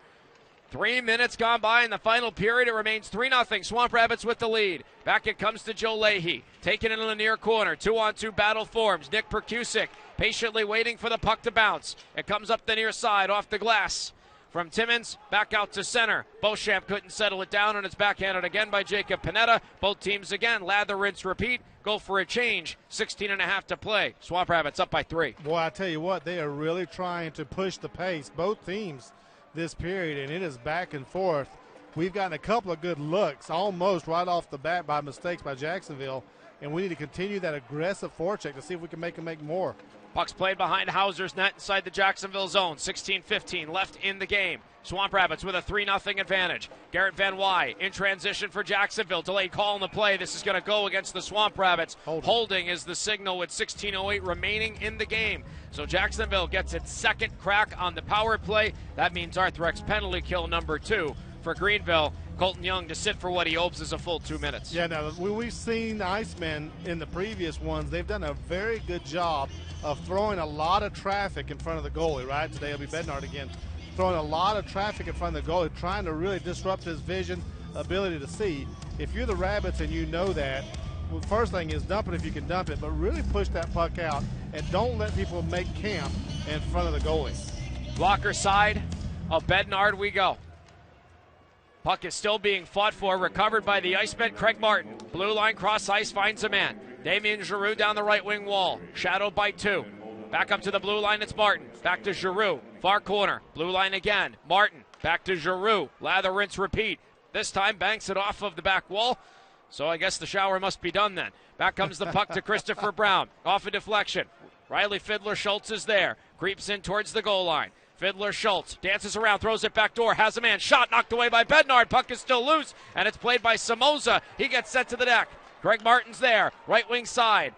3 minutes gone by in the final period. It remains 3-0. Swamp Rabbits with the lead. Back it comes to Joe Leahy. Taken into the near corner. 2-on-2 battle forms. Nick Perkusic patiently waiting for the puck to bounce. It comes up the near side off the glass. From Timmons, back out to center. Beauchamp couldn't settle it down, and it's backhanded again by Jacob Panetta. Both teams again, lather, rinse, repeat. Go for a change. 16.5 to play. Swamp Rabbits up by 3. Boy, I tell you what, they are really trying to push the pace, both teams, this period, and it is back and forth. We've gotten a couple of good looks, almost right off the bat by mistakes by Jacksonville, and we need to continue that aggressive forecheck to see if we can make them make more. Puck's played behind Hauser's net inside the Jacksonville zone. 16-15 left in the game. Swamp Rabbits with a 3-0 advantage. Garrett Van Wy in transition for Jacksonville. Delayed call on the play. This is going to go against the Swamp Rabbits. Holding is the signal with 16:08 remaining in the game. So Jacksonville gets its second crack on the power play. That means Arthrex penalty kill number 2 for Greenville. Colton Young to sit for what he hopes is a full 2 minutes. Yeah, now when we've seen the Icemen in the previous ones, they've done a very good job of throwing a lot of traffic in front of the goalie, right? Today it'll be Bednard again. throwing a lot of traffic in front of the goalie, trying to really disrupt his vision, ability to see. If you're the Rabbits and you know that, well, first thing is dump it if you can dump it, but really push that puck out and don't let people make camp in front of the goalie. Blocker side of Bednard we go. Puck is still being fought for, recovered by the Icemen, Craig Martin. Blue line cross ice, finds a man. Damien Giroux down the right wing wall, shadowed by two. Back up to the blue line, it's Martin. Back to Giroux, far corner. Blue line again, Martin. Back to Giroux, lather, rinse, repeat. This time banks it off of the back wall. So I guess the shower must be done then. Back comes the puck to Christopher Brown. Off a deflection. Riley Fiddler-Schultz is there. Creeps in towards the goal line. Fiddler-Schultz dances around, throws it back door, has a man. Shot knocked away by Bednard. Puck is still loose, and it's played by Somoza. He gets set to the deck. Greg Martin's there. Right wing side.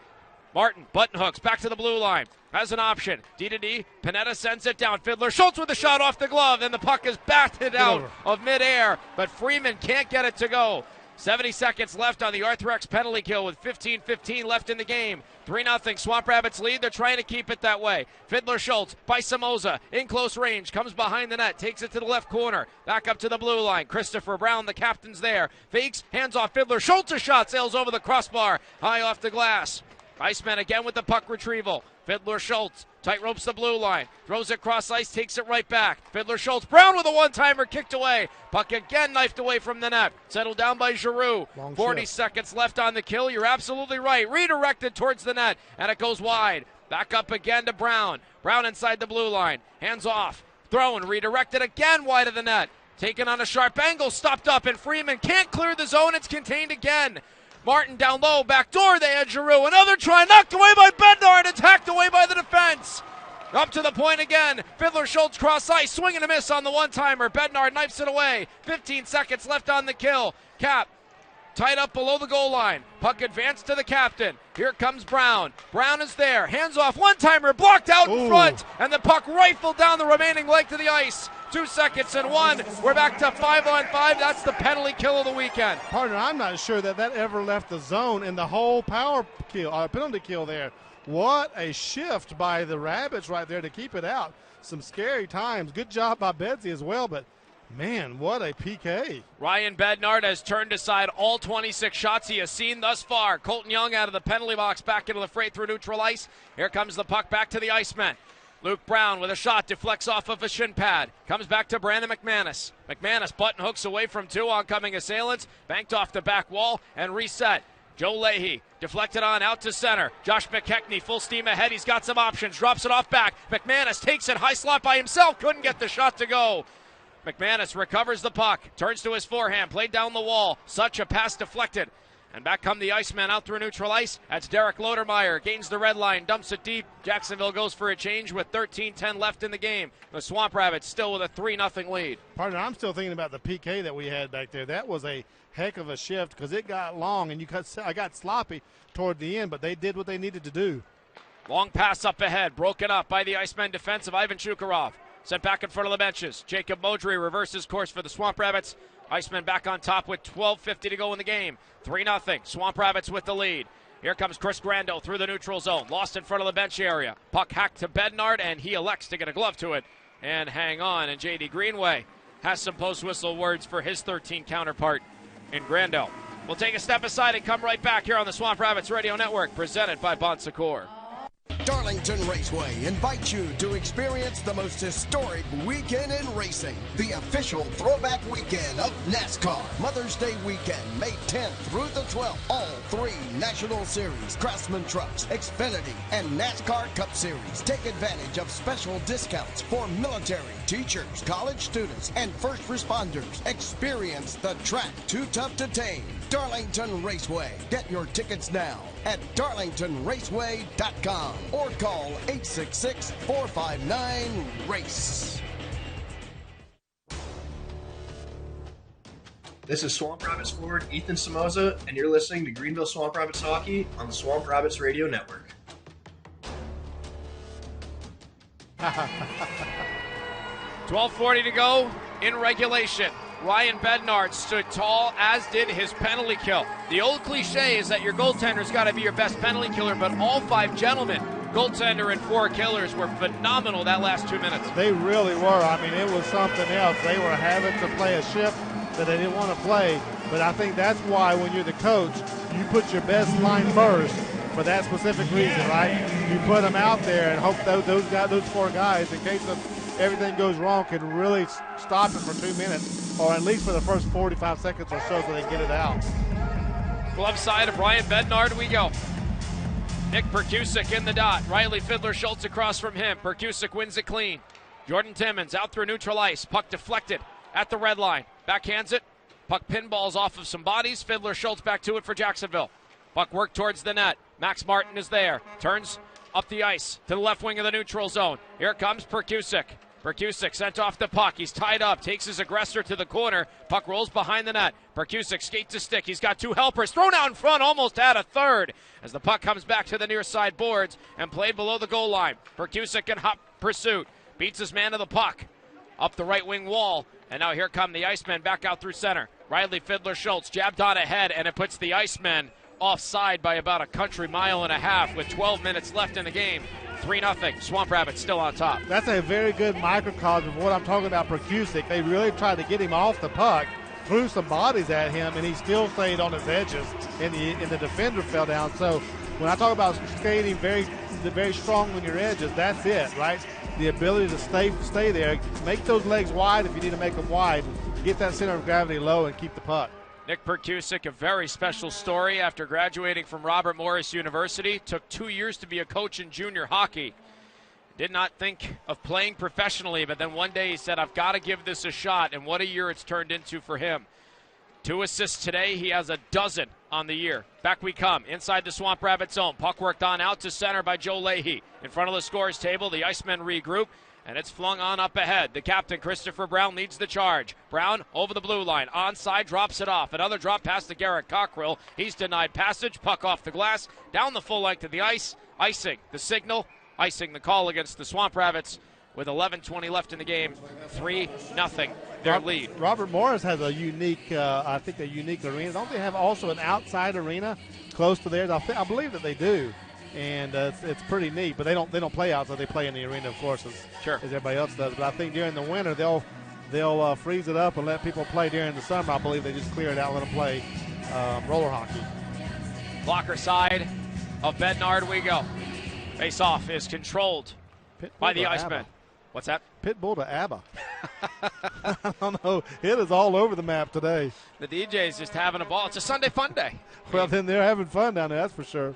Martin button hooks back to the blue line. Has an option. D-to-D. Panetta sends it down. Fiddler-Schultz with a shot off the glove, and the puck is batted out of midair, but Freeman can't get it to go. 70 seconds left on the Arthrex penalty kill with 15-15 left in the game. 3-0 Swamp Rabbits lead. They're trying to keep it that way. Fiddler-Schultz by Somoza in close range. Comes behind the net. Takes it to the left corner. Back up to the blue line. Christopher Brown, the captain's there. Fakes. Hands off Fiddler-Schultz. A shot sails over the crossbar. High off the glass. Iceman again with the puck retrieval. Fiddler-Schultz tight ropes the blue line. Throws it cross ice. Takes it right back. Fiddler-Schultz. Brown with a one-timer kicked away. Puck again knifed away from the net. Settled down by Giroux. 40 seconds left on the kill. You're absolutely right. Redirected towards the net. And it goes wide. Back up again to Brown. Brown inside the blue line. Hands off. Thrown. Redirected again wide of the net. Taken on a sharp angle. Stopped up. And Freeman can't clear the zone. It's contained again. Martin down low, back door, they had Giroux. Another try, knocked away by Bednard, and hacked away by the defense. Up to the point again. Fiddler-Schultz cross ice, swing and a miss on the one-timer. Bednard knifes it away. 15 seconds left on the kill. Cap tied up below the goal line. Puck advanced to the captain. Here comes Brown. Brown is there. Hands off. One-timer blocked out in front. And the puck rifled down the remaining length of the ice. 2 seconds and one. We're back to 5-on-5. That's the penalty kill of the weekend. Partner, I'm not sure that ever left the zone in the whole power kill, penalty kill there. What a shift by the Rabbits right there to keep it out. Some scary times. Good job by Bedsy as well, but man, what a PK. Ryan Bednard has turned aside all 26 shots he has seen thus far. Colton Young out of the penalty box back into the fray through neutral ice. Here comes the puck back to the Icemen. Luke Brown with a shot, deflects off of a shin pad. Comes back to Brandon McManus. McManus button hooks away from two oncoming assailants. Banked off the back wall and reset. Joe Leahy deflected on out to center. Josh McKechnie full steam ahead. He's got some options. Drops it off back. McManus takes it high slot by himself. Couldn't get the shot to go. McManus recovers the puck. Turns to his forehand. Played down the wall. Such a pass deflected. And back come the Icemen out through neutral ice. That's Derek Lodermeyer. Gains the red line. Dumps it deep. Jacksonville goes for a change with 13-10 left in the game. The Swamp Rabbits still with a 3-0 lead. Partner, I'm still thinking about the PK that we had back there. That was a heck of a shift because it got long and I got sloppy toward the end, but they did what they needed to do. Long pass up ahead. Broken up by the Icemen defensive Ivan Shukarov. Sent back in front of the benches. Jacob Modry reverses course for the Swamp Rabbits. Icemen back on top with 12:50 to go in the game. 3-0. Swamp Rabbits with the lead. Here comes Chris Grando through the neutral zone. Lost in front of the bench area. Puck hacked to Bednard, and he elects to get a glove to it and hang on. And J.D. Greenway has some post-whistle words for his 13 counterpart in Grando. We'll take a step aside and come right back here on the Swamp Rabbits Radio Network, presented by Bon Secours. Darlington Raceway invites you to experience the most historic weekend in racing, the official throwback weekend of NASCAR. Mother's Day weekend, May 10th through the 12th. All three National Series, Craftsman Trucks, Xfinity, and NASCAR Cup Series. Take advantage of special discounts for military, teachers, college students, and first responders. Experience the track too tough to tame. Darlington Raceway. Get your tickets now at darlingtonraceway.com or call 866-459-RACE. This is Swamp Rabbits forward Ethan Somoza, and you're listening to Greenville Swamp Rabbits Hockey on the Swamp Rabbits Radio Network. 12:40 to go in regulation. Ryan Bednard stood tall, as did his penalty kill. The old cliche is that your goaltender's got to be your best penalty killer, but all five gentlemen goaltender and 4 killers were phenomenal that last 2 minutes. They really were. I mean, it was something else. They were having to play a shift that they didn't want to play. But I think that's why when you're the coach, you put your best line first for that specific reason, right? You put them out there and hope those 4 guys, in case everything goes wrong, can really stop it for 2 minutes, or at least for the first 45 seconds or so they get it out. Glove side of Ryan Bednard we go. Nick Perkusic in the dot. Riley Fiddler-Schultz across from him. Perkusic wins it clean. Jordan Timmons out through neutral ice. Puck deflected at the red line. Backhands it. Puck pinballs off of some bodies. Fiddler-Schultz back to it for Jacksonville. Puck worked towards the net. Max Martin is there. Turns up the ice to the left wing of the neutral zone. Here comes Perkusic. Perkusic sent off the puck. He's tied up. Takes his aggressor to the corner. Puck rolls behind the net. Perkusic skates a stick. He's got 2 helpers. Thrown out in front. Almost had a third. As the puck comes back to the near side boards and played below the goal line. Perkusic in hot pursuit. Beats his man to the puck. Up the right wing wall. And now here come the Icemen back out through center. Riley Fiddler-Schultz jabbed on ahead, and it puts the Icemen offside by about a country mile and a half with 12 minutes left in the game. 3-0. Swamp Rapids still on top. That's a very good microcosm of what I'm talking about. Perkusic, they really tried to get him off the puck, threw some bodies at him, and he still stayed on his edges, and the defender fell down. So when I talk about skating very strong on your edges, that's it, right? The ability to stay there, make those legs wide if you need to make them wide, get that center of gravity low and keep the puck. Nick Perkusic, a very special story after graduating from Robert Morris University. Took 2 years to be a coach in junior hockey. Did not think of playing professionally, but then one day he said, I've got to give this a shot, and what a year it's turned into for him. 2 assists today. He has a dozen on the year. Back we come, inside the Swamp Rabbit zone. Puck worked on out to center by Joe Leahy. In front of the scorer's table, the Icemen regroup, and it's flung on up ahead. The captain, Christopher Brown, leads the charge. Brown over the blue line. Onside, drops it off. Another drop pass to Garrett Cockrell. He's denied passage. Puck off the glass. Down the full length of the ice. Icing the signal. Icing the call against the Swamp Rabbits with 11:20 left in the game. 3-0 their lead. Robert Morris has a unique, I think, a unique arena. Don't they have also an outside arena close to theirs? I believe that they do. And it's pretty neat, but they don't play outside. They play in the arena, of course, as everybody else does. But I think during the winter they'll freeze it up and let people play during the summer. I believe they just clear it out and let them play roller hockey. Blocker side of Bednard we go. Face-off is controlled by the Icemen. What's that? Pitbull to ABBA. I don't know. It is all over the map today. The DJ's just having a ball. It's a Sunday fun day. Well, then they're having fun down there, that's for sure.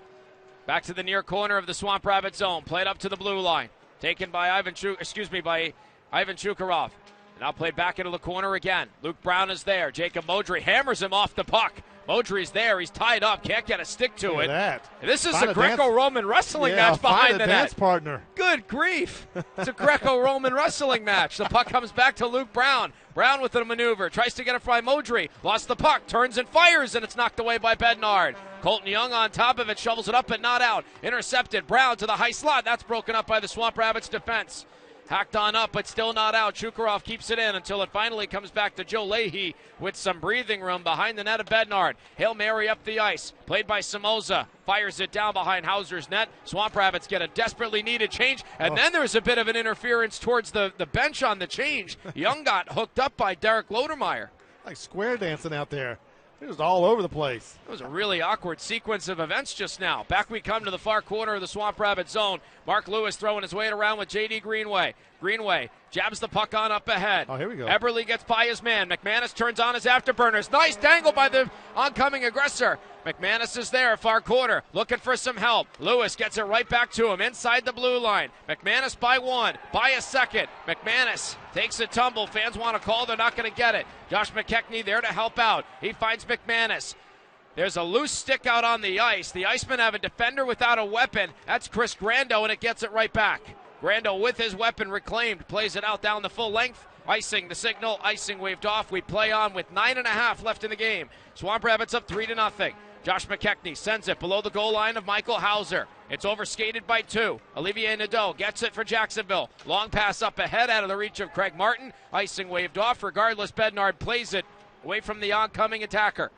Back to the near corner of the Swamp Rabbit zone. Played up to the blue line. Taken by Ivan Chukarov. Now played back into the corner again. Luke Brown is there. Jacob Modry hammers him off the puck. Modry's there. He's tied up. Can't get a stick to it. This is a Greco-Roman wrestling match behind the net. Dance partner. Good grief. It's a Greco-Roman wrestling match. The puck comes back to Luke Brown. Brown with a maneuver. Tries to get it from Modry. Lost the puck. Turns and fires, and it's knocked away by Bednard. Colton Young on top of it. Shovels it up, but not out. Intercepted. Brown to the high slot. That's broken up by the Swamp Rabbits defense. Hacked on up, but still not out. Chukarov keeps it in until it finally comes back to Joe Leahy with some breathing room behind the net of Bednard. Hail Mary up the ice, played by Somoza. Fires it down behind Hauser's net. Swamp Rabbits get a desperately needed change, and then there's a bit of an interference towards the bench on the change. Young got hooked up by Derek Lodermeyer. Like square dancing out there. It was all over the place. It was a really awkward sequence of events just now. Back we come to the far corner of the Swamp Rabbit zone. Mark Lewis throwing his weight around with J.D. Greenway. Greenway jabs the puck on up ahead. Oh, here we go. Eberle gets by his man. McManus turns on his afterburners. Nice dangle by the oncoming aggressor. McManus is there, far corner, looking for some help. Lewis gets it right back to him inside the blue line. McManus by one, by a second. McManus takes a tumble. Fans want to call, they're not going to get it. Josh McKechnie there to help out. He finds McManus. There's a loose stick out on the ice. The Icemen have a defender without a weapon. That's Chris Grando, and it gets it right back. Grando with his weapon reclaimed, plays it out down the full length. Icing the signal, icing waved off. We play on with 9.5 left in the game. Swamp Rabbits up 3-0. Josh McKechnie sends it below the goal line of Michael Hauser. It's overskated by 2. Olivier Nadeau gets it for Jacksonville. Long pass up ahead out of the reach of Craig Martin. Icing waved off. Regardless, Bednard plays it away from the oncoming attacker.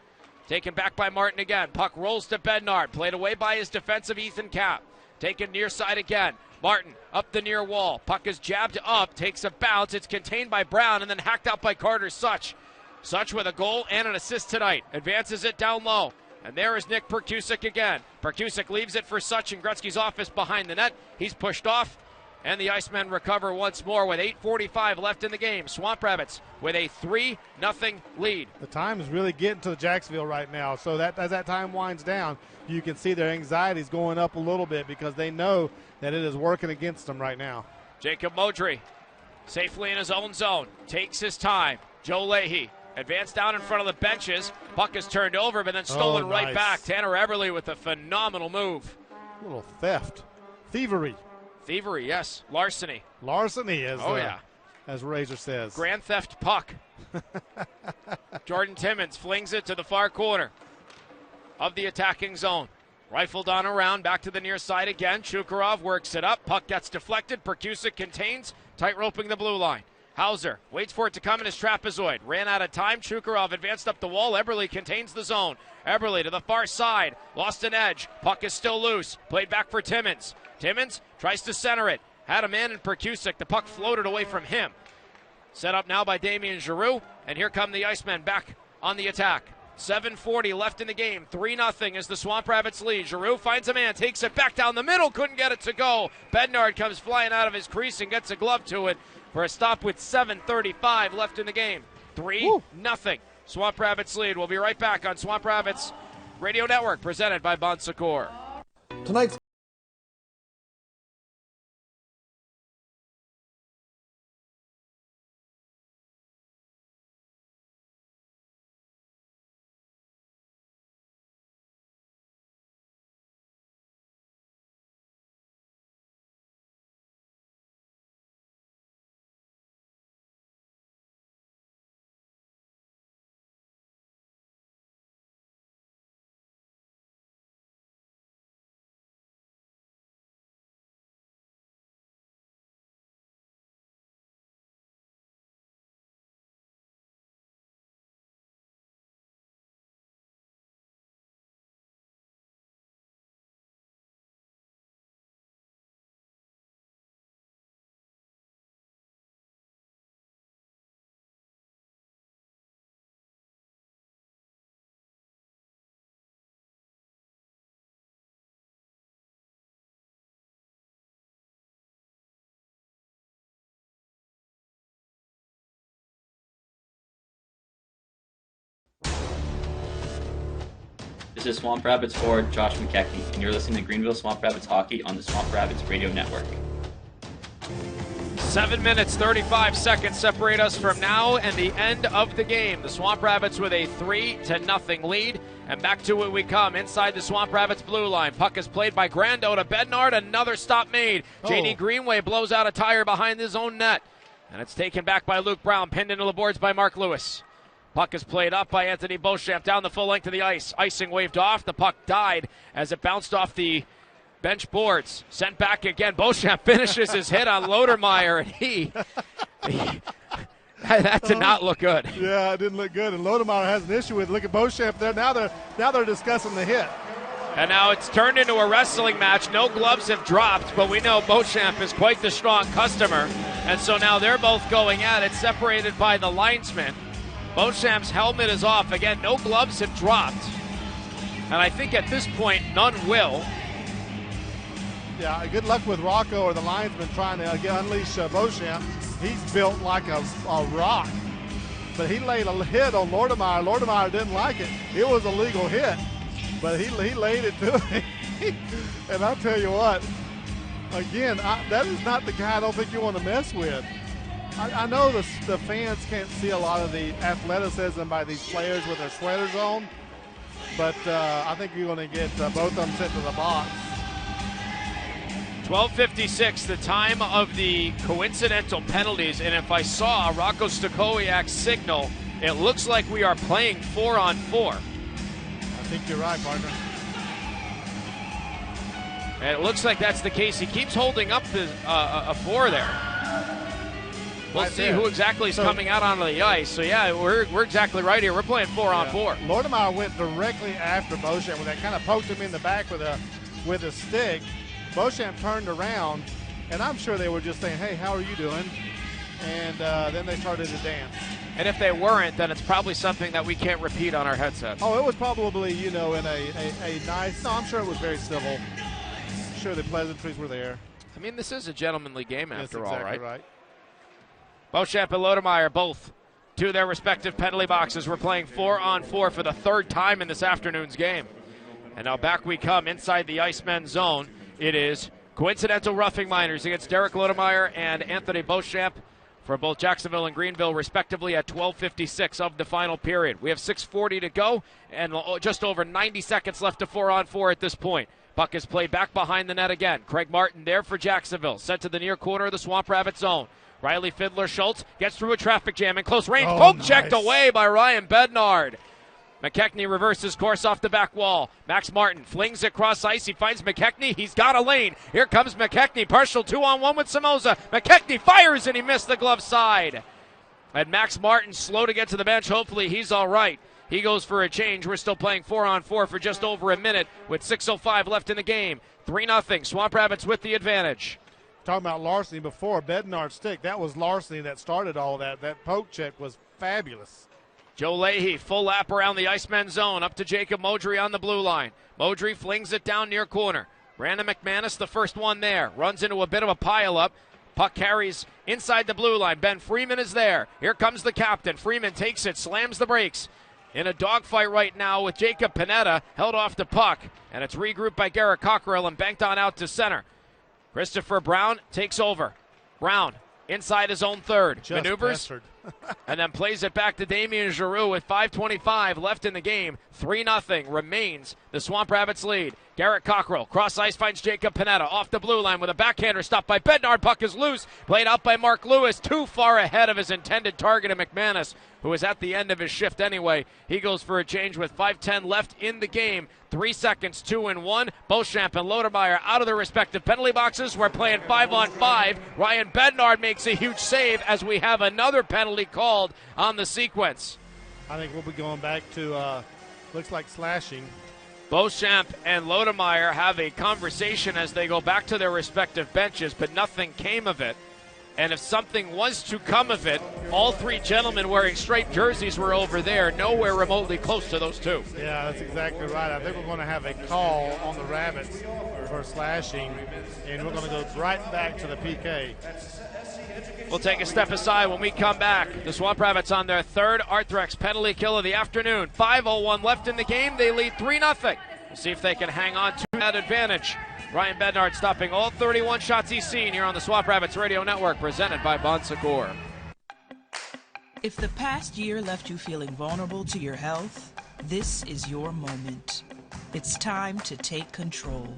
Taken back by Martin again. Puck rolls to Bednard. Played away by his defensive Ethan Kapp. Taken near side again. Martin up the near wall. Puck is jabbed up, takes a bounce. It's contained by Brown and then hacked out by Carter Such. Such with a goal and an assist tonight. Advances it down low. And there is Nick Perkusic again. Perkusic leaves it for Such in Gretzky's office behind the net. He's pushed off. And the Icemen recover once more with 8:45 left in the game. Swamp Rabbits with a 3-0 lead. The time is really getting to Jacksonville right now. So that as that time winds down, you can see their anxieties going up a little bit because they know that it is working against them right now. Jacob Modry safely in his own zone. Takes his time. Joe Leahy advanced down in front of the benches. Puck is turned over, but then stolen right back. Tanner Eberle with a phenomenal move. A little theft. Thievery, yes. Larceny, as Razor says. Grand theft puck. Jordan Timmons flings it to the far corner of the attacking zone. Rifled on around, back to the near side again. Shukarov works it up. Puck gets deflected. Perkusic contains, tight roping the blue line. Hauser waits for it to come in his trapezoid. Ran out of time. Shukarov advanced up the wall. Eberle contains the zone. Eberle to the far side. Lost an edge. Puck is still loose. Played back for Timmons. Timmons tries to center it. Had a man in Perkusic. The puck floated away from him. Set up now by Damien Giroux. And here come the Icemen back on the attack. 7:40 left in the game. 3-0 is the Swamp Rabbits lead. Giroux finds a man, takes it back down the middle, couldn't get it to go. Bednard comes flying out of his crease and gets a glove to it for a stop with 7:35 left in the game. 3-0. Swamp Rabbits lead. We'll be right back on Swamp Rabbits Radio Network, presented by Bon Secours. Tonight's This is Swamp Rabbits forward Josh McKechnie, and you're listening to Greenville Swamp Rabbits Hockey on the Swamp Rabbits Radio Network. 7 minutes, 35 seconds separate us from now and the end of the game. The Swamp Rabbits with a 3-0 lead. And back to it we come inside the Swamp Rabbits blue line. Puck is played by Grando to Bednard. Another stop made. J.D. Greenway blows out a tire behind his own net. And it's taken back by Luke Brown, pinned into the boards by Mark Lewis. Puck is played up by Anthony Beauchamp down the full length of the ice. Icing waved off. The puck died as it bounced off the bench boards. Sent back again. Beauchamp finishes his hit on Lodermeyer, and that did not look good. Yeah, it didn't look good. And Lodermeyer has an issue with it. Look at Beauchamp there. Now they're discussing the hit. And now it's turned into a wrestling match. No gloves have dropped, but we know Beauchamp is quite the strong customer. And so now they're both going at it, separated by the linesman. Beauchamp's helmet is off. Again, no gloves have dropped. And I think at this point, none will. Yeah, good luck with Rocco or the linesman trying to unleash Beauchamp. He's built like a rock. But he laid a hit on Lodermeyer. Lodermeyer didn't like it. It was a legal hit. But he laid it to him. And I'll tell you what, again, that is not the guy I don't think you want to mess with. I know the fans can't see a lot of the athleticism by these players with their sweaters on, but I think you're going to get both of them sent to the box. 12:56, the time of the coincidental penalties, and if I saw Rocco Stakowiak's signal, it looks like we are playing 4-on-4. I think you're right, partner. And it looks like that's the case. He keeps holding up the a 4 there. We'll see who exactly is coming out onto the ice. So, yeah, we're exactly right here. We're playing 4-on-4. Lodermeyer went directly after Beauchamp with that, kind of poked him in the back with a stick. Beauchamp turned around, and I'm sure they were just saying, hey, how are you doing? And then they started to dance. And if they weren't, then it's probably something that we can't repeat on our headset. Oh, it was probably, in a nice, no, I'm sure it was very civil. I'm sure the pleasantries were there. I mean, this is a gentlemanly game after all, exactly right? right. Beauchamp and Lodemeyer both to their respective penalty boxes. We're playing 4-on-4 for the third time in this afternoon's game. And now back we come inside the Icemen zone. It is coincidental roughing minors against Derek Lodemeyer and Anthony Beauchamp for both Jacksonville and Greenville, respectively, at 12:56 of the final period. We have 6:40 to go and just over 90 seconds left to 4-on-4 at this point. Puck is played back behind the net again. Craig Martin there for Jacksonville, sent to the near corner of the Swamp Rabbit zone. Riley Fiddler-Schultz gets through a traffic jam in close range. Poke checked away by Ryan Bednard. McKechnie reverses course off the back wall. Max Martin flings it across ice. He finds McKechnie. He's got a lane. Here comes McKechnie. Partial 2-on-1 with Somoza. McKechnie fires and he missed the glove side. And Max Martin slow to get to the bench. Hopefully he's all right. He goes for a change. We're still playing 4-on-4 for just over a minute with 6:05 left in the game. 3-0. Swamp Rabbits with the advantage. Talking about larceny before, Bednard's stick, that was larceny that started all that. That poke check was fabulous. Joe Leahy, full lap around the Icemen zone, up to Jacob Modry on the blue line. Modry flings it down near corner. Brandon McManus, the first one there, runs into a bit of a pileup. Puck carries inside the blue line. Ben Freeman is there. Here comes the captain. Freeman takes it, slams the brakes. In a dogfight right now with Jacob Panetta, held off the puck. And it's regrouped by Garrett Cockrell and banked on out to center. Christopher Brown takes over. Brown inside his own third. Just maneuvers and then plays it back to Damien Giroux with 5:25 left in the game. 3-0 remains the Swamp Rabbits lead. Garrett Cockrell cross ice finds Jacob Panetta off the blue line with a backhander stopped by Bednard. Puck is loose, played out by Mark Lewis, too far ahead of his intended target of McManus, who is at the end of his shift anyway. He goes for a change with 5:10 left in the game. 3 seconds, 2-1. Beauchamp and Lodemeyer out of their respective penalty boxes. We're playing 5-on-5. Ryan Bednard makes a huge save as we have another penalty called on the sequence. I think we'll be going back to, looks like slashing. Beauchamp and Lodemeyer have a conversation as they go back to their respective benches, but nothing came of it. And if something was to come of it, all three gentlemen wearing striped jerseys were over there, nowhere remotely close to those two. Yeah, that's exactly right. I think we're going to have a call on the Rabbits for slashing, and we're going to go right back to the PK. We'll take a step aside when we come back. The Swamp Rabbits on their third Arthrex penalty kill of the afternoon. 5:01 left in the game. They lead 3-0. We'll see if they can hang on to that advantage. Ryan Bednard stopping all 31 shots he's seen here on the Swamp Rabbits Radio Network, presented by Bon Secours. If the past year left you feeling vulnerable to your health, this is your moment. It's time to take control.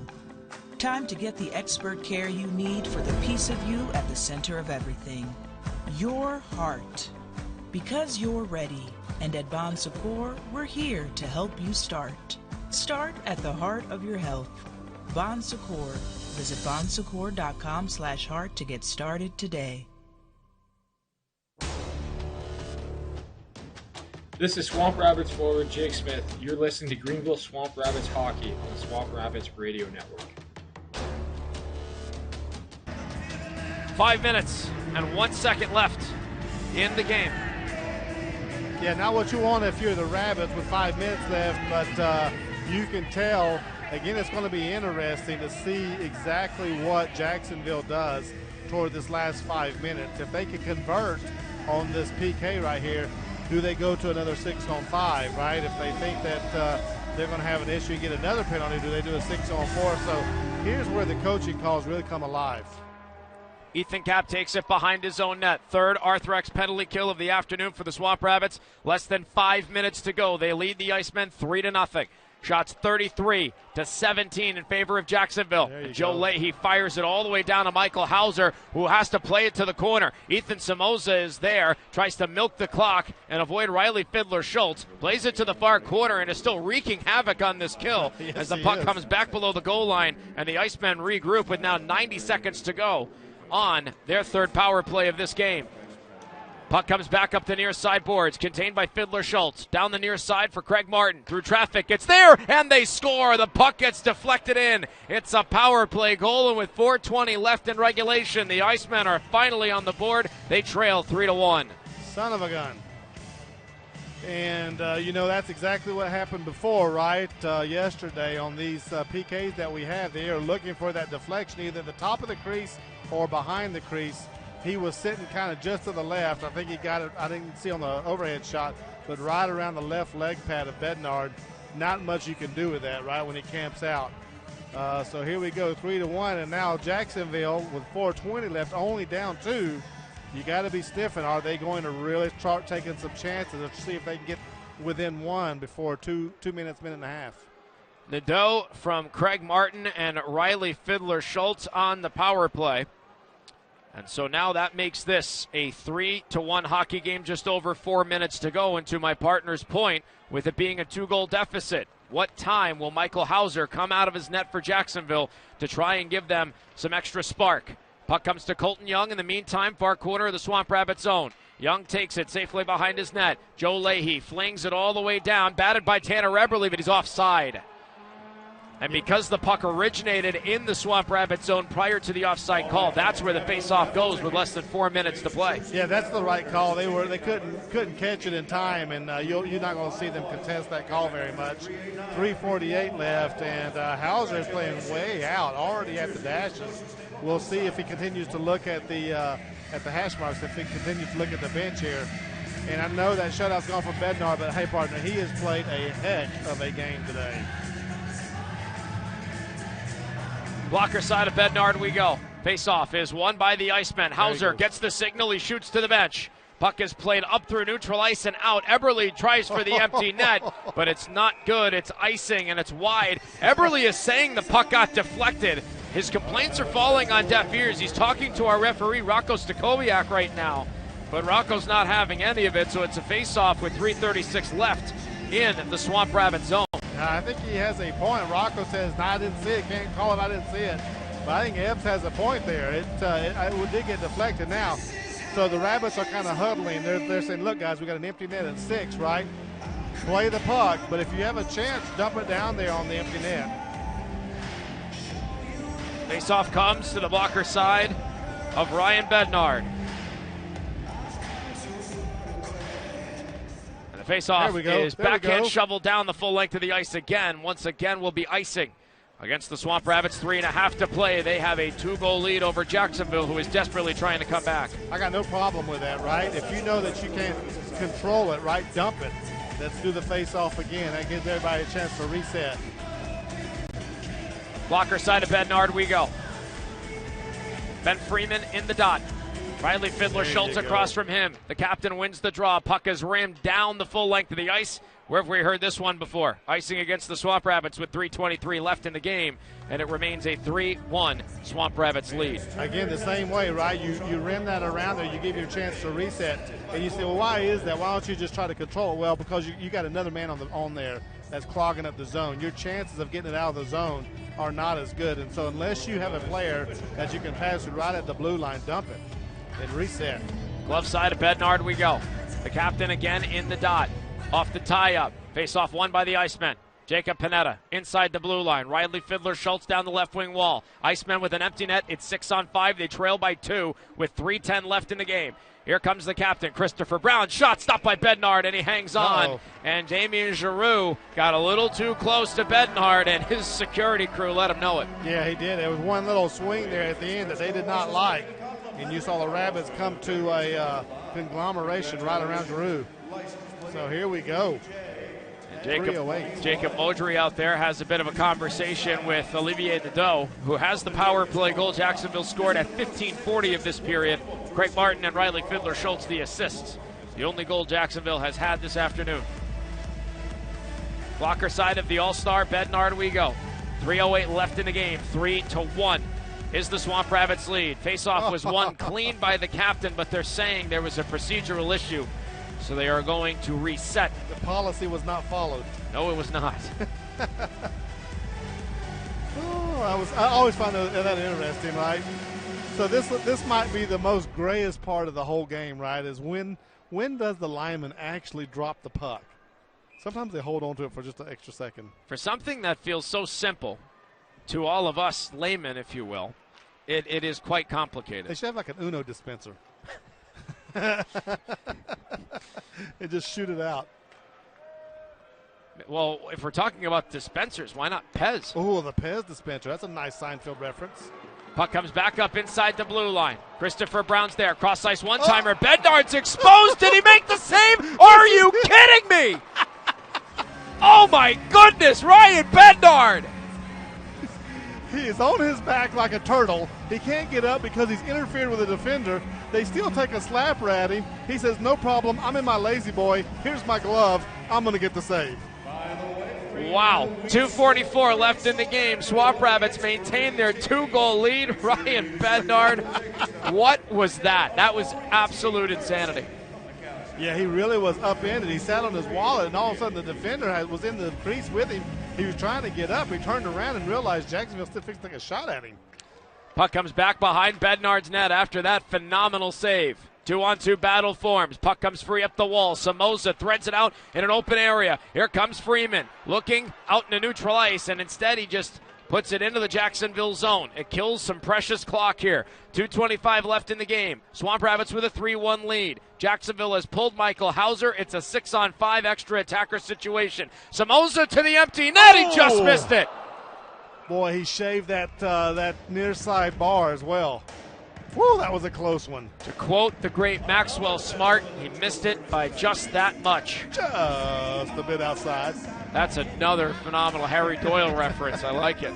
Time to get the expert care you need for the piece of you at the center of everything. Your heart. Because you're ready. And at Bon Secours, we're here to help you start. Start at the heart of your health. Bon Secours. Visit bonsecours.com/heart to get started today. This is Swamp Rabbits forward Jake Smith. You're listening to Greenville Swamp Rabbits Hockey on the Swamp Rabbits Radio Network. 5 minutes and 1 second left in the game. Yeah, not what you want if you're the Rabbits with 5 minutes left, but you can tell, again, it's going to be interesting to see exactly what Jacksonville does toward this last 5 minutes. If they can convert on this PK right here, do they go to another 6-on-5, right? If they think that they're going to have an issue and get another penalty, do they do a 6-on-4? So here's where the coaching calls really come alive. Ethan Kapp takes it behind his own net. Third Arthrex penalty kill of the afternoon for the Swamp Rabbits. Less than 5 minutes to go. They lead the Icemen 3-0. Shots 33-17 in favor of Jacksonville. Joe Leahy fires it all the way down to Michael Hauser, who has to play it to the corner. Ethan Somoza is there, tries to milk the clock and avoid Riley Fiddler-Schultz. Plays it to the far corner and is still wreaking havoc on this kill as the puck comes back below the goal line, and the Icemen regroup with now 90 seconds to go on their third power play of this game. Puck comes back up the near side boards, contained by Fiddler Schultz. Down the near side for Craig Martin. Through traffic, it's there, and they score. The puck gets deflected in. It's a power play goal, and with 4:20 left in regulation, the Icemen are finally on the board. They trail 3-1. Son of a gun. And, that's exactly what happened before, right? Yesterday on these PKs that we have, they are looking for that deflection, either at the top of the crease or behind the crease. He was sitting kind of just to the left. I think he got it, I didn't see on the overhead shot, but right around the left leg pad of Bednard. Not much you can do with that, right, when he camps out. So here we go, 3-1, and now Jacksonville with 4:20 left, only down 2. You got to be sniffing. Are they going to really start taking some chances to see if they can get within 1 before 2 minutes, minute and a half? Nadeau from Craig Martin and Riley Fiddler Schultz on the power play. And so now that makes this a 3-1 hockey game, just over 4 minutes to go. And to my partner's point, with it being a 2-goal deficit, what time will Michael Hauser come out of his net for Jacksonville to try and give them some extra spark? Puck comes to Colton Young in the meantime, far corner of the Swamp Rabbit zone. Young takes it safely behind his net. Joe Leahy flings it all the way down, batted by Tanner Eberle, but he's offside. And because the puck originated in the Swamp Rabbit zone prior to the offside call, that's where the face-off goes with less than 4 minutes to play. Yeah, that's the right call. They couldn't catch it in time, and you're not going to see them contest that call very much. 3:48 left, and Hauser is playing way out, already at the dashes. We'll see if he continues to look at the hash marks, if he continues to look at the bench here. And I know that shutout's gone from Bednar, but hey, partner, he has played a heck of a game today. Blocker side of Bednard we go. Face-off is won by the Icemen. Hauser gets the signal. He shoots to the bench. Puck is played up through neutral ice and out. Eberle tries for the empty net, but it's not good. It's icing, and it's wide. Eberle is saying the puck got deflected. His complaints are falling on deaf ears. He's talking to our referee, Rocco Stakowiak, right now. But Rocco's not having any of it, so it's a face-off with 3:36 left in the Swamp Rabbit zone. I think he has a point. Rocco says, no, I didn't see it. Can't call it, I didn't see it. But I think Ebbs has a point there. It did get deflected now. So the Rabbits are kind of huddling. They're saying, look, guys, we got an empty net at 6, right? Play the puck, but if you have a chance, dump it down there on the empty net. Face-off comes to the blocker side of Ryan Bednard. And the face-off is backhand shoveled down the full length of the ice again. Once again, will be icing against the Swamp Rabbits. 3.5 to play. They have a 2-goal lead over Jacksonville, who is desperately trying to come back. I got no problem with that, right? If you know that you can't control it, right, dump it. Let's do the face-off again. That gives everybody a chance to reset. Blocker side of Bednard we go. Ben Freeman in the dot. Riley Fiddler Schultz across from him. The captain wins the draw. Puck is rammed down the full length of the ice. Where have we heard this one before? Icing against the Swamp Rabbits with 3:23 left in the game, and it remains a 3-1 Swamp Rabbits lead. Again, the same way, right? You rim that around there, you give your chance to reset, and you say, well, why is that? Why don't you just try to control it? Well, because you got another man on there that's clogging up the zone. Your chances of getting it out of the zone are not as good, and so unless you have a player that you can pass it right at the blue line, dump it and reset. Glove side of Bednard we go. The captain again in the dot. Off the tie-up. Face-off won by the Icemen. Jacob Panetta inside the blue line. Riley Fiddler Schultz down the left wing wall. Icemen with an empty net. It's 6-on-5. They trail by 2 with 3:10 left in the game. Here comes the captain, Christopher Brown. Shot stopped by Bednard, and he hangs on. And Damien Giroux got a little too close to Bednard, and his security crew let him know it. Yeah, he did. There was one little swing there at the end that they did not like. And you saw the Rabbits come to a conglomeration right around Giroux. So here we go. Jacob Modry out there has a bit of a conversation with Olivier Nadeau, who has the power play goal. Jacksonville scored at 15:40 of this period. Craig Martin and Riley Fiddler Schultz the assists. The only goal Jacksonville has had this afternoon. Blocker side of the All-Star, Bednard we go. 3:08 left in the game. 3-1 is the Swamp Rabbits lead. Face-off was won clean by the captain, but they're saying there was a procedural issue. So they are going to reset. The policy was not followed. No, it was not. I always find that interesting, right? So this might be the most grayest part of the whole game, right? Is when does the lineman actually drop the puck? Sometimes they hold on to it for just an extra second. For something that feels so simple to all of us laymen, if you will, it is quite complicated. They should have like an Uno dispenser. And just shoot it out. Well, if we're talking about dispensers, why not Pez? Oh, the Pez dispenser. That's a nice Seinfeld reference. Puck comes back up inside the blue line. Christopher Brown's there. Cross ice one-timer. Bednard's exposed. Did he make the save? Are you kidding me? Oh, my goodness. Ryan Bednard. He is on his back like a turtle. He can't get up because he's interfered with a defender. They still take a slapper at him. He says, no problem. I'm in my lazy boy. Here's my glove. I'm going to get the save. Wow. 2:44 left in the game. Swamp Rabbits maintain their 2-goal lead. Ryan Bednard. What was that? That was absolute insanity. Yeah, he really was upended. He sat on his wallet, and all of a sudden the defender was in the crease with him. He was trying to get up. He turned around and realized Jacksonville still fixed to take a shot at him. Puck comes back behind Bednard's net after that phenomenal save. 2-on-2 battle forms. Puck comes free up the wall. Somoza threads it out in an open area. Here comes Freeman looking out into neutral ice, and instead he just puts it into the Jacksonville zone. It kills some precious clock here. 2:25 left in the game. Swamp Rabbits with a 3-1 lead. Jacksonville has pulled Michael Hauser. It's a 6-on-5 extra attacker situation. Somoza to the empty net. He just missed it. Boy, he shaved that near side bar as well. Woo, that was a close one. To quote the great Maxwell Smart, he missed it by just that much. Just a bit outside. That's another phenomenal Harry Doyle reference. I like it.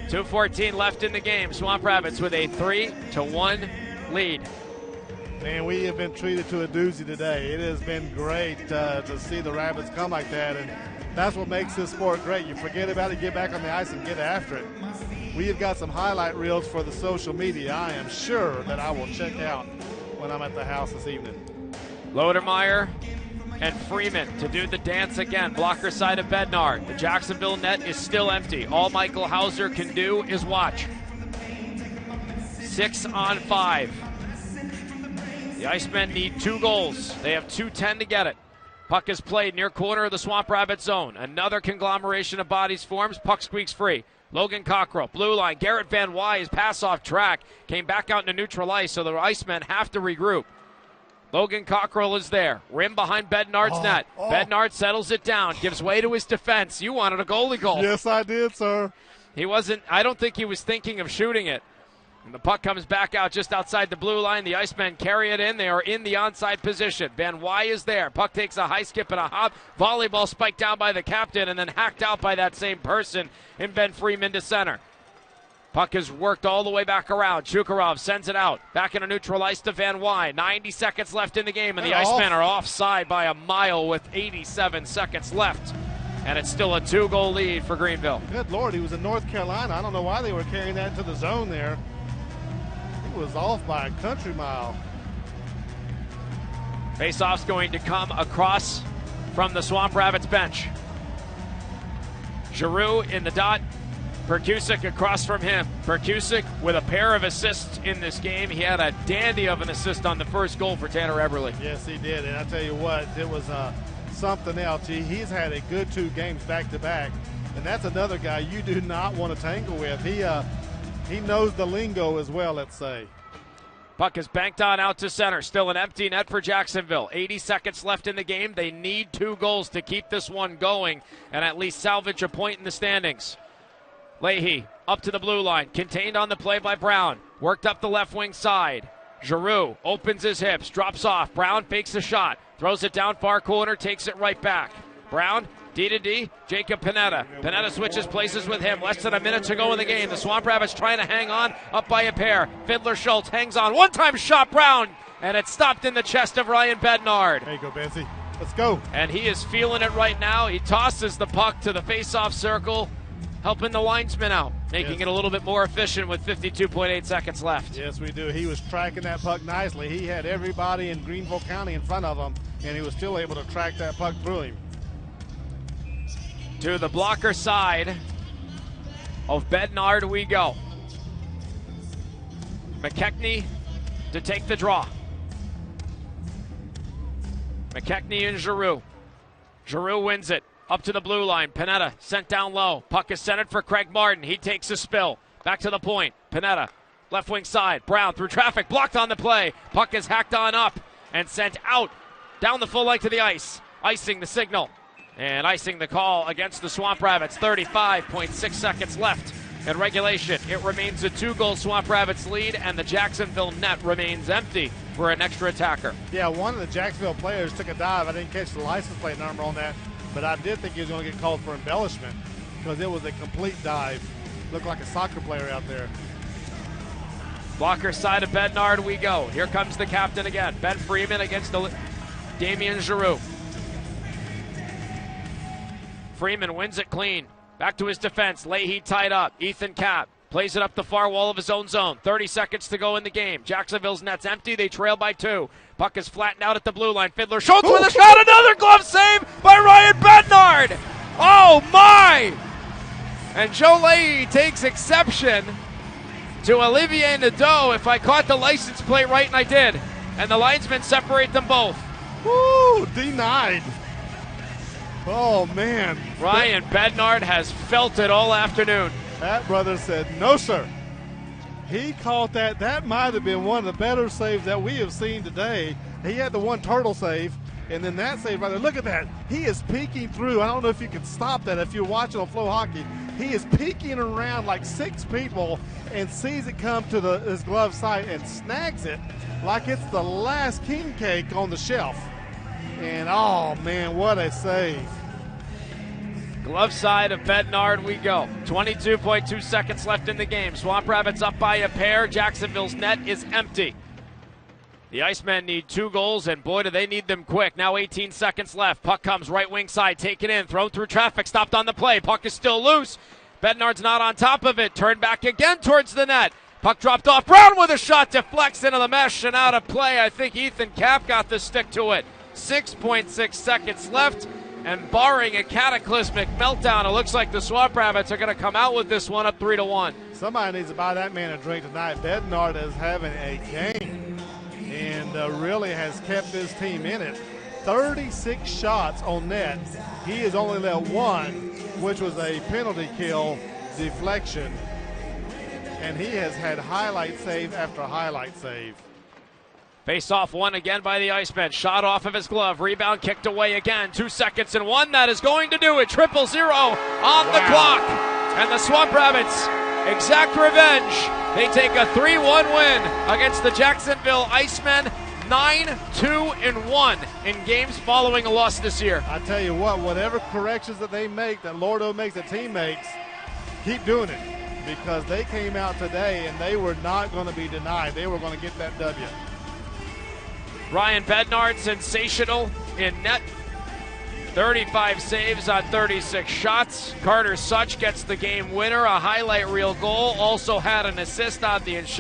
2:14 left in the game. Swamp Rabbits with a 3-1 lead. Man, we have been treated to a doozy today. It has been great to see the Rabbits come like that, and that's what makes this sport great. You forget about it, get back on the ice, and get after it. We have got some highlight reels for the social media I am sure that I will check out when I'm at the house this evening. Lodermeyer and Freeman to do the dance again. Blocker side of Bednard. The Jacksonville net is still empty. All Michael Hauser can do is watch. 6-on-5. The Icemen need 2 goals. They have 2:10 to get it. Puck is played near corner of the Swamp Rabbit zone. Another conglomeration of bodies forms. Puck squeaks free. Logan Cockrell, blue line. Garrett Van Wy's pass off track. Came back out into neutral ice, so the Icemen have to regroup. Logan Cockrell is there. Rim behind Bednard's net. Bednard settles it down. Gives way to his defense. You wanted a goalie goal. Yes, I did, sir. I don't think he was thinking of shooting it. And the puck comes back out just outside the blue line. The Icemen carry it in. They are in the onside position. Van Wy is there. Puck takes a high skip and a hop. Volleyball spiked down by the captain and then hacked out by that same person in Ben Freeman to center. Puck is worked all the way back around. Shukarov sends it out. Back into neutral ice to Van Wy. 90 seconds left in the game, and the Icemen are offside by a mile with 87 seconds left. And it's still a 2-goal lead for Greenville. Good Lord, he was in North Carolina. I don't know why they were carrying that into the zone there. He was off by a country mile. Faceoff's going to come across from the Swamp Rabbits bench. Giroux in the dot. Perkusic across from him. Perkusic with a pair of assists in this game. He had a dandy of an assist on the first goal for Tanner Eberle. Yes, he did. And I tell you what, it was something else. He's had a good 2 games back-to-back. And that's another guy you do not want to tangle with. He knows the lingo as well, let's say. Puck is banked on out to center. Still an empty net for Jacksonville. 80 seconds left in the game. They need 2 goals to keep this one going and at least salvage a point in the standings. Leahy up to the blue line. Contained on the play by Brown. Worked up the left wing side. Giroux opens his hips. Drops off. Brown fakes a shot. Throws it down far corner. Takes it right back. Brown, D to D. Jacob Panetta. Panetta switches places with him. Less than a minute to go in the game. The Swamp Rabbits trying to hang on. Up by a pair. Fiddler Schultz hangs on. One-time shot. Brown. And it stopped in the chest of Ryan Bednard. There you go, Benzie. Let's go. And he is feeling it right now. He tosses the puck to the face-off circle, helping the linesman out, making it a little bit more efficient with 52.8 seconds left. Yes, we do. He was tracking that puck nicely. He had everybody in Greenville County in front of him, and he was still able to track that puck through him. To the blocker side of Bednard we go. McKechnie to take the draw. McKechnie and Giroux. Giroux wins it. Up to the blue line. Panetta sent down low. Puck is centered for Craig Martin. He takes a spill. Back to the point. Panetta, left wing side. Brown through traffic. Blocked on the play. Puck is hacked on up and sent out down the full length of the ice. Icing the signal. And icing the call against the Swamp Rabbits. 35.6 seconds left in regulation. It remains a 2-goal Swamp Rabbits lead, and the Jacksonville net remains empty for an extra attacker. Yeah, one of the Jacksonville players took a dive. I didn't catch the license plate number on that, but I did think he was going to get called for embellishment because it was a complete dive. Looked like a soccer player out there. Blocker side of Bednard we go. Here comes the captain again. Ben Freeman against Damien Giroux. Freeman wins it clean. Back to his defense. Leahy tied up. Ethan Kapp plays it up the far wall of his own zone. 30 seconds to go in the game. Jacksonville's net's empty. They trail by 2. Puck is flattened out at the blue line. Fiddler Schultz with a shot. Another glove save by Ryan Bednard. Oh, my! And Joe Leahy takes exception to Olivier Nadeau, if I caught the license plate right, and I did. And the linesmen separate them both. Woo! Denied. Oh, man. Ryan Bednard has felt it all afternoon. That brother said, no, sir. He caught that. That might have been one of the better saves that we have seen today. He had the one turtle save, and then that save right there. Look at that. He is peeking through. I don't know if you can stop that if you're watching on FloHockey. He is peeking around like 6 people and sees it come to his glove side and snags it like it's the last king cake on the shelf. And, oh, man, what a save. Glove side of Bednard we go. 22.2 seconds left in the game. Swamp Rabbits up by a pair. Jacksonville's net is empty. The Icemen need 2 goals, and boy, do they need them quick. Now 18 seconds left. Puck comes right wing side, taken in, thrown through traffic, stopped on the play. Puck is still loose. Bednard's not on top of it. Turned back again towards the net. Puck dropped off. Brown with a shot, deflects into the mesh and out of play. I think Ethan Kapp got the stick to it. 6.6 seconds left, and barring a cataclysmic meltdown, it looks like the Swamp Rabbits are going to come out with this one up 3-1. Somebody needs to buy that man a drink tonight. Bednard is having a game and really has kept his team in it. 36 shots on net. He has only let 1, which was a penalty kill deflection, and he has had highlight save after highlight save. Face off one again by the Icemen. Shot off of his glove. Rebound kicked away again. 2 seconds and 1. That is going to do it. 0-0 on the clock. And the Swamp Rabbits exact revenge. They take a 3-1 win against the Jacksonville Icemen. 9-2-1 in games following a loss this year. I tell you what, whatever corrections that they make, that Lordo makes, the team makes, keep doing it. Because they came out today and they were not going to be denied. They were going to get that W. Ryan Bednard, sensational in net. 35 saves on 36 shots. Carter Such gets the game winner, a highlight reel goal. Also had an assist on the insurance.